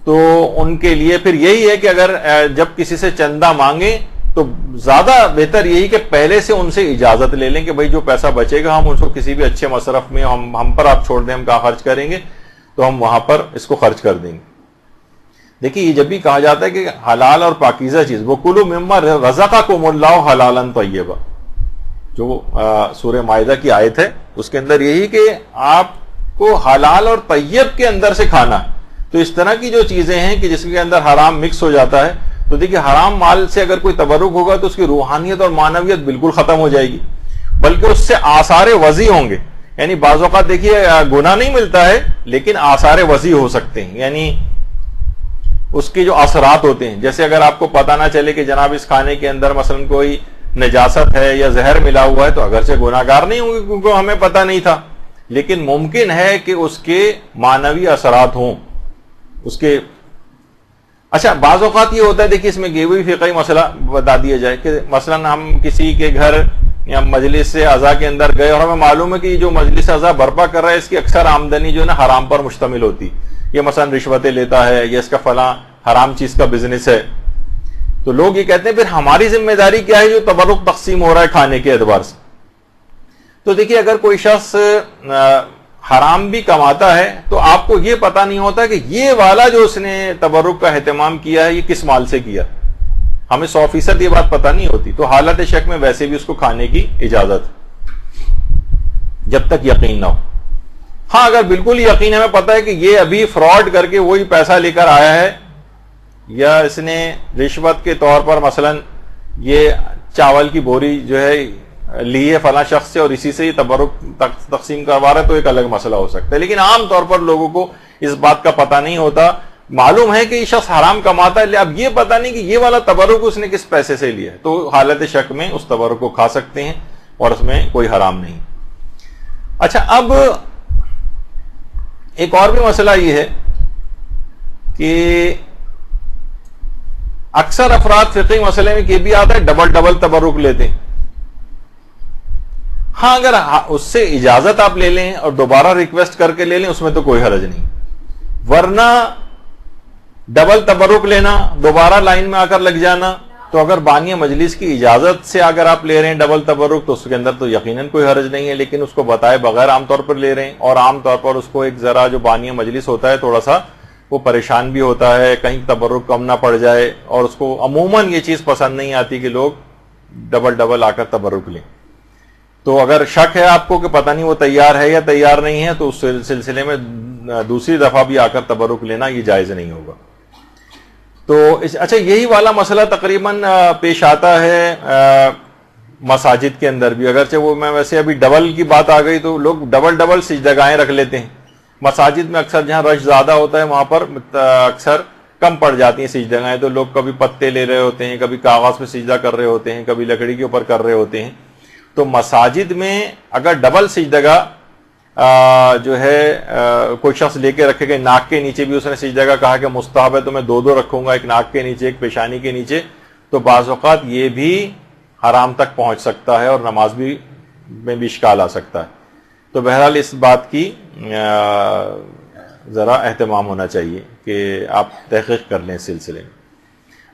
تو ان کے لیے پھر یہی ہے کہ اگر جب کسی سے چندہ مانگیں تو زیادہ بہتر یہی کہ پہلے سے ان سے اجازت لے لیں کہ بھائی جو پیسہ بچے گا ہم اس کو کسی بھی اچھے مصرف میں ہم پر آپ چھوڑ دیں, ہم کہاں خرچ کریں گے تو ہم وہاں پر اس کو خرچ کر دیں گے. دیکھیے یہ جب بھی کہا جاتا ہے کہ حلال اور پاکیزہ چیز وَكُلُوا مِمَّا رَزَقَكُمُ اللَّهُ حَلَالًا طَيِّبًا, جو سورہ مائدہ کی آیت ہے اس کے اندر یہی کہ آپ کو حلال اور طیب کے اندر سے کھانا ہے. تو اس طرح کی جو چیزیں ہیں کہ جس کے اندر حرام مکس ہو جاتا ہے تو دیکھیے حرام مال سے اگر کوئی تبرک ہوگا تو اس کی روحانیت اور معنویت بالکل ختم ہو جائے گی, بلکہ اس سے آثار وضع ہوں گے. یعنی بعض اوقات دیکھیے گناہ نہیں ملتا ہے لیکن آثار وضع ہو سکتے ہیں, یعنی اس کے جو اثرات ہوتے ہیں. جیسے اگر آپ کو پتہ نہ چلے کہ جناب اس کھانے کے اندر مثلا کوئی نجاست ہے یا زہر ملا ہوا ہے تو اگرچہ گناہگار نہیں ہوں گے کیونکہ ہمیں پتہ نہیں تھا, لیکن ممکن ہے کہ اس کے معنوی اثرات ہوں اس کے. اچھا بعض اوقات یہ ہوتا ہے دیکھیے اس میں گیوی فقہی مسئلہ بتا دیا جائے کہ مثلا ہم کسی کے گھر یا مجلس عزا کے اندر گئے اور ہمیں معلوم ہے کہ جو مجلس عزا برپا کر رہا ہے اس کی اکثر آمدنی جو ہے نا حرام پر مشتمل ہوتی, یہ مثلا رشوتیں لیتا ہے یا اس کا فلاں حرام چیز کا بزنس ہے. تو لوگ یہ کہتے ہیں پھر ہماری ذمہ داری کیا ہے جو تبرک تقسیم ہو رہا ہے کھانے کے اعتبار سے. تو دیکھیے اگر کوئی شخص حرام بھی کماتا ہے تو آپ کو یہ پتہ نہیں ہوتا کہ یہ والا جو اس نے تبرک کا اہتمام کیا ہے یہ کس مال سے کیا, ہمیں 100% یہ بات پتہ نہیں ہوتی. تو حالت شک میں ویسے بھی اس کو کھانے کی اجازت جب تک یقین نہ ہو. ہاں اگر بالکل یقین ہمیں پتہ ہے کہ یہ ابھی فراڈ کر کے وہی پیسہ لے کر آیا ہے یا اس نے رشوت کے طور پر مثلا یہ چاول کی بوری جو ہے لی ہے فلاں شخص سے اور اسی سے ہی تبرک تقسیم کروا رہا ہے تو ایک الگ مسئلہ ہو سکتا ہے. لیکن عام طور پر لوگوں کو اس بات کا پتہ نہیں ہوتا, معلوم ہے کہ یہ شخص حرام کماتا ہے, اب یہ پتہ نہیں کہ یہ والا تبرک اس نے کس پیسے سے لیا ہے, تو حالت شک میں اس تبرک کو کھا سکتے ہیں اور اس میں کوئی حرام نہیں. اچھا اب ایک اور بھی مسئلہ یہ ہے کہ اکثر افراد فقہی مسئلے میں یہ بھی آتا ہے ڈبل تبرک لیتے ہیں. ہاں اگر اس سے اجازت آپ لے لیں اور دوبارہ ریکویسٹ کر کے لے لیں اس میں تو کوئی حرج نہیں, ورنہ ڈبل تبرک لینا دوبارہ لائن میں آ کر لگ جانا, تو اگر بانی مجلس کی اجازت سے اگر آپ لے رہے ہیں ڈبل تبرک تو اس کے اندر تو یقیناً کوئی حرج نہیں ہے, لیکن اس کو بتائے بغیر عام طور پر لے رہے ہیں اور عام طور پر اس کو ایک ذرا جو بانی مجلس ہوتا ہے تھوڑا سا وہ پریشان بھی ہوتا ہے کہیں تبرک کم نہ پڑ جائے, اور اس کو عموماً یہ چیز پسند نہیں آتی کہ لوگ ڈبل آ کر تبرک لیں. تو اگر شک ہے آپ کو کہ پتہ نہیں وہ تیار ہے یا تیار نہیں ہے تو اس سلسلے میں دوسری دفعہ بھی آ کر تبرک لینا یہ جائز نہیں ہوگا. تو اچھا یہی والا مسئلہ تقریباً پیش آتا ہے مساجد کے اندر بھی, اگرچہ وہ میں ویسے ابھی ڈبل کی بات آ گئی تو لوگ ڈبل سجدگاہیں رکھ لیتے ہیں. مساجد میں اکثر جہاں رش زیادہ ہوتا ہے وہاں پر اکثر کم پڑ جاتی ہیں سجدگاہیں, تو لوگ کبھی پتے لے رہے ہوتے ہیں, کبھی کاغذ پہ سجدہ کر رہے ہوتے ہیں, کبھی لکڑی کے اوپر کر رہے ہوتے ہیں. تو مساجد میں اگر ڈبل سجدگاہ جو ہے کوئی شخص لے کے رکھے گا، ناک کے نیچے بھی اس نے سجدگاہ کہا کہ مستحب ہے تو میں دو رکھوں گا، ایک ناک کے نیچے ایک پیشانی کے نیچے، تو بعض اوقات یہ بھی حرام تک پہنچ سکتا ہے اور نماز میں بھی اشکال آ سکتا ہے. تو بہرحال اس بات کی ذرا اہتمام ہونا چاہیے کہ آپ تحقیق کر لیں اس سلسلے میں.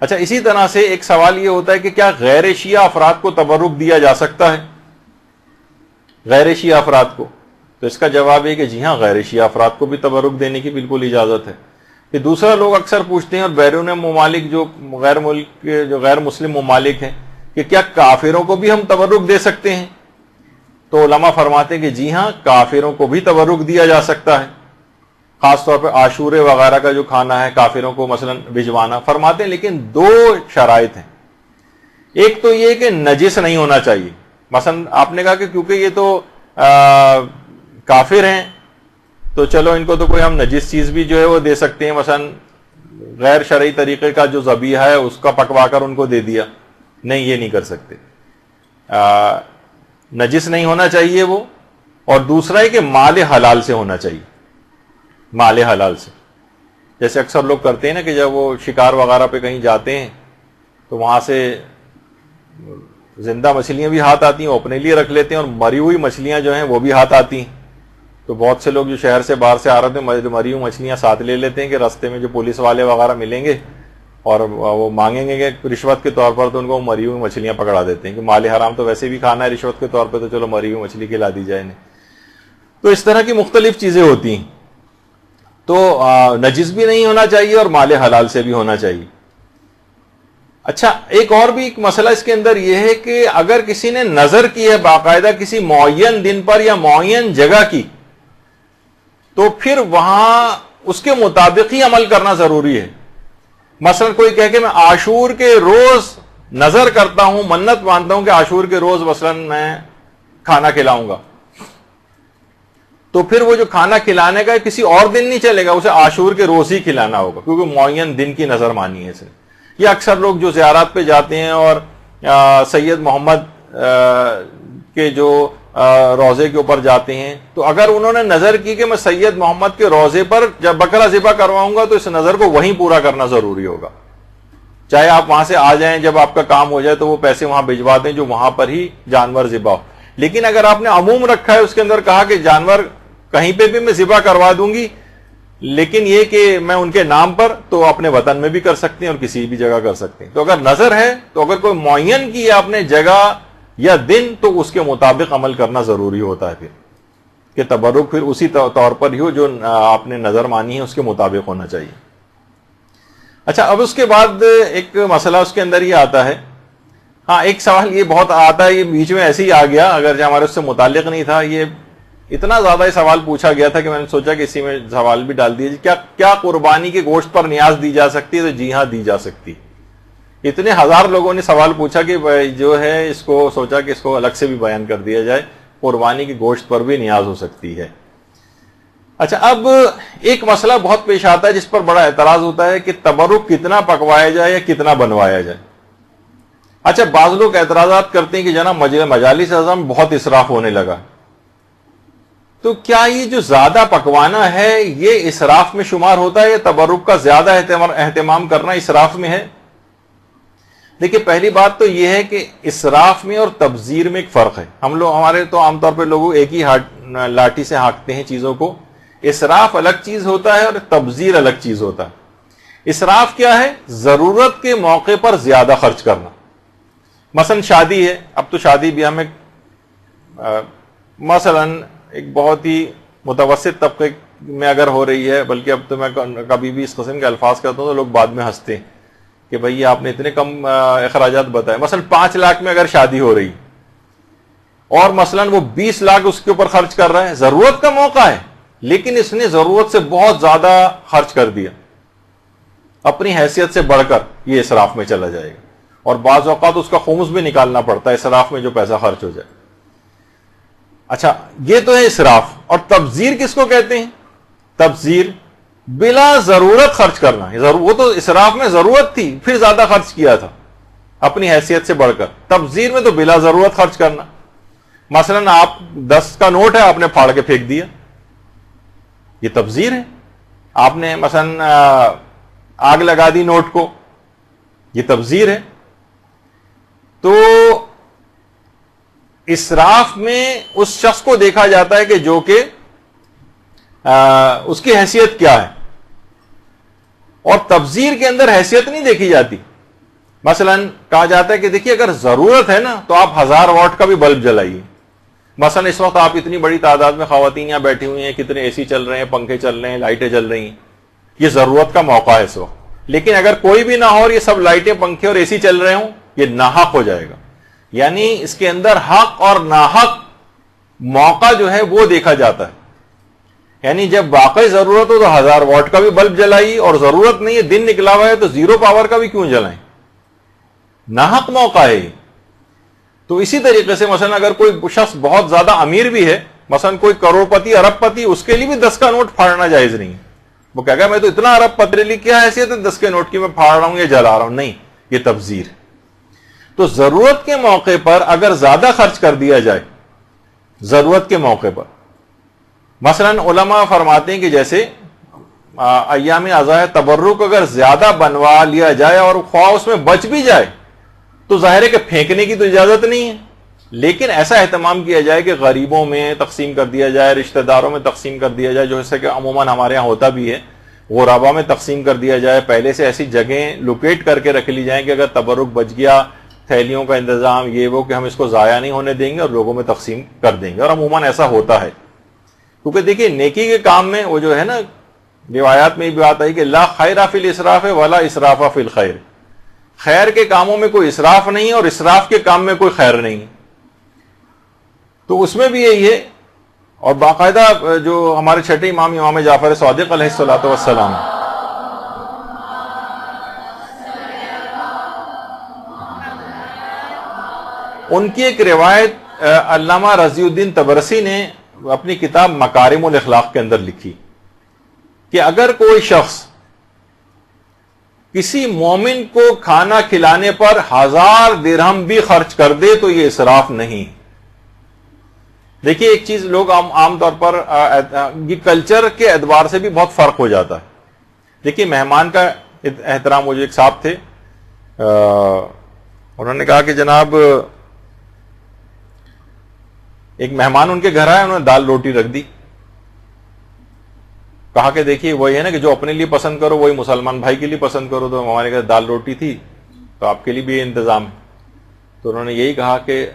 اچھا، اسی طرح سے ایک سوال یہ ہوتا ہے کہ کیا غیر شیعہ افراد کو تبرک دیا جا سکتا ہے؟ غیر شیعہ افراد کو، تو اس کا جواب ہے کہ جی ہاں، غیر شیعہ افراد کو بھی تبرک دینے کی بالکل اجازت ہے. کہ دوسرا لوگ اکثر پوچھتے ہیں اور بیرون ممالک جو غیر مسلم ممالک ہیں کہ کیا کافروں کو بھی ہم تبرک دے سکتے ہیں؟ تو علماء فرماتے ہیں کہ جی ہاں، کافروں کو بھی تبرک دیا جا سکتا ہے، خاص طور پہ عاشورے وغیرہ کا جو کھانا ہے کافروں کو مثلا بھجوانا. فرماتے ہیں لیکن دو شرائط ہیں. ایک تو یہ کہ نجس نہیں ہونا چاہیے. مثلا آپ نے کہا کہ کیونکہ یہ تو کافر ہیں تو چلو ان کو تو کوئی ہم نجس چیز بھی جو ہے وہ دے سکتے ہیں، مثلا غیر شرعی طریقے کا جو ذبیحہ ہے اس کا پکوا کر ان کو دے دیا. نہیں، یہ نہیں کر سکتے. نجس نہیں ہونا چاہیے وہ. اور دوسرا ہے کہ مال حلال سے ہونا چاہیے، مال حلال سے. جیسے اکثر لوگ کرتے ہیں نا کہ جب وہ شکار وغیرہ پہ کہیں جاتے ہیں تو وہاں سے زندہ مچھلیاں بھی ہاتھ آتی ہیں، وہ اپنے لیے رکھ لیتے ہیں، اور مری ہوئی مچھلیاں جو ہیں وہ بھی ہاتھ آتی ہیں. تو بہت سے لوگ جو شہر سے باہر سے آ رہے تھے مری ہوئی مچھلیاں ساتھ لے لیتے ہیں کہ راستے میں جو پولیس والے وغیرہ ملیں گے اور وہ مانگیں گے کہ رشوت کے طور پر، تو ان کو مری ہوئی مچھلیاں پکڑا دیتے ہیں کہ مال حرام تو ویسے بھی کھانا ہے رشوت کے طور پہ، تو چلو مری ہوئی مچھلی کھلا دی جائے انہیں. تو اس طرح کی مختلف چیزیں ہوتی ہیں. تو نجس بھی نہیں ہونا چاہیے اور مال حلال سے بھی ہونا چاہیے. اچھا، ایک اور بھی ایک مسئلہ اس کے اندر یہ ہے کہ اگر کسی نے نظر کی ہے باقاعدہ کسی معین دن پر یا معین جگہ کی، تو پھر وہاں اس کے مطابق ہی عمل کرنا ضروری ہے. مثلا کوئی کہے کہ میں عاشور کے روز نظر کرتا ہوں، منت مانتا ہوں کہ عاشور کے روز مثلا میں کھانا کھلاؤں گا، تو پھر وہ جو کھانا کھلانے کا کسی اور دن نہیں چلے گا، اسے عاشور کے روز ہی کھلانا ہوگا کیونکہ معین دن کی نظر مانی ہے اس نے. یا اکثر لوگ جو زیارات پہ جاتے ہیں اور سید محمد کے جو روزے کے اوپر جاتے ہیں، تو اگر انہوں نے نظر کی کہ میں سید محمد کے روزے پر جب بکرا ذبح کرواؤں گا، تو اس نظر کو وہیں پورا کرنا ضروری ہوگا. چاہے آپ وہاں سے آ جائیں، جب آپ کا کام ہو جائے تو وہ پیسے وہاں بھجوا دیں جو وہاں پر ہی جانور ذبح ہو. لیکن اگر آپ نے عموم رکھا ہے، اس کے اندر کہا کہ جانور کہیں پہ بھی میں ذبح کروا دوں گی، لیکن یہ کہ میں ان کے نام پر، تو اپنے وطن میں بھی کر سکتے ہیں اور کسی بھی جگہ کر سکتے ہیں. تو اگر نظر ہے تو اگر کوئی معین کی ہے آپ نے جگہ یا دن، تو اس کے مطابق عمل کرنا ضروری ہوتا ہے پھر کہ تبرک پھر اسی طور پر ہی ہو جو آپ نے نظر مانی ہے اس کے مطابق ہونا چاہیے. اچھا، اب اس کے بعد ایک مسئلہ اس کے اندر یہ آتا ہے. ہاں، ایک سوال یہ بہت آتا ہے، یہ بیچ میں ایسے ہی آ گیا، اگر جو ہمارے اس سے متعلق نہیں تھا. یہ اتنا زیادہ یہ سوال پوچھا گیا تھا کہ میں نے سوچا کہ اسی میں سوال بھی ڈال دیجیے. کیا قربانی کے گوشت پر نیاز دی جا سکتی ہے؟ تو جی ہاں، دی جا سکتی. اتنے ہزار لوگوں نے سوال پوچھا کہ جو ہے اس کو سوچا کہ اس کو الگ سے بھی بیان کر دیا جائے. قربانی کے گوشت پر بھی نیاز ہو سکتی ہے. اچھا، اب ایک مسئلہ بہت پیش آتا ہے جس پر بڑا اعتراض ہوتا ہے کہ تبرک کتنا پکوایا جائے یا کتنا بنوایا جائے. اچھا، بعض لوگ اعتراضات کرتے ہیں کہ جناب مجالس اعظم بہت اسراف ہونے لگا. تو کیا یہ جو زیادہ پکوانا ہے یہ اسراف میں شمار ہوتا ہے یا تبرک کا زیادہ اہتمام کرنا اسراف میں ہے؟ دیکھیے، پہلی بات تو یہ ہے کہ اسراف میں اور تبذیر میں ایک فرق ہے. ہمارے تو عام طور پہ لوگ ایک ہی لاٹھی سے ہانکتے ہیں چیزوں کو. اسراف الگ چیز ہوتا ہے اور تبذیر الگ چیز ہوتا ہے. اسراف کیا ہے؟ ضرورت کے موقع پر زیادہ خرچ کرنا. مثلا شادی ہے، اب تو شادی بھی ہمیں مثلا ایک بہت ہی متوسط طبقے میں اگر ہو رہی ہے، بلکہ اب تو میں کبھی بھی اس قسم کے الفاظ کرتا ہوں تو لوگ بعد میں ہنستے ہیں کہ بھئی آپ نے اتنے کم اخراجات بتائے. مثلا 5 لاکھ میں اگر شادی ہو رہی اور مثلا وہ 20 لاکھ اس کے اوپر خرچ کر رہا ہے، ضرورت کا موقع ہے لیکن اس نے ضرورت سے بہت زیادہ خرچ کر دیا، اپنی حیثیت سے بڑھ کر، یہ اسراف میں چلا جائے گا. اور بعض اوقات اس کا خمس بھی نکالنا پڑتا ہے اسراف میں جو پیسہ خرچ ہو جائے. اچھا، یہ تو ہے اسراف. اور تبذیر کس کو کہتے ہیں؟ تبذیر بلا ضرورت خرچ کرنا. وہ تو اسراف میں ضرورت تھی پھر زیادہ خرچ کیا تھا اپنی حیثیت سے بڑھ کر. تبذیر میں تو بلا ضرورت خرچ کرنا. مثلاً آپ 10 کا نوٹ ہے, آپ نے پھاڑ کے پھینک دیا, یہ تبذیر ہے. آپ نے مثلاً آگ لگا دی نوٹ کو, یہ تبذیر ہے. تو اسراف میں اس شخص کو دیکھا جاتا ہے کہ جو کہ اس کی حیثیت کیا ہے, اور تبذیر کے اندر حیثیت نہیں دیکھی جاتی. مثلا کہا جاتا ہے کہ دیکھیے اگر ضرورت ہے نا تو آپ 1000 واٹ کا بھی بلب جلائیے. مثلا اس وقت آپ اتنی بڑی تعداد میں خواتین یہاں بیٹھی ہوئی ہیں, کتنے اے سی چل رہے ہیں, پنکھے چل رہے ہیں, لائٹیں چل رہی ہیں, یہ ضرورت کا موقع ہے اس وقت. لیکن اگر کوئی بھی نہ ہو اور یہ سب لائٹیں, پنکھے اور اے سی چل رہے ہوں, یہ ناحق ہو جائے گا. یعنی اس کے اندر حق اور ناحق موقع جو ہے وہ دیکھا جاتا ہے. یعنی جب واقعی ضرورت ہو تو 1000 واٹ کا بھی بلب جلائیے, اور ضرورت نہیں ہے, دن نکلا ہوا ہے تو 0 پاور کا بھی کیوں جلائیں, ناحق موقع ہے. تو اسی طریقے سے مثلا اگر کوئی شخص بہت زیادہ امیر بھی ہے, مثلا کوئی کروڑ پتی, ارب پتی, اس کے لیے بھی 10 کا نوٹ پھاڑنا جائز نہیں. وہ کہے گا میں تو اتنا ارب پتی لی, کیا حیثیت ہے 10 کے نوٹ کی, میں پھاڑ رہا ہوں یا جلا رہا ہوں. نہیں, یہ تبذیر. تو ضرورت کے موقع پر اگر زیادہ خرچ کر دیا جائے, ضرورت کے موقع پر, مثلا علماء فرماتے ہیں کہ جیسے ایام عزائے تبرک اگر زیادہ بنوا لیا جائے اور خواہ اس میں بچ بھی جائے تو ظاہر ہے کہ پھینکنے کی تو اجازت نہیں ہے, لیکن ایسا اہتمام کیا جائے کہ غریبوں میں تقسیم کر دیا جائے, رشتہ داروں میں تقسیم کر دیا جائے, جو ایسا کہ عموماً ہمارے یہاں ہوتا بھی ہے, غربا میں تقسیم کر دیا جائے. پہلے سے ایسی جگہیں لوکیٹ کر کے رکھ لی جائیں کہ اگر تبرک بچ گیا, تھیلیوں کا انتظام یہ وہ, کہ ہم اس کو ضائع نہیں ہونے دیں گے اور لوگوں میں تقسیم کر دیں گے. اور عموماً ایسا ہوتا ہے, کیونکہ دیکھیے نیکی کے کام میں وہ جو ہے نا, روایات میں یہ بات آئی کہ لا خیر فی الاسراف ولا اسراف فی الخیر, خیر کے کاموں میں کوئی اسراف نہیں ہے اور اسراف کے کام میں کوئی خیر نہیں ہے. تو اس میں بھی یہی ہے. اور باقاعدہ جو ہمارے چھٹے امام جعفر صادق علیہ الصلوۃ والسلام, ان کی ایک روایت علامہ رضی الدین طبرسی نے اپنی کتاب مکارم الاخلاق کے اندر لکھی کہ اگر کوئی شخص کسی مومن کو کھانا کھلانے پر 1000 درہم بھی خرچ کر دے تو یہ اسراف نہیں. دیکھیے ایک چیز لوگ عام طور پر یہ کلچر کے اعتبار سے بھی بہت فرق ہو جاتا ہے. دیکھیے مہمان کا احترام, وہ جو ایک صاحب تھے انہوں نے کہا کہ جناب ایک مہمان ان کے گھر آئے, انہوں نے دال روٹی رکھ دی. کہا کہ دیکھیے وہی ہے نا کہ جو اپنے لیے پسند کرو وہی مسلمان بھائی کے لیے پسند کرو, تو ہمارے گھر دال روٹی تھی تو آپ کے لیے بھی یہ انتظام ہے. تو انہوں نے یہی کہا کہ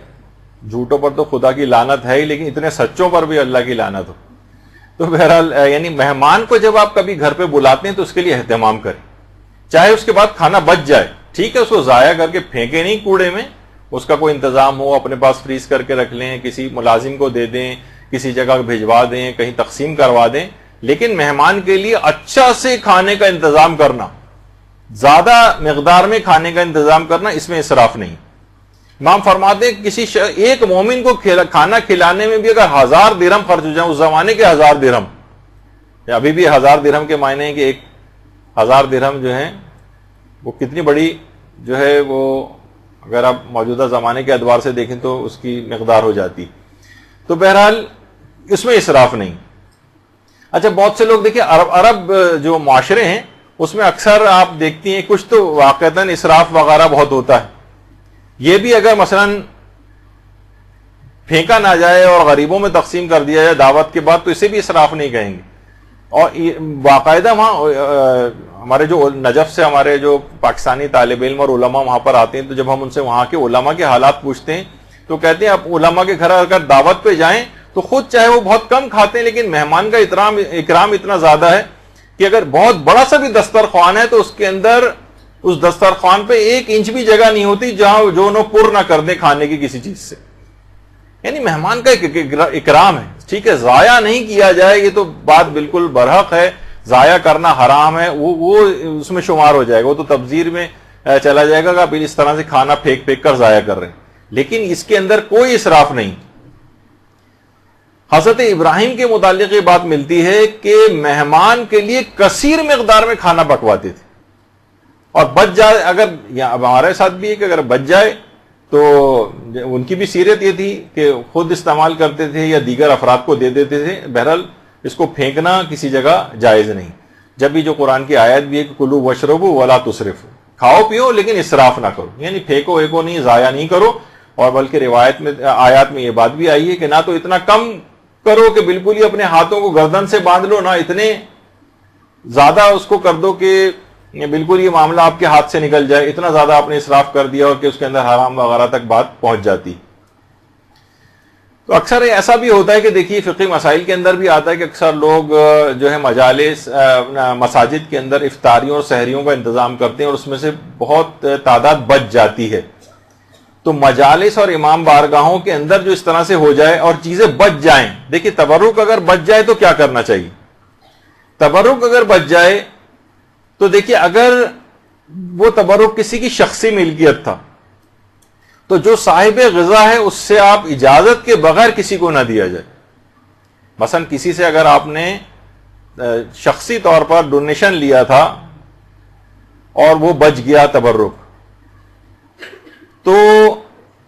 جھوٹوں پر تو خدا کی لعنت ہے ہی, لیکن اتنے سچوں پر بھی اللہ کی لعنت ہو. تو بہرحال یعنی مہمان کو جب آپ کبھی گھر پہ بلاتے ہیں تو اس کے لیے اہتمام کریں, چاہے اس کے بعد کھانا بچ جائے, ٹھیک ہے, اس کو ضائع کر کے پھینکے نہیں کوڑے میں, اس کا کوئی انتظام ہو, اپنے پاس فریز کر کے رکھ لیں, کسی ملازم کو دے دیں, کسی جگہ بھجوا دیں, کہیں تقسیم کروا دیں. لیکن مہمان کے لیے اچھا سے کھانے کا انتظام کرنا, زیادہ مقدار میں کھانے کا انتظام کرنا, اس میں اسراف نہیں. امام فرماتے ہیں کسی ایک مومن کو کھانا کھلانے میں بھی اگر 1000 درہم خرچ ہو جائیں, اس زمانے کے 1000 درہم, ابھی بھی 1000 درہم کے معنی ہیں کہ 1000 درہم جو ہیں وہ کتنی بڑی جو ہے وہ, اگر آپ موجودہ زمانے کے اعتبار سے دیکھیں تو اس کی مقدار ہو جاتی. تو بہرحال اس میں اسراف نہیں. اچھا بہت سے لوگ دیکھیں عرب جو معاشرے ہیں اس میں اکثر آپ دیکھتی ہیں کچھ تو واقعتاً اسراف وغیرہ بہت ہوتا ہے. یہ بھی اگر مثلا پھینکا نہ جائے اور غریبوں میں تقسیم کر دیا جائے دعوت کے بعد تو اسے بھی اسراف نہیں کہیں گے. اور باقاعدہ وہاں ہمارے جو نجف سے ہمارے جو پاکستانی طالب علم اور علماء وہاں پر آتے ہیں, تو جب ہم ان سے وہاں کے علماء کے حالات پوچھتے ہیں تو کہتے ہیں آپ علماء کے گھر اگر دعوت پہ جائیں تو خود چاہے وہ بہت کم کھاتے ہیں, لیکن مہمان کا اکرام اتنا زیادہ ہے کہ اگر بہت بڑا سا بھی دسترخوان ہے تو اس کے اندر اس دسترخوان پہ 1 انچ بھی جگہ نہیں ہوتی جہاں جو انہوں پر نہ کر دیں کھانے کی کسی چیز سے. یعنی مہمان کا ایک اکرام ہے, ٹھیک ہے, ضائع نہیں کیا جائے, یہ تو بات بالکل برحق ہے, ضائع کرنا حرام ہے, وہ اس میں شمار ہو جائے گا, وہ تو تبذیر میں چلا جائے گا کہ آپ اس طرح سے کھانا پھینک کر ضائع کر رہے ہیں. لیکن اس کے اندر کوئی اسراف نہیں. حضرت ابراہیم کے متعلق یہ بات ملتی ہے کہ مہمان کے لیے کثیر مقدار میں کھانا پکواتے تھے, اور بچ جائے, اگر ہمارے ساتھ بھی ہے کہ اگر بچ جائے تو ان کی بھی سیرت یہ تھی کہ خود استعمال کرتے تھے یا دیگر افراد کو دے دیتے تھے. بہرحال اس کو پھینکنا کسی جگہ جائز نہیں. جب بھی جو قرآن کی آیت بھی ہے کہ کلو وشربو ولا تسرفو، کھاؤ پیو لیکن اسراف نہ کرو، یعنی پھینکو ایکو نہیں، ضائع نہیں کرو. اور بلکہ روایت میں آیات میں یہ بات بھی آئی ہے کہ نہ تو اتنا کم کرو کہ بالکل ہی اپنے ہاتھوں کو گردن سے باندھ لو، نہ اتنے زیادہ اس کو کر دو کہ بالکل یہ معاملہ آپ کے ہاتھ سے نکل جائے. اتنا زیادہ آپ نے اسراف کر دیا اور کہ اس کے اندر حرام وغیرہ تک بات پہنچ جاتی. تو اکثر ایسا بھی ہوتا ہے کہ دیکھیے فقہی مسائل کے اندر بھی آتا ہے کہ اکثر لوگ جو ہے مجالس مساجد کے اندر افطاریوں اور سحریوں کا انتظام کرتے ہیں اور اس میں سے بہت تعداد بچ جاتی ہے. تو مجالس اور امام بارگاہوں کے اندر جو اس طرح سے ہو جائے اور چیزیں بچ جائیں، دیکھیے تبرک اگر بچ جائے تو کیا کرنا چاہیے؟ تبرک اگر بچ جائے تو دیکھیے اگر وہ تبرک کسی کی شخصی ملکیت تھا تو جو صاحب غذا ہے اس سے آپ اجازت کے بغیر کسی کو نہ دیا جائے. مثلا کسی سے اگر آپ نے شخصی طور پر ڈونیشن لیا تھا اور وہ بچ گیا تبرک، تو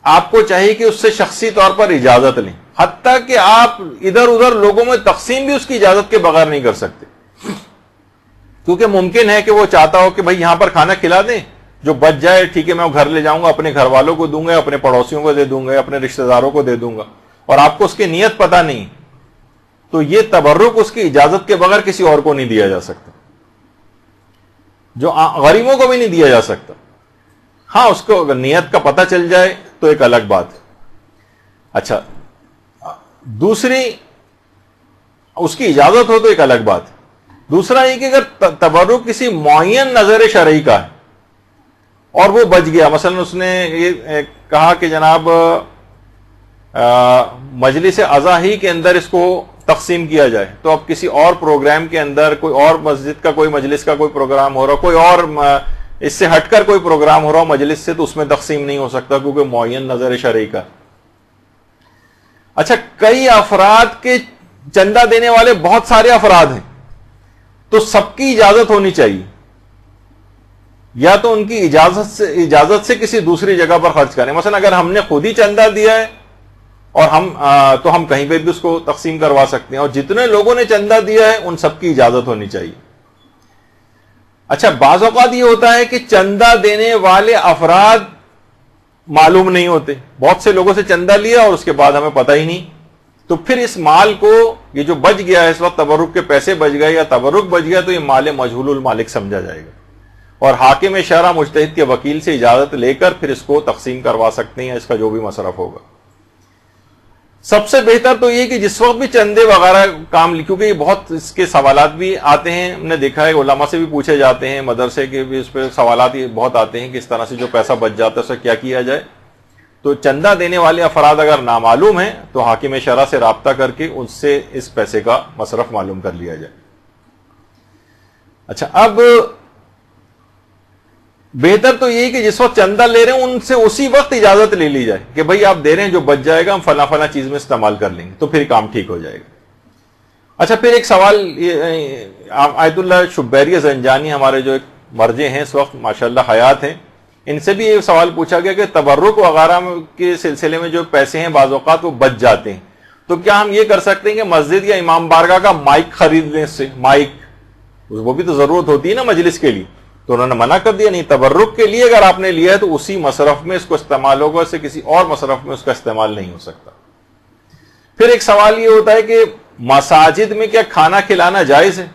آپ کو چاہیے کہ اس سے شخصی طور پر اجازت لیں، حتیٰ کہ آپ ادھر ادھر لوگوں میں تقسیم بھی اس کی اجازت کے بغیر نہیں کر سکتے. کیونکہ ممکن ہے کہ وہ چاہتا ہو کہ بھائی یہاں پر کھانا کھلا دیں، جو بچ جائے ٹھیک ہے میں وہ گھر لے جاؤں گا، اپنے گھر والوں کو دوں گا، اپنے پڑوسیوں کو دے دوں گا، اپنے رشتہ داروں کو دے دوں گا، اور آپ کو اس کی نیت پتہ نہیں. تو یہ تبرک اس کی اجازت کے بغیر کسی اور کو نہیں دیا جا سکتا، جو غریبوں کو بھی نہیں دیا جا سکتا. ہاں اس کو اگر نیت کا پتہ چل جائے تو ایک الگ بات. اچھا دوسری اس کی اجازت ہو تو ایک الگ بات. دوسرا یہ کہ اگر تبرک کسی معین نظر شرعی کا ہے اور وہ بچ گیا، مثلا اس نے یہ کہا کہ جناب مجلس اضاحی کے اندر اس کو تقسیم کیا جائے، تو اب کسی اور پروگرام کے اندر کوئی اور مسجد کا کوئی مجلس کا کوئی پروگرام ہو رہا، کوئی اور اس سے ہٹ کر کوئی پروگرام ہو رہا مجلس سے، تو اس میں تقسیم نہیں ہو سکتا کیونکہ معین نظر شرعی کا. اچھا کئی افراد کے چندہ دینے والے بہت سارے افراد ہیں تو سب کی اجازت ہونی چاہیے، یا تو ان کی اجازت سے کسی دوسری جگہ پر خرچ کریں. مثلا اگر ہم نے خود ہی چندہ دیا ہے اور تو ہم کہیں پہ بھی اس کو تقسیم کروا سکتے ہیں، اور جتنے لوگوں نے چندہ دیا ہے ان سب کی اجازت ہونی چاہیے. اچھا بعض اوقات یہ ہوتا ہے کہ چندہ دینے والے افراد معلوم نہیں ہوتے، بہت سے لوگوں سے چندہ لیا اور اس کے بعد ہمیں پتہ ہی نہیں، تو پھر اس مال کو یہ جو بچ گیا ہے اس وقت تبرک کے پیسے بچ گئے یا تبرک بچ گیا تو یہ مال مجہول المالک سمجھا جائے گا، اور حاکم شرع مجتہد کے وکیل سے اجازت لے کر پھر اس کو تقسیم کروا سکتے ہیں، اس کا جو بھی مصرف ہوگا. سب سے بہتر تو یہ کہ جس وقت بھی چندے وغیرہ کام، کیونکہ یہ بہت اس کے سوالات بھی آتے ہیں، ہم نے دیکھا ہے علماء سے بھی پوچھے جاتے ہیں، مدرسے کے بھی اس پہ سوالات بہت آتے ہیں کہ اس طرح سے جو پیسہ بچ جاتا ہے اسے کیا کیا جائے. تو چندہ دینے والے افراد اگر نامعلوم ہیں تو حاکم شرع سے رابطہ کر کے ان سے اس پیسے کا مصرف معلوم کر لیا جائے. اچھا اب بہتر تو یہ کہ جس وقت چندہ لے رہے ہیں ان سے اسی وقت اجازت لے لی جائے کہ بھئی آپ دے رہے ہیں، جو بچ جائے گا ہم فلاں فلاں چیز میں استعمال کر لیں گے، تو پھر کام ٹھیک ہو جائے گا. اچھا پھر ایک سوال، آیت اللہ شبیری زنجانی ہمارے جو ایک مرجع ہیں اس وقت ماشاءاللہ حیات ہیں، ان سے بھی یہ سوال پوچھا گیا کہ تبرک وغیرہ کے سلسلے میں جو پیسے ہیں بعض اوقات وہ بچ جاتے ہیں، تو کیا ہم یہ کر سکتے ہیں کہ مسجد یا امام بارگاہ کا مائک خرید لیں؟ اس سے مائک وہ بھی تو ضرورت ہوتی ہے نا مجلس کے لیے، تو انہوں نے منع کر دیا نہیں، تبرک کے لیے اگر آپ نے لیا ہے تو اسی مصرف میں اس کو استعمال ہوگا، اس سے کسی اور مصرف میں اس کا استعمال نہیں ہو سکتا. پھر ایک سوال یہ ہوتا ہے کہ مساجد میں کیا کھانا کھلانا جائز ہے؟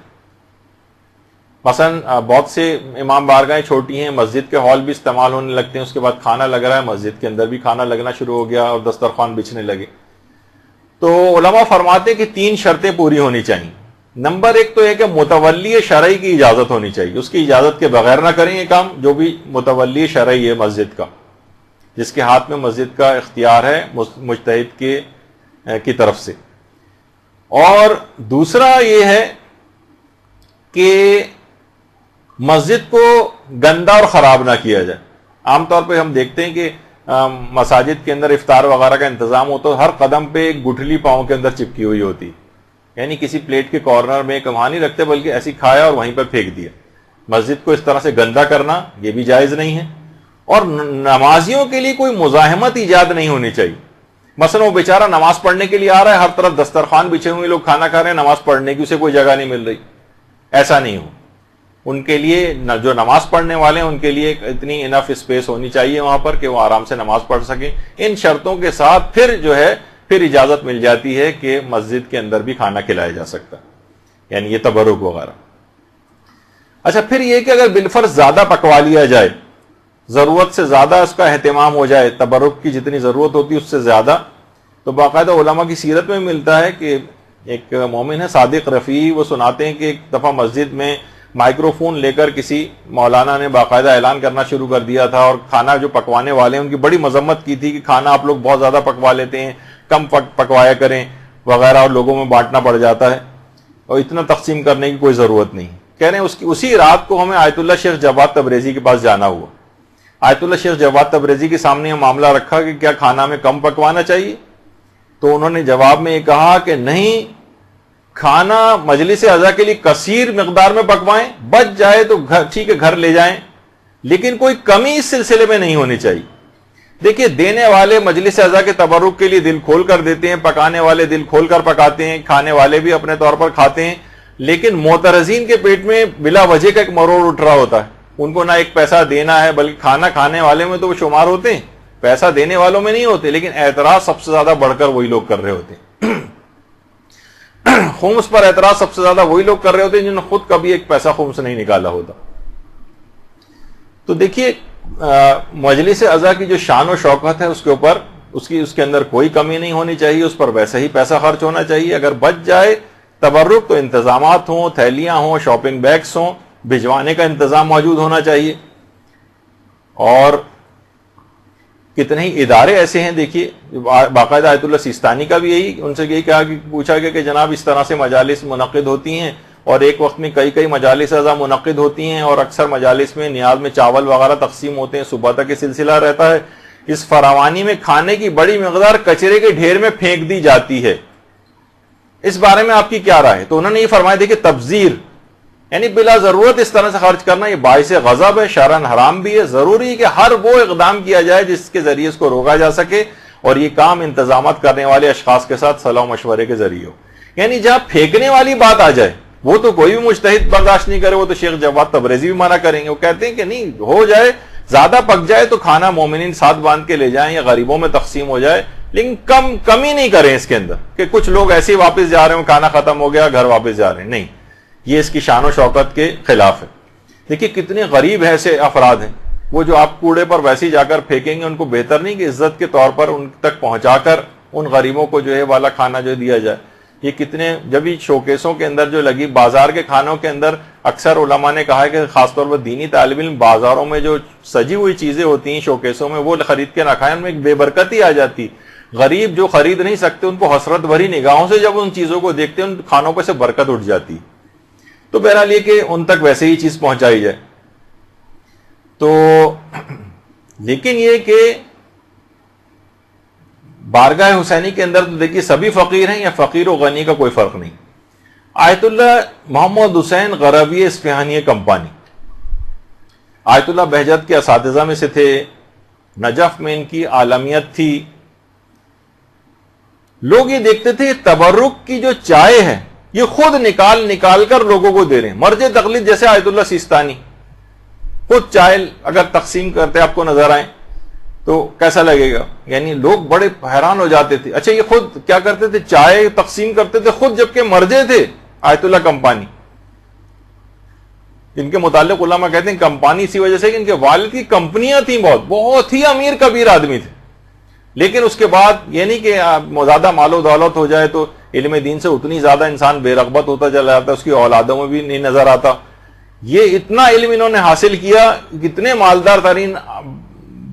مثلا بہت سے امام بارگاہیں چھوٹی ہیں، مسجد کے ہال بھی استعمال ہونے لگتے ہیں، اس کے بعد کھانا لگ رہا ہے، مسجد کے اندر بھی کھانا لگنا شروع ہو گیا اور دسترخوان بچھنے لگے. تو علماء فرماتے ہیں کہ 3 شرطیں پوری ہونی چاہیے. نمبر 1 تو یہ کہ متولی شرعی کی اجازت ہونی چاہیے، اس کی اجازت کے بغیر نہ کریں یہ کام. جو بھی متولی شرعی ہے مسجد کا، جس کے ہاتھ میں مسجد کا اختیار ہے مجتہد کی طرف سے. اور دوسرا یہ ہے کہ مسجد کو گندا اور خراب نہ کیا جائے. عام طور پہ ہم دیکھتے ہیں کہ مساجد کے اندر افطار وغیرہ کا انتظام ہو تو ہر قدم پہ ایک گٹھلی پاؤں کے اندر چپکی ہوئی ہوتی، یعنی کسی پلیٹ کے کارنر میں ایک وہاں نہیں رکھتے بلکہ ایسی کھایا اور وہیں پر پھینک دیا. مسجد کو اس طرح سے گندا کرنا یہ بھی جائز نہیں ہے. اور نمازیوں کے لیے کوئی مزاحمت ایجاد نہیں ہونی چاہیے. مثلا وہ بیچارہ نماز پڑھنے کے لیے آ رہا ہے, ہر طرف دسترخوان بچھے ہوئے, لوگ کھانا کھا رہے ہیں, نماز پڑھنے کی اسے کوئی جگہ نہیں مل رہی. ایسا نہیں ہو. ان کے لیے جو نماز پڑھنے والے ہیں ان کے لیے اتنی انف اسپیس ہونی چاہیے وہاں پر کہ وہ آرام سے نماز پڑھ سکیں. ان شرطوں کے ساتھ پھر اجازت مل جاتی ہے کہ مسجد کے اندر بھی کھانا کھلایا جا سکتا, یعنی یہ تبرک وغیرہ. اچھا, پھر یہ کہ اگر بالفرض زیادہ پکوا لیا جائے, ضرورت سے زیادہ اس کا اہتمام ہو جائے, تبرک کی جتنی ضرورت ہوتی ہے اس سے زیادہ, تو باقاعدہ علماء کی سیرت میں ملتا ہے کہ ایک مومن ہے صادق رفیعی, وہ سناتے ہیں کہ ایک دفعہ مسجد میں مائکرو فون لے کر کسی مولانا نے باقاعدہ اعلان کرنا شروع کر دیا تھا, اور کھانا جو پکوانے والے ہیں ان کی بڑی مذمت کی تھی کہ کھانا آپ لوگ بہت زیادہ پکوا لیتے ہیں, کم پکوایا کریں وغیرہ, اور لوگوں میں بانٹنا پڑ جاتا ہے, اور اتنا تقسیم کرنے کی کوئی ضرورت نہیں. کہہ رہے ہیں اسی رات کو ہمیں آیت اللہ شیخ جواد تبریزی کے پاس جانا ہوا. آیت اللہ شیخ جواد تبریزی کے سامنے یہ معاملہ رکھا کہ کیا کھانا میں کم پکوانا چاہیے, تو انہوں نے جواب میں یہ کہا کہ نہیں, کھانا مجلس عزا کے لیے کثیر مقدار میں پکوائیں, بچ جائے تو ٹھیک ہے گھر لے جائیں, لیکن کوئی کمی اس سلسلے میں نہیں ہونی چاہیے. دیکھیے, دینے والے مجلس عزا کے تبرک کے لیے دل کھول کر دیتے ہیں, پکانے والے دل کھول کر پکاتے ہیں, کھانے والے بھی اپنے طور پر کھاتے ہیں, لیکن معترضین کے پیٹ میں بلا وجہ کا ایک مروڑ اٹھ رہا ہوتا ہے. ان کو نہ ایک پیسہ دینا ہے, بلکہ کھانا کھانے والے میں تو وہ شمار ہوتے ہیں, پیسہ دینے والوں میں نہیں ہوتے, لیکن اعتراض سب سے زیادہ بڑھ کر وہی لوگ کر رہے ہوتے ہیں. خمس پر اعتراض سب سے زیادہ وہی لوگ کر رہے ہوتے ہیں جنہوں نے خود کبھی ایک پیسہ خمس نہیں نکالا ہوتا. تو دیکھیے, مجلس عزا کی جو شان و شوکت ہے اس کے اوپر اس کے اندر کوئی کمی نہیں ہونی چاہیے, اس پر ویسے ہی پیسہ خرچ ہونا چاہیے. اگر بچ جائے تبرک تو انتظامات ہوں, تھیلیاں ہوں, شاپنگ بیگس ہوں, بھجوانے کا انتظام موجود ہونا چاہیے. اور کتنے ہی ادارے ایسے ہیں, دیکھیے باقاعدہ آیت اللہ سیستانی کا بھی ان سے یہی کہا کہ پوچھا گیا کہ جناب اس طرح سے مجالس منعقد ہوتی ہیں, اور ایک وقت میں کئی مجالس عزا منعقد ہوتی ہیں, اور اکثر مجالس میں نیاز میں چاول وغیرہ تقسیم ہوتے ہیں, صبح تک یہ سلسلہ رہتا ہے. اس فراوانی میں کھانے کی بڑی مقدار کچرے کے ڈھیر میں پھینک دی جاتی ہے, اس بارے میں آپ کی کیا رائے؟ تو انہوں نے یہ فرمایا دیکھیے, تبذیر یعنی بلا ضرورت اس طرح سے خرچ کرنا یہ باعث غضب ہے, شرعاً حرام بھی ہے. ضروری ہے کہ ہر وہ اقدام کیا جائے جس کے ذریعے اس کو روکا جا سکے, اور یہ کام انتظامات کرنے والے اشخاص کے ساتھ صلاح و مشورے کے ذریعے ہو. یعنی جہاں پھینکنے والی بات آ جائے وہ تو کوئی بھی مجتہد برداشت نہیں کرے, وہ تو شیخ جواد تبریزی بھی منع کریں گے. وہ کہتے ہیں کہ نہیں, ہو جائے زیادہ پک جائے تو کھانا مومنین ساتھ باندھ کے لے جائیں یا غریبوں میں تقسیم ہو جائے, لیکن کمی نہیں کریں اس کے اندر کہ کچھ لوگ ایسے ہی واپس جا رہے ہیں, کھانا ختم ہو گیا گھر واپس جا رہے ہیں. نہیں, یہ اس کی شان و شوکت کے خلاف ہے. دیکھیے کتنے غریب ایسے افراد ہیں, وہ جو آپ کوڑے پر ویسے ہی جا کر پھینکیں گے, ان کو بہتر نہیں کہ عزت کے طور پر ان تک پہنچا کر ان غریبوں کو جو ہے والا کھانا جو دیا جائے. یہ کتنے جب شوکیسوں کے اندر جو لگی, بازار کے کھانوں کے اندر اکثر علماء نے کہا ہے کہ خاص طور پر دینی طالب علم بازاروں میں جو سجی ہوئی چیزیں ہوتی ہیں شوکیسوں میں, وہ خرید کے نہ کھائیں, ان میں ایک بے برکتی آ جاتی. غریب جو خرید نہیں سکتے ان کو حسرت بھری نگاہوں سے جب ان چیزوں کو دیکھتے ہیں, ان کھانوں پہ سے برکت اٹھ جاتی. تو بہرحال یہ کہ ان تک ویسے ہی چیز پہنچائی جائے. تو لیکن یہ کہ بارگاہ حسینی کے اندر تو دیکھیے سبھی فقیر ہیں, یا فقیر و غنی کا کوئی فرق نہیں. آیت اللہ محمد حسین غربی اصفہانی کمپانی آیت اللہ بہجت کے اساتذہ میں سے تھے, نجف میں ان کی عالمیت تھی. لوگ یہ دیکھتے تھے تبرک کی جو چائے ہے یہ خود نکال کر لوگوں کو دے رہے ہیں. مرجع تقلید جیسے آیت اللہ سیستانی خود چائے اگر تقسیم کرتے آپ کو نظر آئیں تو کیسا لگے گا؟ یعنی لوگ بڑے حیران ہو جاتے تھے. اچھا, یہ خود کیا کرتے تھے؟ چائے تقسیم کرتے تھے خود, جبکہ مرجع تھے آیت اللہ کمپانی. ان کے متعلق علماء کہتے ہیں کمپانی اسی وجہ سے کہ ان کے والد کی کمپنیاں تھیں, بہت ہی امیر کبیر آدمی تھے. لیکن اس کے بعد یہ نہیں کہ زیادہ مال و دولت ہو جائے تو علم دین سے اتنی زیادہ انسان بے رغبت ہوتا چلا جاتا, اس کی اولادوں میں بھی نہیں نظر آتا. یہ اتنا علم انہوں نے حاصل کیا, کتنے مالدار ترین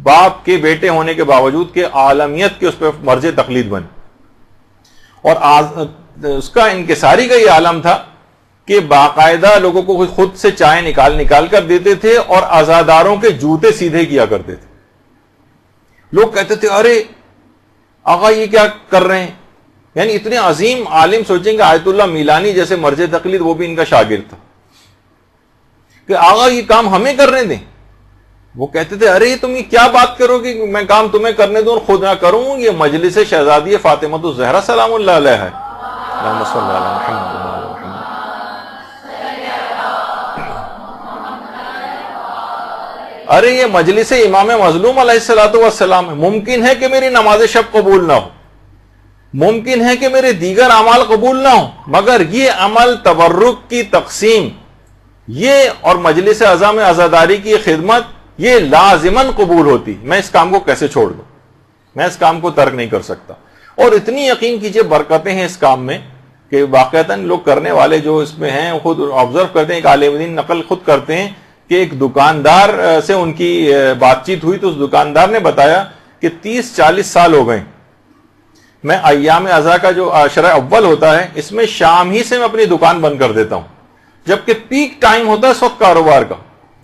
باپ کے بیٹے ہونے کے باوجود کہ عالمیت کے اس پہ مرجع تقلید بنے. اور اس کا انکساری کا یہ عالم تھا کہ باقاعدہ لوگوں کو خود سے چائے نکال کر دیتے تھے, اور عزاداروں کے جوتے سیدھے کیا کرتے تھے. لوگ کہتے تھے ارے آقا یہ کیا کر رہے ہیں؟ یعنی اتنے عظیم عالم, سوچیں کہ آیت اللہ میلانی جیسے مرجع تقلید, وہ بھی ان کا شاگرد تھا, کہ آقا یہ کام ہمیں کرنے دیں. وہ کہتے تھے ارے تم یہ کیا بات کرو گے، میں کام تمہیں کرنے دوں اور خود نہ کروں، یہ مجلس شہزادی فاطمہ الزہرا سلام اللہ علیہ ہے. اللہم صلی علی محمد وعلی محمد. ارے یہ مجلس امام مظلوم علیہ الصلوۃ والسلام ہے، ممکن ہے کہ میری نماز شب قبول نہ ہو، ممکن ہے کہ میرے دیگر اعمال قبول نہ ہو، مگر یہ عمل تبرک کی تقسیم یہ اور مجلس اعضاء میں عزاداری کی خدمت یہ لازماً قبول ہوتی. میں اس کام کو کیسے چھوڑ دوں، میں اس کام کو ترک نہیں کر سکتا. اور اتنی یقین کیجئے برکتیں ہیں اس کام میں کہ واقعتاً لوگ کرنے والے جو اس میں ہیں خود آبزرو کرتے ہیں. ایک عالم دین نقل خود کرتے ہیں کہ ایک دکاندار سے ان کی بات چیت ہوئی تو اس دکاندار نے بتایا کہ 30-40 سال ہو گئے میں ایام عزا کا جو عشرہ اول ہوتا ہے اس میں شام ہی سے میں اپنی دکان بند کر دیتا ہوں، جبکہ پیک ٹائم ہوتا ہے اس وقت کاروبار کا،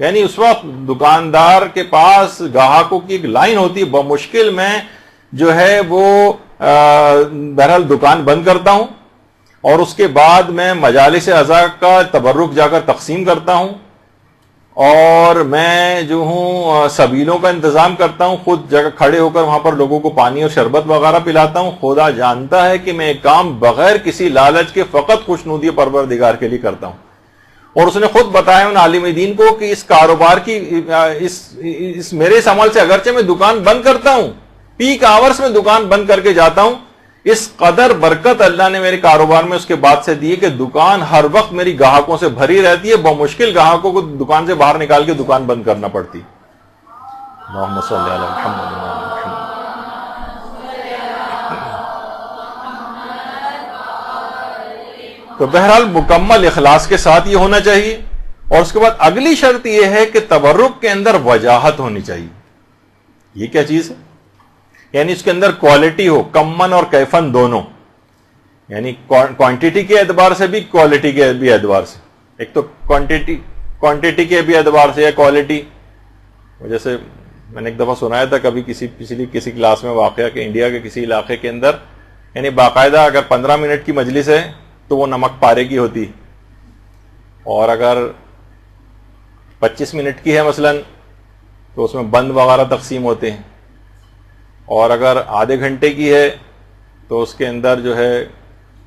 یعنی اس وقت دکاندار کے پاس گاہکوں کی ایک لائن ہوتی ہے، بمشکل میں جو ہے وہ بہرحال دکان بند کرتا ہوں اور اس کے بعد میں مجالس عزا کا تبرک جا کر تقسیم کرتا ہوں اور میں جو ہوں سبیلوں کا انتظام کرتا ہوں، خود جگہ کھڑے ہو کر وہاں پر لوگوں کو پانی اور شربت وغیرہ پلاتا ہوں. خدا جانتا ہے کہ میں ایک کام بغیر کسی لالچ کے فقط خوشنودی پروردگار کے لیے کرتا ہوں. اور اس نے خود بتایا ان عالم دین کو کہ اس کاروبار کی اس میرے اس عمل سے اگرچہ میں دکان بند کرتا ہوں، پیک آورز میں دکان بند کر کے جاتا ہوں، اس قدر برکت اللہ نے میرے کاروبار میں اس کے بعد سے دی کہ دکان ہر وقت میری گاہکوں سے بھری رہتی ہے، بمشکل گاہکوں کو دکان سے باہر نکال کے دکان بند کرنا پڑتی. اللہم صلی علی محمد وعلی محمد. تو بہرحال مکمل اخلاص کے ساتھ یہ ہونا چاہیے. اور اس کے بعد اگلی شرط یہ ہے کہ تبرک کے اندر وجاہت ہونی چاہیے. یہ کیا چیز ہے؟ یعنی اس کے اندر کوالٹی ہو، کمن اور کیفن دونوں، یعنی کوانٹٹی کے اعتبار سے بھی کوالٹی کے بھی اعتبار سے. ایک تو کوانٹٹی کے بھی اعتبار سے یا کوالٹی. جیسے میں نے ایک دفعہ سنایا تھا کبھی کسی کلاس میں واقعہ کہ انڈیا کے کسی علاقے کے اندر یعنی باقاعدہ اگر 15 منٹ کی مجلس ہے تو وہ نمک پارے کی ہوتی، اور اگر 25 منٹ کی ہے مثلا تو اس میں بند وغیرہ تقسیم ہوتے ہیں، اور اگر آدھے گھنٹے کی ہے تو اس کے اندر جو ہے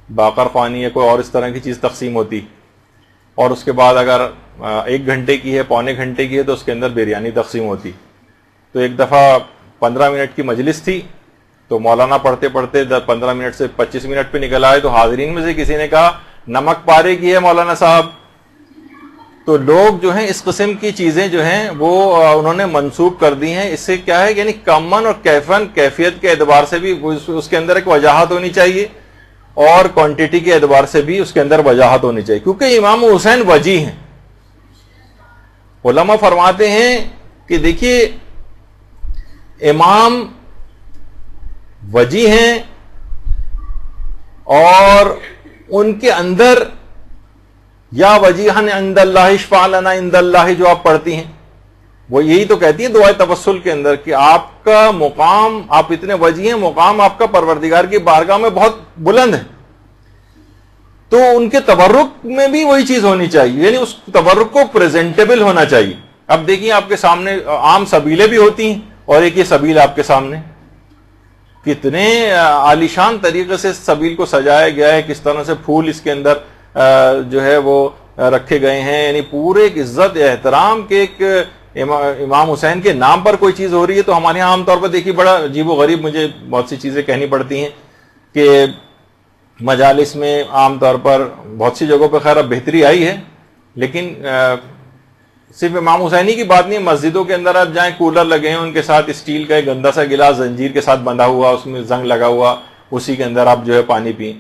باقر خوانی یا کوئی اور اس طرح کی چیز تقسیم ہوتی، اور اس کے بعد اگر 1 گھنٹے کی ہے، پونے گھنٹے کی ہے تو اس کے اندر بریانی تقسیم ہوتی. تو ایک دفعہ 15 منٹ کی مجلس تھی تو مولانا پڑھتے پڑھتے 15 منٹ سے 25 منٹ پہ نکل آئے تو حاضرین میں سے کسی نے کہا نمک پارے کی ہے مولانا صاحب. تو لوگ جو ہیں اس قسم کی چیزیں جو ہیں وہ انہوں نے منسوخ کر دی ہیں. اس سے کیا ہے یعنی کمن اور کیفن کیفیت کے اعتبار سے بھی اس کے اندر ایک وجاہت ہونی چاہیے اور کوانٹٹی کے اعتبار سے بھی اس کے اندر وجاہت ہونی چاہیے، کیونکہ امام حسین وجی ہیں. علماء فرماتے ہیں کہ دیکھیے امام وجی ہیں اور ان کے اندر یا وجیحن عند اللہ اشفع لنا عند اللہ جو آپ پڑھتی ہیں وہ یہی تو کہتی ہے دعائے توسل کے اندر کہ آپ کا مقام، آپ اتنے وجی ہیں، مقام آپ کا پروردگار کی بارگاہ میں بہت بلند ہے. تو ان کے تبرک میں بھی وہی چیز ہونی چاہیے، یعنی اس تبرک کو پریزنٹیبل ہونا چاہیے. اب دیکھیے آپ کے سامنے عام سبیلیں بھی ہوتی ہیں اور ایک یہ سبیل آپ کے سامنے کتنے عالیشان طریقے سے سبیل کو سجایا گیا ہے، کس طرح سے پھول اس کے اندر جو ہے وہ رکھے گئے ہیں، یعنی پورے ایک عزت احترام کے ایک امام حسین کے نام پر کوئی چیز ہو رہی ہے. تو ہمارے یہاں عام طور پر دیکھیے بڑا عجیب و غریب مجھے بہت سی چیزیں کہنی پڑتی ہیں کہ مجالس میں عام طور پر بہت سی جگہوں پہ خیر اب بہتری آئی ہے، لیکن صرف امام حسینی کی بات نہیں، مسجدوں کے اندر آپ جائیں کولر لگے ہیں، ان کے ساتھ اسٹیل کا ایک گندا سا گلاس زنجیر کے ساتھ بندھا ہوا، اس میں زنگ لگا ہوا، اسی کے اندر آپ جو ہے پانی پئیں.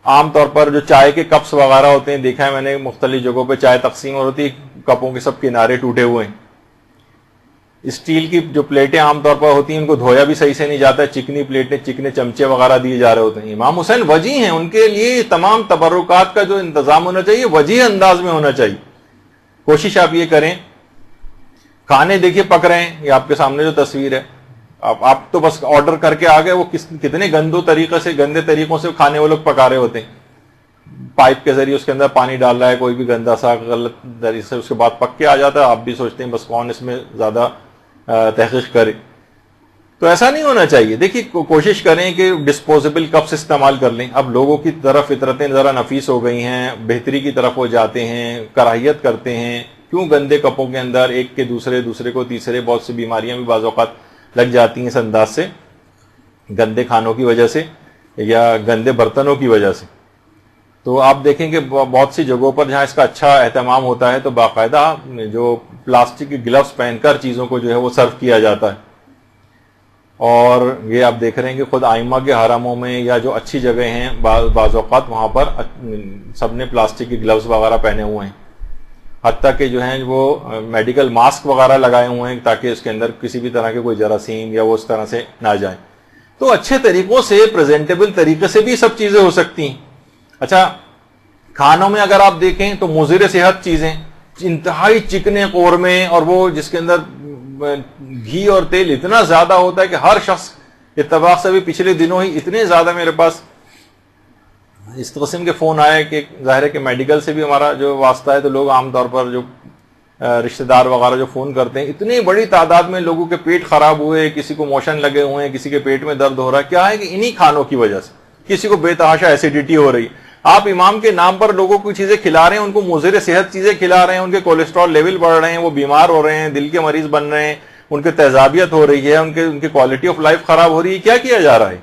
عام طور پر جو چائے کے کپس وغیرہ ہوتے ہیں دیکھا ہے میں نے مختلف جگہوں پہ چائے تقسیم ہوتی ہے، کپوں کے سب کنارے ٹوٹے ہوئے ہیں. اسٹیل کی جو پلیٹیں عام طور پر ہوتی ہیں ان کو دھویا بھی صحیح سے نہیں جاتا ہے، چکنی پلیٹیں چکنے چمچے وغیرہ دیے جا رہے ہوتے ہیں. امام حسین وجی ہیں، ان کے لیے تمام تبرکات کا جو انتظام ہونا چاہیے وجی انداز میں ہونا چاہیے. کوشش آپ یہ کریں، کھانے دیکھیے پک رہے ہیں، یہ آپ کے سامنے جو تصویر ہے، آپ تو بس آرڈر کر کے آ گئے، وہ کتنے گندے طریقوں سے کھانے وہ لوگ پکا رہے ہوتے ہیں. پائپ کے ذریعے اس کے اندر پانی ڈال رہا ہے کوئی بھی گندا سا غلط طریقے سے، اس کے بعد پک کے آ جاتا ہے، آپ بھی سوچتے ہیں بس کون اس میں زیادہ تحقیق کرے. تو ایسا نہیں ہونا چاہیے. دیکھیے کوشش کریں کہ ڈسپوزیبل کپس استعمال کر لیں. اب لوگوں کی طرف فطرتیں ذرا نفیس ہو گئی ہیں، بہتری کی طرف وہ جاتے ہیں، کراہیت کرتے ہیں. کیوں گندے کپوں کے اندر ایک کے دوسرے کو تیسرے، بہت سی بیماریاں بھی بعض اوقات لگ جاتی ہیں اس انداز سے، گندے کھانوں کی وجہ سے یا گندے برتنوں کی وجہ سے. تو آپ دیکھیں کہ بہت سی جگہوں پر جہاں اس کا اچھا اہتمام ہوتا ہے تو باقاعدہ جو پلاسٹک کی گلوز پہن کر چیزوں کو جو ہے وہ سرو کیا جاتا ہے. اور یہ آپ دیکھ رہے ہیں کہ خود ائمہ کے حرموں میں یا جو اچھی جگہ ہیں بعض اوقات وہاں پر سب نے پلاسٹک کی گلوز وغیرہ پہنے ہوئے ہیں، حتیٰ کہ جو ہیں وہ میڈیکل ماسک وغیرہ لگائے ہوئے ہیں تاکہ اس کے اندر کسی بھی طرح کے کوئی جراثیم یا وہ اس طرح سے نہ جائیں. تو اچھے طریقوں سے، پریزنٹیبل طریقے سے بھی سب چیزیں ہو سکتی ہیں. اچھا، کھانوں میں اگر آپ دیکھیں تو مضر صحت چیزیں، انتہائی چکنے قورمے، اور وہ جس کے اندر گھی اور تیل اتنا زیادہ ہوتا ہے کہ ہر شخص، اتفاق سے بھی پچھلے دنوں ہی اتنے زیادہ میرے پاس اس قسم کے فون آئے کہ ظاہر ہے کہ میڈیکل سے بھی ہمارا جو واسطہ ہے، تو لوگ عام طور پر جو رشتہ دار وغیرہ جو فون کرتے ہیں، اتنی بڑی تعداد میں لوگوں کے پیٹ خراب ہوئے، کسی کو موشن لگے ہوئے ہیں، کسی کے پیٹ میں درد ہو رہا ہے. کیا ہے کہ انہی کھانوں کی وجہ سے کسی کو بے تحاشا ایسیڈیٹی ہو رہی. آپ امام کے نام پر لوگوں کو چیزیں کھلا رہے ہیں، ان کو مضر صحت چیزیں کھلا رہے ہیں، ان کے کولیسٹرول لیول بڑھ رہے ہیں، وہ بیمار ہو رہے ہیں، دل کے مریض بن رہے ہیں، ان کے تیزابیت ہو رہی ہے، ان کی کوالٹی آف لائف خراب ہو رہی ہے. کیا کیا جا رہا ہے؟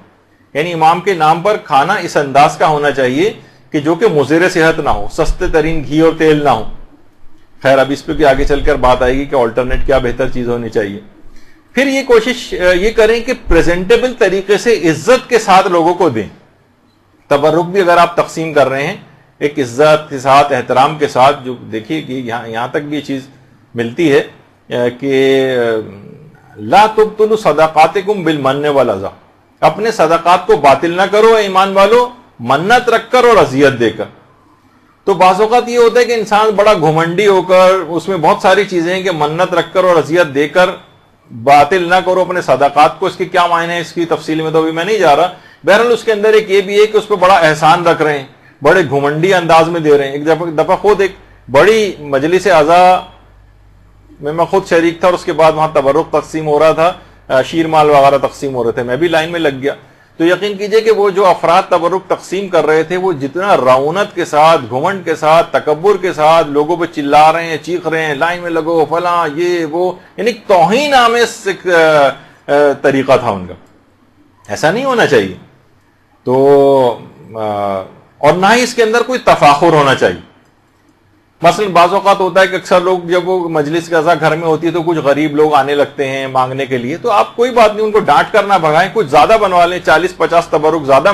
یعنی امام کے نام پر کھانا اس انداز کا ہونا چاہیے کہ جو کہ مضر صحت نہ ہو، سستے ترین گھی اور تیل نہ ہو. خیر اب اس پہ بھی آگے چل کر بات آئے گی کہ آلٹرنیٹ کیا بہتر چیز ہونی چاہیے. پھر یہ کوشش یہ کریں کہ پریزنٹیبل طریقے سے عزت کے ساتھ لوگوں کو دیں. تبرک بھی اگر آپ تقسیم کر رہے ہیں ایک عزت کے ساتھ، احترام کے ساتھ، جو دیکھیے کہ یہاں تک بھی یہ چیز ملتی ہے کہ لا تبطلوا صدقاتکم بالمن والاذى، اپنے صدقات کو باطل نہ کرو اے ایمان والو، منت رکھ کر اور اذیت دے کر. تو بعض اوقات یہ ہوتا ہے کہ انسان بڑا گھمنڈی ہو کر، اس میں بہت ساری چیزیں ہیں کہ منت رکھ کر اور اذیت دے کر باطل نہ کرو اپنے صدقات کو. اس کے کیا معنی ہے، اس کی تفصیل میں تو ابھی میں نہیں جا رہا. بہرحال اس کے اندر ایک یہ بھی ہے کہ اس پہ بڑا احسان رکھ رہے ہیں، بڑے گھمنڈی انداز میں دے رہے ہیں. ایک دفعہ خود ایک بڑی مجلس اعضاء میں خود شریک تھا، اور اس کے بعد وہاں تبرک تقسیم ہو رہا تھا، شیر مال وغیرہ تقسیم ہو رہے تھے، میں بھی لائن میں لگ گیا. تو یقین کیجئے کہ وہ جو افراد تبرک تقسیم کر رہے تھے، وہ جتنا رعونت کے ساتھ، گھمنڈ کے ساتھ، تکبر کے ساتھ لوگوں پہ چلا رہے ہیں، چیخ رہے ہیں، لائن میں لگو فلاں یہ وہ، یعنی توہین آمیز ایک طریقہ تھا ان کا. ایسا نہیں ہونا چاہیے. تو اور نہ ہی اس کے اندر کوئی تفاخر ہونا چاہیے. مثلا بعض اوقات ہوتا ہے کہ اکثر لوگ جب وہ مجلس کے اعضاء گھر میں ہوتی ہے تو کچھ غریب لوگ آنے لگتے ہیں مانگنے کے لیے، تو آپ کوئی بات نہیں، ان کو ڈانٹ کر نہ بھگائیں، کچھ زیادہ بنوا لیں، 40-50 تبرک زیادہ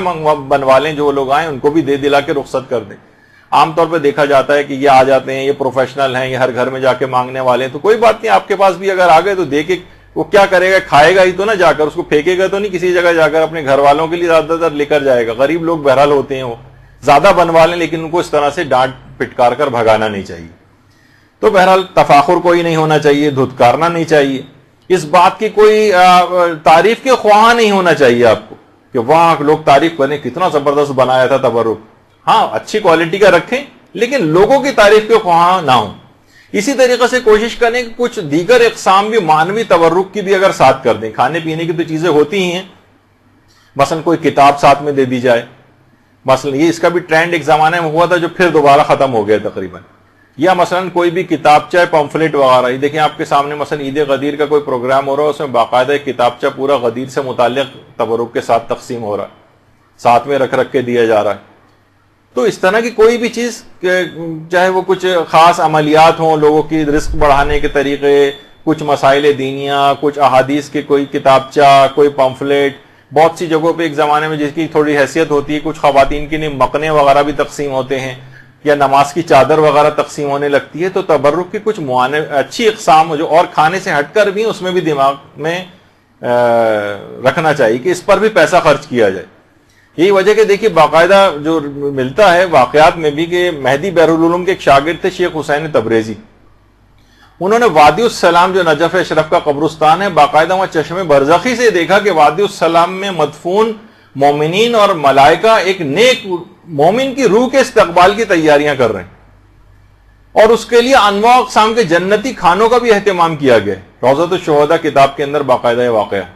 بنوا لیں، جو لوگ آئیں ان کو بھی دے دلا کے رخصت کر دیں. عام طور پہ دیکھا جاتا ہے کہ یہ آ جاتے ہیں، یہ پروفیشنل ہیں، یہ ہر گھر میں جا کے مانگنے والے ہیں، تو کوئی بات نہیں، آپ کے پاس بھی اگر آ گئے تو دے کے وہ کیا کرے گا، کھائے گا ہی تو نہ جا کر، اس کو پھینکے گا تو نہیں کسی جگہ جا کر، اپنے گھر والوں کے لیے زیادہ تر لے کر جائے گا. غریب لوگ بہرحال ہوتے ہیں، وہ زیادہ بنوا لیں، لیکن ان کو اس طرح سے ڈانٹ پٹکار کر بھگانا نہیں چاہیے. تو بہرحال تفاخر کوئی نہیں ہونا چاہیے، دھتکارنا نہیں چاہیے، اس بات کی کوئی تعریف کے خواہاں نہیں ہونا چاہیے آپ کو کہ وہاں لوگ تعریف کریں کتنا زبردست بنایا تھا تبرک. ہاں اچھی کوالٹی کا رکھیں، لیکن لوگوں کی تعریف کے خواہاں نہ ہوں. اسی طریقے سے کوشش کریں کہ کچھ دیگر اقسام بھی مانوی تبرک کی بھی اگر ساتھ کر دیں. کھانے پینے کی تو چیزیں ہوتی ہی ہیں، مثلا کوئی کتاب ساتھ میں دے دی جائے. مثلا یہ اس کا بھی ٹرینڈ ایک زمانے میں ہوا تھا جو پھر دوبارہ ختم ہو گیا تقریباً. یا مثلا کوئی بھی کتابچہ پمفلٹ وغیرہ، یہ دیکھیں آپ کے سامنے مثلا عید غدیر کا کوئی پروگرام ہو رہا ہے، اس میں باقاعدہ ایک کتابچہ پورا غدیر سے متعلق تبرک کے ساتھ تقسیم ہو رہا ہے، ساتھ میں رکھ کے دیا جا رہا ہے. تو اس طرح کی کوئی بھی چیز، چاہے وہ کچھ خاص عملیات ہوں، لوگوں کی رزق بڑھانے کے طریقے، کچھ مسائل دینیاں، کچھ احادیث کے کوئی کتابچہ، کوئی پمفلٹ. بہت سی جگہوں پہ ایک زمانے میں جس کی تھوڑی حیثیت ہوتی ہے، کچھ خواتین کے لیے مقنے وغیرہ بھی تقسیم ہوتے ہیں، یا نماز کی چادر وغیرہ تقسیم ہونے لگتی ہے. تو تبرک کی کچھ اچھی اقسام جو اور کھانے سے ہٹ کر بھی، اس میں بھی دماغ میں رکھنا چاہیے کہ اس پر بھی پیسہ خرچ کیا جائے. یہی وجہ کہ دیکھیے باقاعدہ جو ملتا ہے واقعات میں بھی کہ مہدی بحرالعلوم کے ایک شاگرد تھے شیخ حسین تبریزی. انہوں نے وادی السلام جو نجف اشرف کا قبرستان ہے، باقاعدہ وہاں چشم برزخی سے دیکھا کہ وادی السلام میں مدفون مومنین اور ملائکہ ایک نیک مومن کی روح کے استقبال کی تیاریاں کر رہے ہیں، اور اس کے لیے انواع اقسام کے جنتی کھانوں کا بھی اہتمام کیا گیا ہے۔ روضۃ الشہداء کتاب کے اندر باقاعدہ یہ واقعہ ہے۔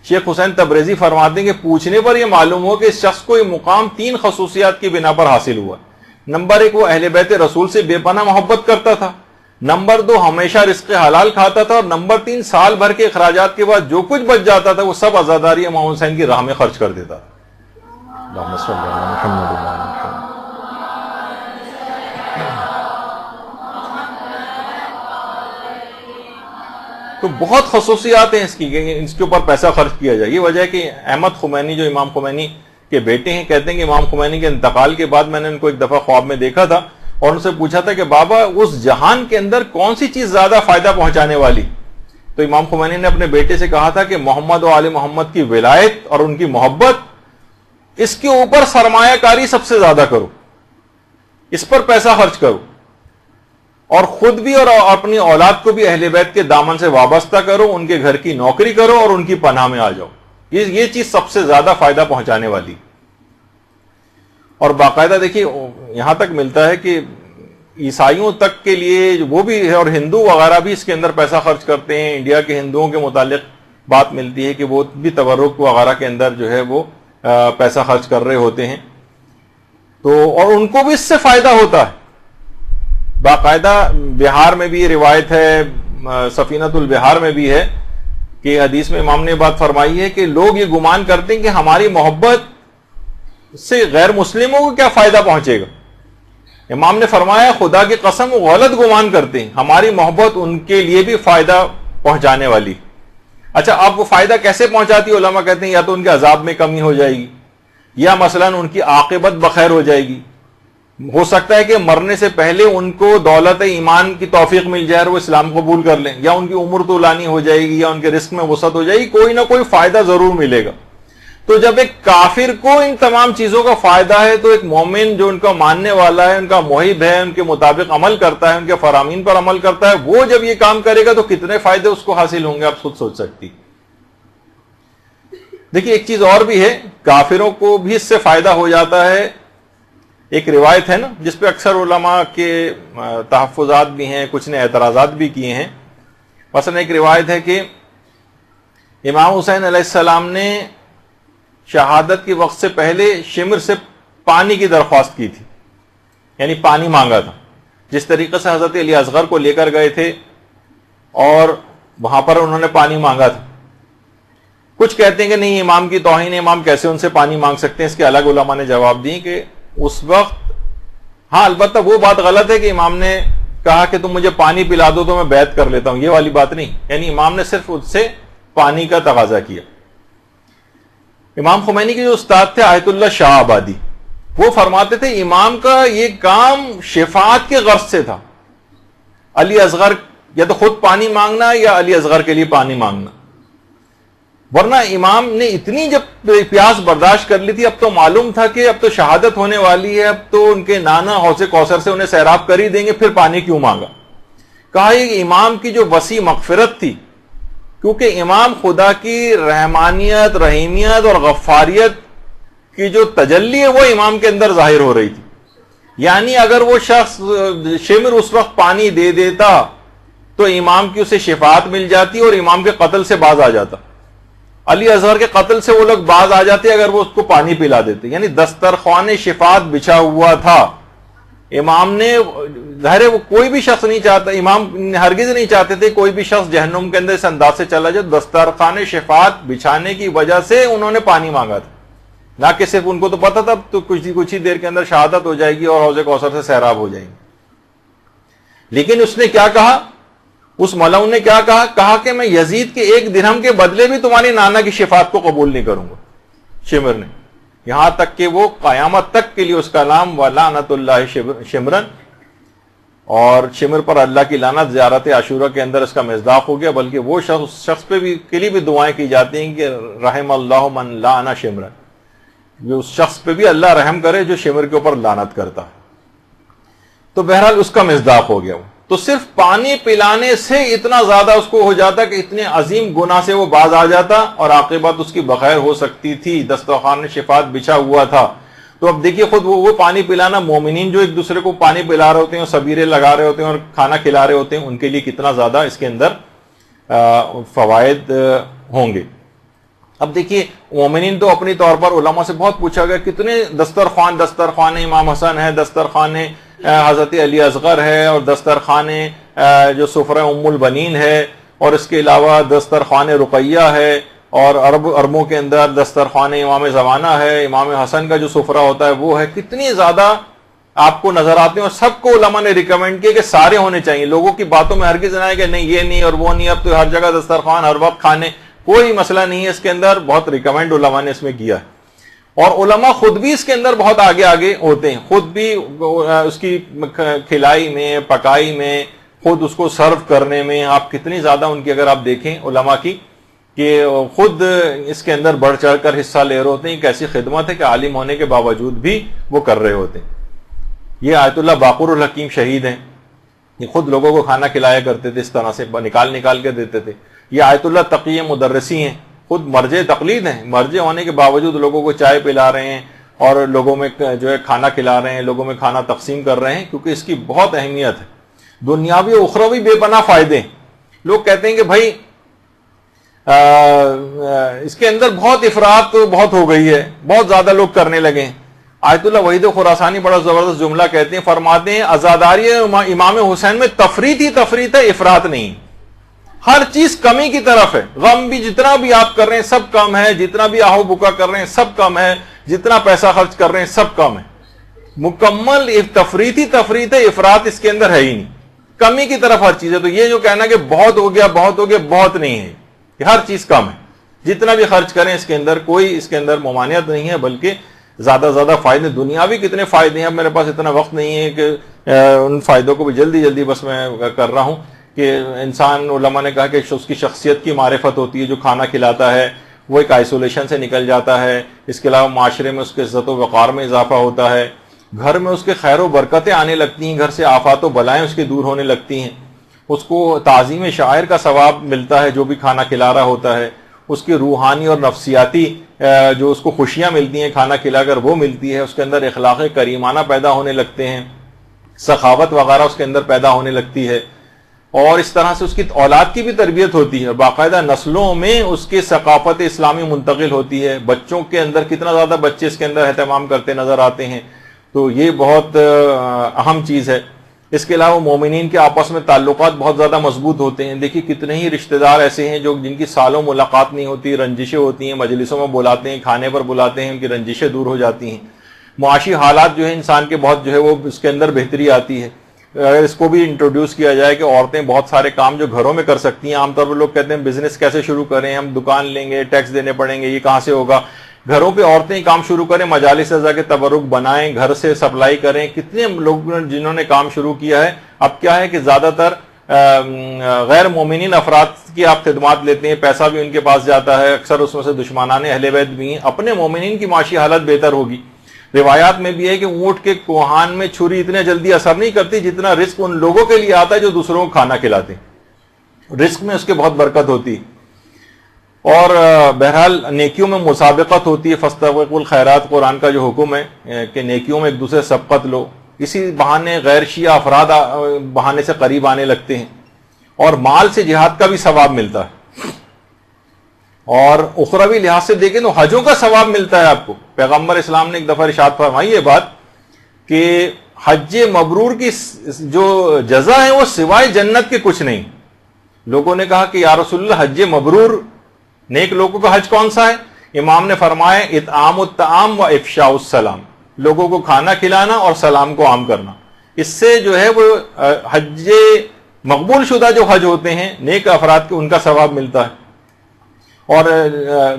شیخ حسین تبریزی فرماتے ہیں کہ پوچھنے پر یہ معلوم ہو کہ اس شخص کو یہ مقام 3 خصوصیات کی بنا پر حاصل ہوا۔ نمبر 1، وہ اہل بیت رسول سے بے پناہ محبت کرتا تھا۔ نمبر 2، ہمیشہ رزق حلال کھاتا تھا۔ اور نمبر 3، سال بھر کے اخراجات کے بعد جو کچھ بچ جاتا تھا وہ سب عزاداری امام حسین کی راہ میں خرچ کر دیتا تھا۔ اللہم صلی علی محمد و علی محمد۔ تو بہت خصوصیات ہیں اس کی، اس کے اوپر پیسہ خرچ کیا جائے۔ یہ وجہ ہے کہ احمد خمینی جو امام خمینی کے بیٹے ہیں، کہتے ہیں کہ امام خمینی کے انتقال کے بعد میں نے ان کو ایک دفعہ خواب میں دیکھا تھا اور ان سے پوچھا تھا کہ بابا اس جہان کے اندر کون سی چیز زیادہ فائدہ پہنچانے والی؟ تو امام خمینی نے اپنے بیٹے سے کہا تھا کہ محمد و آل محمد کی ولایت اور ان کی محبت، اس کے اوپر سرمایہ کاری سب سے زیادہ کرو، اس پر پیسہ خرچ کرو، اور خود بھی اور اپنی اولاد کو بھی اہل بیت کے دامن سے وابستہ کرو، ان کے گھر کی نوکری کرو اور ان کی پناہ میں آ جاؤ۔ یہ چیز سب سے زیادہ فائدہ پہنچانے والی۔ اور باقاعدہ دیکھیے یہاں تک ملتا ہے کہ عیسائیوں تک کے لیے وہ بھی ہے، اور ہندو وغیرہ بھی اس کے اندر پیسہ خرچ کرتے ہیں۔ انڈیا کے ہندوؤں کے متعلق بات ملتی ہے کہ وہ بھی تبرک وغیرہ کے اندر جو ہے وہ پیسہ خرچ کر رہے ہوتے ہیں، تو اور ان کو بھی اس سے فائدہ ہوتا ہے۔ باقاعدہ بہار میں بھی یہ روایت ہے، سفینۃ البہار میں بھی ہے کہ حدیث میں امام نے بات فرمائی ہے کہ لوگ یہ گمان کرتے ہیں کہ ہماری محبت سے غیر مسلموں کو کیا فائدہ پہنچے گا۔ امام نے فرمایا خدا کی قسم وہ غلط گمان کرتے ہیں، ہماری محبت ان کے لیے بھی فائدہ پہنچانے والی۔ اچھا، اب وہ فائدہ کیسے پہنچاتی؟ علماء کہتے ہیں یا تو ان کے عذاب میں کمی ہو جائے گی، یا مثلا ان کی عاقبت بخیر ہو جائے گی۔ ہو سکتا ہے کہ مرنے سے پہلے ان کو دولت ایمان کی توفیق مل جائے اور وہ اسلام قبول کر لیں، یا ان کی عمر طولانی ہو جائے گی، یا ان کے رزق میں وسعت ہو جائے گی، کوئی نہ کوئی فائدہ ضرور ملے گا۔ تو جب ایک کافر کو ان تمام چیزوں کا فائدہ ہے تو ایک مومن جو ان کا ماننے والا ہے، ان کا محب ہے، ان کے مطابق عمل کرتا ہے، ان کے فرامین پر عمل کرتا ہے، وہ جب یہ کام کرے گا تو کتنے فائدے اس کو حاصل ہوں گے آپ خود سوچ سکتی۔ دیکھیے ایک چیز اور بھی ہے، کافروں کو بھی اس سے فائدہ ہو جاتا ہے۔ ایک روایت ہے نا جس پہ اکثر علماء کے تحفظات بھی ہیں، کچھ نے اعتراضات بھی کیے ہیں۔ مثلا ایک روایت ہے کہ امام حسین علیہ السلام نے شہادت کے وقت سے پہلے شمر سے پانی کی درخواست کی تھی، یعنی پانی مانگا تھا، جس طریقے سے حضرت علی اصغر کو لے کر گئے تھے اور وہاں پر انہوں نے پانی مانگا تھا۔ کچھ کہتے ہیں کہ نہیں، امام کی توہین، امام کیسے ان سے پانی مانگ سکتے ہیں؟ اس کے الگ علماء نے جواب دی کہ اس وقت ہاں البتہ وہ بات غلط ہے کہ امام نے کہا کہ تم مجھے پانی پلا دو تو میں بیعت کر لیتا ہوں، یہ والی بات نہیں، یعنی امام نے صرف اس سے پانی کا تقاضا کیا۔ امام خمینی کے جو استاد تھے آیت اللہ شاہ آبادی، وہ فرماتے تھے امام کا یہ کام شفاعت کے غرض سے تھا، علی اصغر یا تو خود پانی مانگنا یا علی اصغر کے لیے پانی مانگنا، ورنہ امام نے اتنی جب پیاس برداشت کر لی تھی، اب تو معلوم تھا کہ اب تو شہادت ہونے والی ہے، اب تو ان کے نانا حوض کوثر سے انہیں سیراب کر ہی دیں گے، پھر پانی کیوں مانگا؟ کہا یہ امام کی جو وسیع مغفرت تھی، کیونکہ امام خدا کی رحمانیت، رحیمیت اور غفاریت کی جو تجلی ہے وہ امام کے اندر ظاہر ہو رہی تھی۔ یعنی اگر وہ شخص شمر اس وقت پانی دے دیتا تو امام کی اسے شفاعت مل جاتی اور امام کے قتل سے باز آ جاتا، علی اصغر کے قتل سے وہ لوگ باز آ جاتے اگر وہ اس کو پانی پلا دیتے۔ یعنی دسترخوان شفاعت بچھا ہوا تھا۔ امام نے ظاہر ہے وہ کوئی بھی شخص نہیں چاہتا، امام ہرگز نہیں چاہتے تھے کوئی بھی شخص جہنم کے اندر اس انداز سے چلا جائے، دسترخوان شفاعت بچھانے کی وجہ سے انہوں نے پانی مانگا تھا، نہ کہ صرف ان کو تو پتا تھا تو کچھ ہی دیر کے اندر شہادت ہو جائے گی اور حوض کوثر سے سیراب ہو جائیں گے۔ لیکن اس نے کیا کہا، اس ملعون نے کیا کہا؟ کہا کہ میں یزید کے 1 درہم کے بدلے بھی تمہاری نانا کی شفاعت کو قبول نہیں کروں گا۔ شمر نے، یہاں تک کہ وہ قیامت تک کے لیے اس کا نام وَلَعْنَةُ اللَّهِ شمرن، اور شمر پر اللہ کی لعنت زیارت عاشورہ کے اندر اس کا مصداق ہو گیا۔ بلکہ وہ شخص پہ بھی کے لیے بھی دعائیں کی جاتی ہیں کہ رحم اللہ من لعن شمرن، جو اس شخص پہ بھی اللہ رحم کرے جو شمر کے اوپر لعنت کرتا ہے۔ تو بہرحال اس کا مصداق ہو گیا وہ۔ تو صرف پانی پلانے سے اتنا زیادہ اس کو ہو جاتا کہ اتنے عظیم گناہ سے وہ باز آ جاتا اور عاقبت اس کی بخیر ہو سکتی تھی، دسترخوان شفاعت بچھا ہوا تھا۔ تو اب دیکھیے خود وہ پانی پلانا، مومنین جو ایک دوسرے کو پانی پلا رہے ہوتے ہیں اور سبیرے لگا رہے ہوتے ہیں اور کھانا کھلا رہے ہوتے ہیں، ان کے لیے کتنا زیادہ اس کے اندر فوائد ہوں گے۔ اب دیکھیے مومنین تو اپنی طور پر علماء سے بہت پوچھا گیا کتنے دسترخوان امام حسن ہے، دسترخوان حضرت علی اصغر ہے، اور دسترخوان جو سفرہ ام البنین ہے، اور اس کے علاوہ دسترخوان رقیہ ہے، اور عربوں کے اندر دسترخوان امام زمانہ ہے، امام حسن کا جو سفرہ ہوتا ہے وہ ہے، کتنی زیادہ آپ کو نظر آتے ہیں، اور سب کو علماء نے ریکمینڈ کیا کہ سارے ہونے چاہیے۔ لوگوں کی باتوں میں ہرگز نہ ہے کہ نہیں یہ نہیں اور وہ نہیں، اب تو ہر جگہ دسترخوان، ہر وقت کھانے، کوئی مسئلہ نہیں ہے اس کے اندر، بہت ریکمینڈ علماء نے اس میں کیا ہے۔ اور علماء خود بھی اس کے اندر بہت آگے ہوتے ہیں، خود بھی اس کی کھلائی میں، پکائی میں، خود اس کو سرو کرنے میں، آپ کتنی زیادہ ان کی اگر آپ دیکھیں علماء کی کہ خود اس کے اندر بڑھ چڑھ کر حصہ لے رہے ہوتے ہیں، ایک ایسی خدمت ہے کہ عالم ہونے کے باوجود بھی وہ کر رہے ہوتے ہیں۔ یہ آیت اللہ باقر الحکیم شہید ہیں، یہ خود لوگوں کو کھانا کھلایا کرتے تھے، اس طرح سے نکال کے دیتے تھے۔ یہ آیت اللہ تقی مدرسی ہیں، خود مرجع تقلید ہیں، مرجع ہونے کے باوجود لوگوں کو چائے پلا رہے ہیں اور لوگوں میں جو ہے کھانا کھلا رہے ہیں، لوگوں میں کھانا تقسیم کر رہے ہیں، کیونکہ اس کی بہت اہمیت ہے، دنیاوی و اخروی بے پناہ فائدے ہیں۔ لوگ کہتے ہیں کہ بھائی اس کے اندر بہت افراط بہت ہو گئی ہے، بہت زیادہ لوگ کرنے لگے ہیں۔ آیت اللہ وحید خراسانی بڑا زبردست جملہ کہتے ہیں، فرماتے ہیں عزاداری امام حسین میں تفریط ہی تفریط ہے، افراط نہیں، ہر چیز کمی کی طرف ہے۔ غم بھی جتنا بھی آپ کر رہے ہیں سب کم ہے، جتنا بھی آہو بکا کر رہے ہیں سب کم ہے، جتنا پیسہ خرچ کر رہے ہیں سب کم ہے، مکمل تفریط ہے، افراط اس کے اندر ہے ہی نہیں، کمی کی طرف ہر چیز ہے۔ تو یہ جو کہنا کہ بہت ہو گیا بہت نہیں ہے، کہ ہر چیز کم ہے، جتنا بھی خرچ کریں اس کے اندر کوئی اس کے اندر ممانعت نہیں ہے، بلکہ زیادہ فائدے، دنیاوی کتنے فائدے ہیں۔ اب میرے پاس اتنا وقت نہیں ہے کہ ان فائدوں کو بھی جلدی بس میں کر رہا ہوں کہ انسان، علماء نے کہا کہ اس کی شخصیت کی معرفت ہوتی ہے، جو کھانا کھلاتا ہے وہ ایک آئسولیشن سے نکل جاتا ہے، اس کے علاوہ معاشرے میں اس کے عزت و وقار میں اضافہ ہوتا ہے، گھر میں اس کے خیر و برکتیں آنے لگتی ہیں، گھر سے آفات و بلائیں اس کے دور ہونے لگتی ہیں، اس کو تعظیم شاعر کا ثواب ملتا ہے جو بھی کھانا کھلا رہا ہوتا ہے، اس کی روحانی اور نفسیاتی جو اس کو خوشیاں ملتی ہیں کھانا کھلا کر وہ ملتی ہے، اس کے اندر اخلاق کریمانہ پیدا ہونے لگتے ہیں، سخاوت وغیرہ اس کے اندر پیدا ہونے لگتی ہے، اور اس طرح سے اس کی اولاد کی بھی تربیت ہوتی ہے، اور باقاعدہ نسلوں میں اس کی ثقافت اسلامی منتقل ہوتی ہے۔ بچوں کے اندر کتنا زیادہ بچے اس کے اندر اہتمام کرتے نظر آتے ہیں، تو یہ بہت اہم چیز ہے۔ اس کے علاوہ مومنین کے آپس میں تعلقات بہت زیادہ مضبوط ہوتے ہیں۔ دیکھیے کتنے ہی رشتہ دار ایسے ہیں جو جن کی سالوں ملاقات نہیں ہوتی، رنجشیں ہوتی ہیں، مجلسوں میں بلاتے ہیں، کھانے پر بلاتے ہیں، ان کی رنجشیں دور ہو جاتی ہیں، معاشی حالات جو ہے انسان کے بہت جو ہے وہ اس کے اندر بہتری آتی ہے۔ اگر اس کو بھی انٹروڈیوس کیا جائے کہ عورتیں بہت سارے کام جو گھروں میں کر سکتی ہیں، عام طور پر لوگ کہتے ہیں بزنس کیسے شروع کریں، ہم دکان لیں گے، ٹیکس دینے پڑیں گے، یہ کہاں سے ہوگا، گھروں پہ عورتیں کام شروع کریں، مجالس رضا کے تبرک بنائیں، گھر سے سپلائی کریں۔ کتنے لوگ جنہوں نے کام شروع کیا ہے، اب کیا ہے کہ زیادہ تر غیر مومنین افراد کی آپ خدمات لیتے ہیں، پیسہ بھی ان کے پاس جاتا ہے، اکثر اس میں سے دشمنان اہل بیت بھی ہیں، اپنے مومنین کی معاشی حالت بہتر ہوگی۔ روایات میں بھی ہے کہ اونٹ کے کوہان میں چھری اتنے جلدی اثر نہیں کرتی جتنا رزق ان لوگوں کے لیے آتا ہے جو دوسروں کو کھانا کھلاتے ہیں، رزق میں اس کے بہت برکت ہوتی ہے۔ اور بہرحال نیکیوں میں مسابقت ہوتی ہے، فاستبقوا الخیرات قرآن کا جو حکم ہے کہ نیکیوں میں ایک دوسرے سے سبقت لو، اسی بہانے غیر شیعہ افراد بہانے سے قریب آنے لگتے ہیں، اور مال سے جہاد کا بھی ثواب ملتا ہے، اور اخروی لحاظ سے دیکھیں تو حجوں کا ثواب ملتا ہے آپ کو۔ پیغمبر اسلام نے ایک دفعہ ارشاد فرمائی یہ بات کہ حج مبرور کی جو جزا ہے وہ سوائے جنت کے کچھ نہیں۔ لوگوں نے کہا کہ یا رسول اللہ حج مبرور، نیک لوگوں کا حج کون سا ہے؟ امام نے فرمایا اطعام الطعام و افشاء السلام، لوگوں کو کھانا کھلانا اور سلام کو عام کرنا۔ اس سے جو ہے وہ حج مقبول شدہ جو حج ہوتے ہیں نیک افراد کے، ان کا ثواب ملتا ہے۔ اور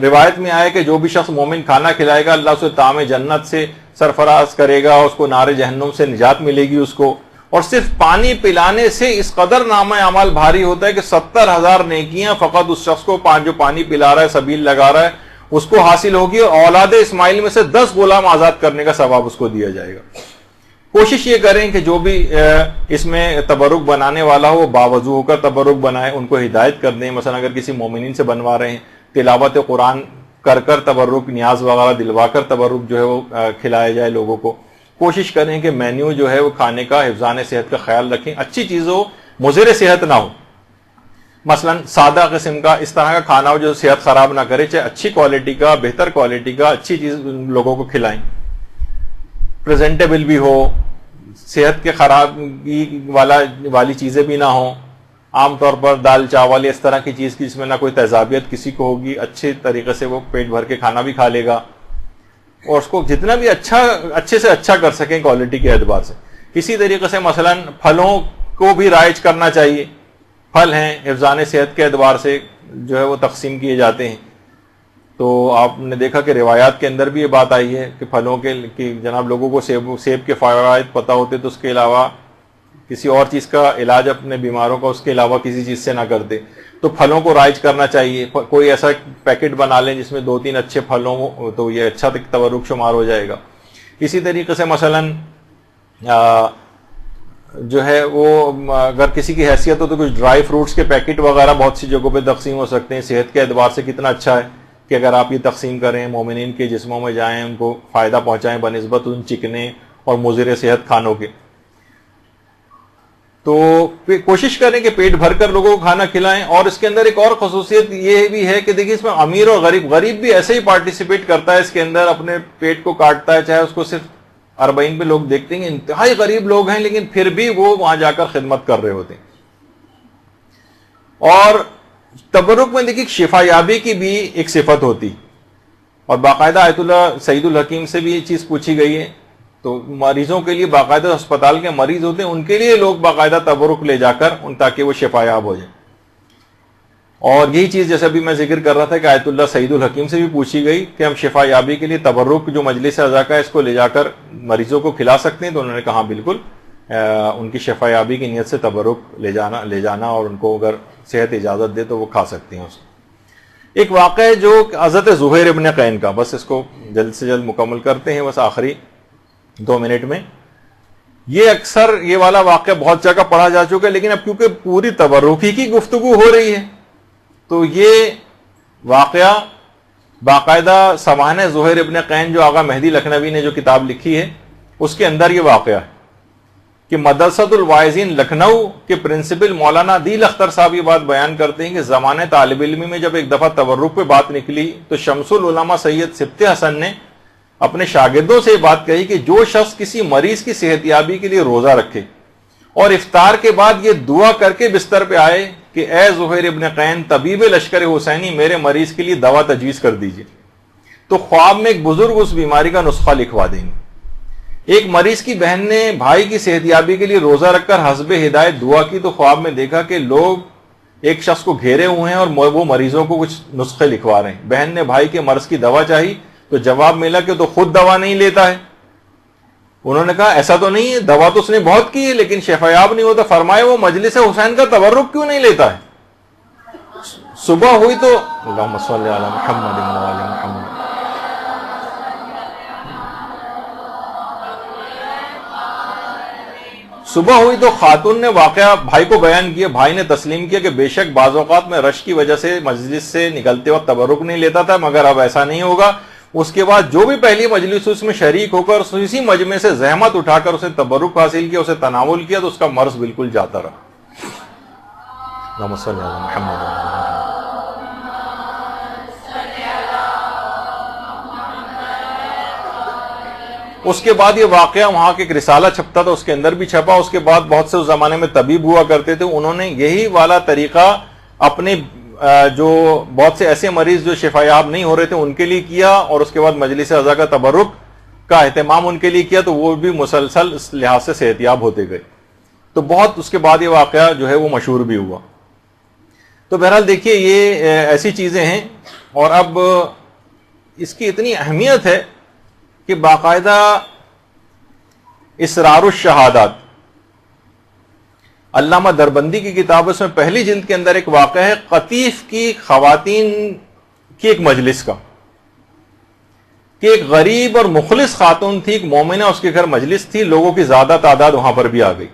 روایت میں آیا کہ جو بھی شخص مومن کھانا کھلائے گا اللہ اسے طعام جنت سے سرفراز کرے گا، اس کو نار جہنم سے نجات ملے گی اس کو، اور صرف پانی پلانے سے اس قدر نامہ اعمال بھاری ہوتا ہے کہ 70,000 نیکیاں فقط اس شخص کو جو پانی پلا رہا ہے، سبیل لگا رہا ہے، اس کو حاصل ہوگی، اور اولاد اسماعیل میں سے 10 غلام آزاد کرنے کا ثواب اس کو دیا جائے گا۔ کوشش یہ کریں کہ جو بھی اس میں تبرک بنانے والا ہو وہ باوضو ہو کر تبرک بنائے، ان کو ہدایت کر دیں۔ مثلا اگر کسی مومنین سے بنوا رہے ہیں، تلاوت قرآن کر تبرک، نیاز وغیرہ دلوا کر تبرک جو ہے وہ کھلایا جائے لوگوں کو. کوشش کریں کہ مینیو جو ہے وہ کھانے کا حفظان صحت کا خیال رکھیں، اچھی چیز ہو، مضر صحت نہ ہو. مثلا سادہ قسم کا اس طرح کا کھانا ہو جو صحت خراب نہ کرے، چاہے اچھی کوالٹی کا، بہتر کوالٹی کا، اچھی چیز لوگوں کو کھلائیں. پریزنٹیبل بھی ہو، صحت کے خرابی والی چیزیں بھی نہ ہوں. عام طور پر دال چاول اس طرح کی چیز کی جس میں نہ کوئی تیزابیت کسی کو ہوگی، اچھے طریقے سے وہ پیٹ بھر کے کھانا بھی کھا لے گا اور اس کو جتنا بھی اچھے سے اچھا کر سکیں کوالٹی کے اعتبار سے. اسی طریقے سے مثلا پھلوں کو بھی رائج کرنا چاہیے. پھل ہیں حفظان صحت کے اعتبار سے جو ہے وہ تقسیم کیے جاتے ہیں. تو آپ نے دیکھا کہ روایات کے اندر بھی یہ بات آئی ہے کہ پھلوں کے جناب لوگوں کو سیب کے فوائد پتہ ہوتے تو اس کے علاوہ کسی اور چیز کا علاج اپنے بیماروں کا اس کے علاوہ کسی چیز سے نہ کرتے. تو پھلوں کو رائج کرنا چاہیے. کوئی ایسا پیکٹ بنا لیں جس میں 2-3 اچھے پھل ہوں تو یہ اچھا تبرک شمار ہو جائے گا. اسی طریقے سے مثلا جو ہے وہ اگر کسی کی حیثیت ہو تو کچھ ڈرائی فروٹس کے پیکٹ وغیرہ بہت سی جگہوں پہ تقسیم ہو سکتے ہیں. صحت کے اعتبار سے کتنا اچھا ہے کہ اگر آپ یہ تقسیم کریں، مومنین کے جسموں میں جائیں، ان کو فائدہ پہنچائیں بنسبت ان چکنے اور مضر صحت کھانوں کے. تو کوشش کریں کہ پیٹ بھر کر لوگوں کو کھانا کھلائیں. اور اس کے اندر ایک اور خصوصیت یہ بھی ہے کہ دیکھیے اس میں امیر اور غریب بھی ایسے ہی پارٹیسپیٹ کرتا ہے اس کے اندر، اپنے پیٹ کو کاٹتا ہے. چاہے اس کو صرف 40 پہ لوگ دیکھتے ہیں انتہائی غریب لوگ ہیں لیکن پھر بھی وہ وہاں جا کر خدمت کر رہے ہوتے ہیں. اور تبرک میں دیکھیے شفا یابی کی بھی ایک صفت ہوتی اور باقاعدہ آیت اللہ سعید الحکیم سے بھی یہ چیز پوچھی گئی ہے. تو مریضوں کے لیے باقاعدہ اسپتال کے مریض ہوتے ہیں ان کے لیے لوگ باقاعدہ تبرک لے جا کر تاکہ وہ شفا یاب ہو جائے. اور یہی چیز جیسے بھی میں ذکر کر رہا تھا کہ آیت اللہ سعید الحکیم سے بھی پوچھی گئی کہ ہم شفا یابی کے لیے تبرک جو مجلس اعضاء کا ہے اس کو لے جا کر مریضوں کو کھلا سکتے ہیں. تو انہوں نے کہا بالکل، ان کی شفا یابی کی نیت سے تبرک لے جانا اور ان کو اگر صحت اجازت دے تو وہ کھا سکتے ہیں اس کو. ایک واقعہ ہے جو حضرت زہیر ابن قین کا، بس اس کو جلد سے جلد مکمل کرتے ہیں بس آخری 2 منٹ میں. یہ اکثر یہ والا واقعہ بہت جگہ پڑھا جا چکا ہے لیکن اب کیونکہ پوری تبرکی کی گفتگو ہو رہی ہے تو یہ واقعہ باقاعدہ سوانح زہیر ابن قین جو آغا مہدی لکھنوی نے جو کتاب لکھی ہے اس کے اندر یہ واقعہ ہے کہ مدرسۃ الواعظین لکھنؤ کے پرنسپل مولانا دل اختر صاحب یہ بات بیان کرتے ہیں کہ زمانے طالب علمی میں جب ایک دفعہ تبرک پہ بات نکلی تو شمس العلماء سید سبط حسن نے اپنے شاگردوں سے یہ بات کہی کہ جو شخص کسی مریض کی صحت یابی کے لیے روزہ رکھے اور افطار کے بعد یہ دعا کر کے بستر پہ آئے کہ اے زہیر ابن قین طبیب لشکر حسینی میرے مریض کے لیے دوا تجویز کر دیجئے، تو خواب میں ایک بزرگ اس بیماری کا نسخہ لکھوا دیں گے. ایک مریض کی بہن نے بھائی کی صحت یابی کے لیے روزہ رکھ کر حسب ہدایت دعا کی تو خواب میں دیکھا کہ لوگ ایک شخص کو گھیرے ہوئے ہیں اور وہ مریضوں کو کچھ نسخے لکھوا رہے ہیں. بہن نے بھائی کے مرض کی دوا چاہی تو جواب ملا کہ تو خود دوا نہیں لیتا ہے. انہوں نے کہا ایسا تو نہیں ہے، دوا تو اس نے بہت کی ہے لیکن شفایاب نہیں ہوتا. فرمائے وہ مجلس حسین کا تبرک کیوں نہیں لیتا ہے؟ صبح ہوئی تو اللہم صلی علی محمد و علی محمد. صبح ہوئی تو خاتون نے واقعہ بھائی کو بیان کیا. بھائی نے تسلیم کیا کہ بے شک بعض اوقات میں رش کی وجہ سے مجلس سے نکلتے وقت تبرک نہیں لیتا تھا مگر اب ایسا نہیں ہوگا. اس کے بعد جو بھی پہلی مجلس اس میں شریک ہو کر اسی مجمع سے زحمت اٹھا کر اسے تبرک حاصل کیا، اسے تناول کیا تو اس کا مرض بالکل جاتا رہا. اللہم صلی علی محمد. اس کے بعد یہ واقعہ وہاں کے ایک رسالہ چھپتا تھا اس کے اندر بھی چھپا. اس کے بعد بہت سے اس زمانے میں طبیب ہوا کرتے تھے، انہوں نے یہی والا طریقہ اپنے جو بہت سے ایسے مریض جو شفا یاب نہیں ہو رہے تھے ان کے لیے کیا اور اس کے بعد مجلس اعضاء کا تبرک کا اہتمام ان کے لیے کیا تو وہ بھی مسلسل اس لحاظ سے صحت یاب ہوتے گئے. تو بہت اس کے بعد یہ واقعہ جو ہے وہ مشہور بھی ہوا. تو بہرحال دیکھیے یہ ایسی چیزیں ہیں. اور اب اس کی اتنی اہمیت ہے کہ باقاعدہ اسرار الشہادات علامہ دربندی کی کتاب اس میں پہلی جلد کے اندر ایک واقعہ ہے قطیف کی خواتین کی ایک مجلس کا کہ ایک غریب اور مخلص خاتون تھی، ایک مومنہ، اس کے گھر مجلس تھی، لوگوں کی زیادہ تعداد وہاں پر بھی آ گئی.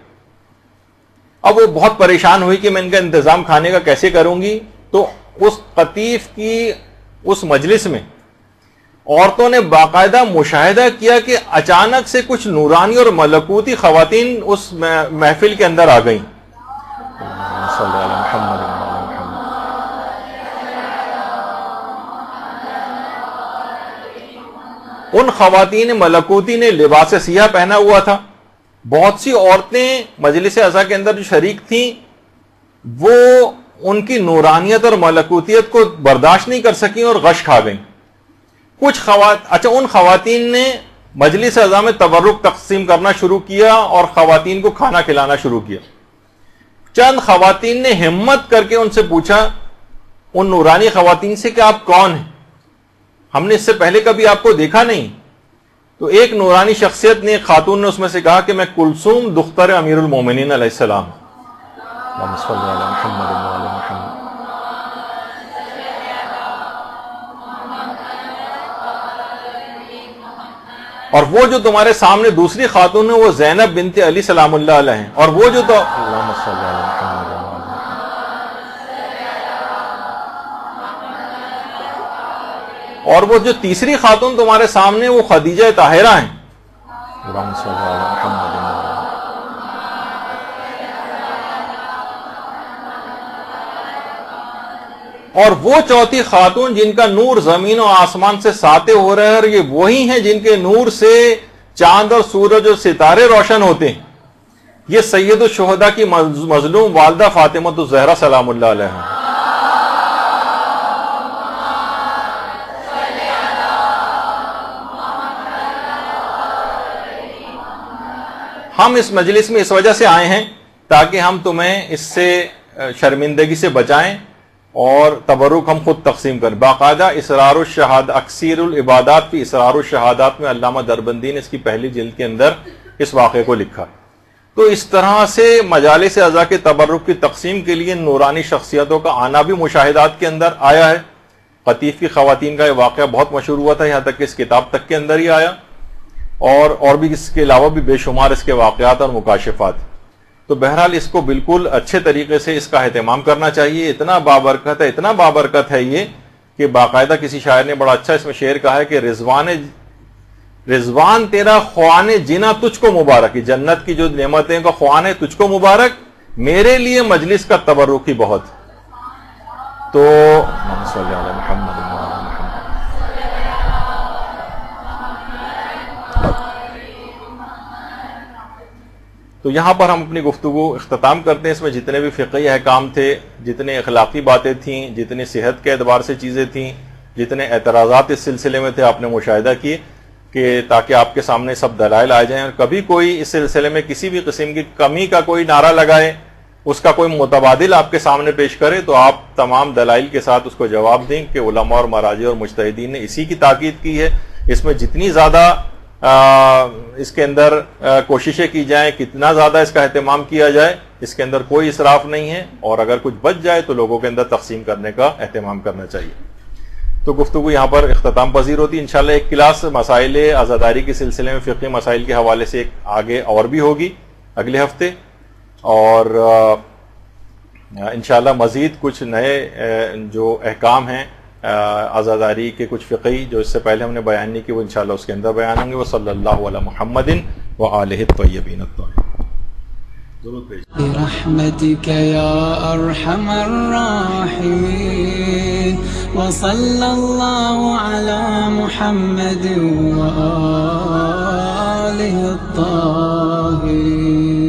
اب وہ بہت پریشان ہوئی کہ میں ان کا انتظام کھانے کا کیسے کروں گی. تو اس قطیف کی اس مجلس میں عورتوں نے باقاعدہ مشاہدہ کیا کہ اچانک سے کچھ نورانی اور ملکوتی خواتین اس محفل کے اندر آ گئیں. صلی اللہ علیہ محمد. ان خواتین ملکوتی نے لباس سیاہ پہنا ہوا تھا. بہت سی عورتیں مجلس عزا کے اندر جو شریک تھیں وہ ان کی نورانیت اور ملکوتیت کو برداشت نہیں کر سکیں اور غش کھا گئیں. کچھ ان خواتین نے مجلس عزا میں تبرک تقسیم کرنا شروع کیا اور خواتین کو کھانا کھلانا شروع کیا. چند خواتین نے ہمت کر کے ان سے پوچھا، ان نورانی خواتین سے، کہ آپ کون ہیں؟ ہم نے اس سے پہلے کبھی آپ کو دیکھا نہیں. تو ایک نورانی شخصیت نے، ایک خاتون نے اس میں سے کہا کہ میں کلثوم دختر امیر المومنین علیہ السلام. اللہم صلی علی محمد وعلی محمد. اور وہ جو تمہارے سامنے دوسری خاتون ہے وہ زینب بنت علی سلام اللہ علیہ ہیں. اور وہ جو تو اللہم صلی علی محمد وعلی محمد. اور وہ جو تیسری خاتون تمہارے سامنے وہ خدیجہ طاہرہ ہیں. اللہم صلی علی محمد. اور وہ چوتھی خاتون جن کا نور زمین و آسمان سے ساطع ہو رہا ہے، اور یہ وہی ہیں جن کے نور سے چاند اور سورج اور ستارے روشن ہوتے ہیں. یہ سید الشہداء کی مظلوم والدہ فاطمہ الزہرا سلام اللہ علیہ ہیں. ہم اس مجلس میں اس وجہ سے آئے ہیں تاکہ ہم تمہیں اس سے شرمندگی سے بچائیں اور تبرک ہم خود تقسیم کریں. باقاعدہ اسرار الشہاد اکثیر العبادات فی اسرار الشہادات میں علامہ دربندی نے اس کی پہلی جلد کے اندر اس واقعے کو لکھا. تو اس طرح سے مجالس عزا کے تبرک کی تقسیم کے لیے نورانی شخصیتوں کا آنا بھی مشاہدات کے اندر آیا ہے. قطیف کی خواتین کا یہ واقعہ بہت مشہور ہوا تھا، یہاں تک کہ اس کتاب تک کے اندر ہی آیا، اور بھی اس کے علاوہ بھی بے شمار اس کے واقعات اور مکاشفات. تو بہرحال اس کو بالکل اچھے طریقے سے اس کا اہتمام کرنا چاہیے. اتنا بابرکت ہے یہ کہ باقاعدہ کسی شاعر نے بڑا اچھا اس میں شعر کہا ہے کہ رضوان تیرا خوان جنا تجھ کو مبارک. جنت کی جو نعمتیں کا خوان ہے تجھ کو مبارک، میرے لیے مجلس کا تبرک ہی بہت. تو تو یہاں پر ہم اپنی گفتگو اختتام کرتے ہیں. اس میں جتنے بھی فقہی احکام تھے، جتنے اخلاقی باتیں تھیں، جتنی صحت کے اعتبار سے چیزیں تھیں، جتنے اعتراضات اس سلسلے میں تھے، آپ نے مشاہدہ کیے کہ تاکہ آپ کے سامنے سب دلائل آ جائیں. اور کبھی کوئی اس سلسلے میں کسی بھی قسم کی کمی کا کوئی نعرہ لگائے، اس کا کوئی متبادل آپ کے سامنے پیش کرے، تو آپ تمام دلائل کے ساتھ اس کو جواب دیں کہ علماء اور مراجع اور مجتہدین نے اسی کی تاکید کی ہے. اس میں جتنی زیادہ اس کے اندر کوششیں کی جائیں، کتنا زیادہ اس کا اہتمام کیا جائے، اس کے اندر کوئی اسراف نہیں ہے. اور اگر کچھ بچ جائے تو لوگوں کے اندر تقسیم کرنے کا اہتمام کرنا چاہیے. تو گفتگو یہاں پر اختتام پذیر ہوتی ہے. انشاءاللہ ایک کلاس مسائل عزاداری کے سلسلے میں فقہی مسائل کے حوالے سے آگے اور بھی ہوگی اگلے ہفتے. اور انشاءاللہ مزید کچھ نئے جو احکام ہیں عزاداری کے، کچھ فقہی جو اس سے پہلے ہم نے بیان نہیں کی، وہ انشاءاللہ اس کے اندر بیان ہوں گے. وہ صلی اللہ علی محمد وآلہ الطیبین الطاہرین. برحمتك يا أرحم الراحمين وصلى الله على محمد وآله الطاهرين.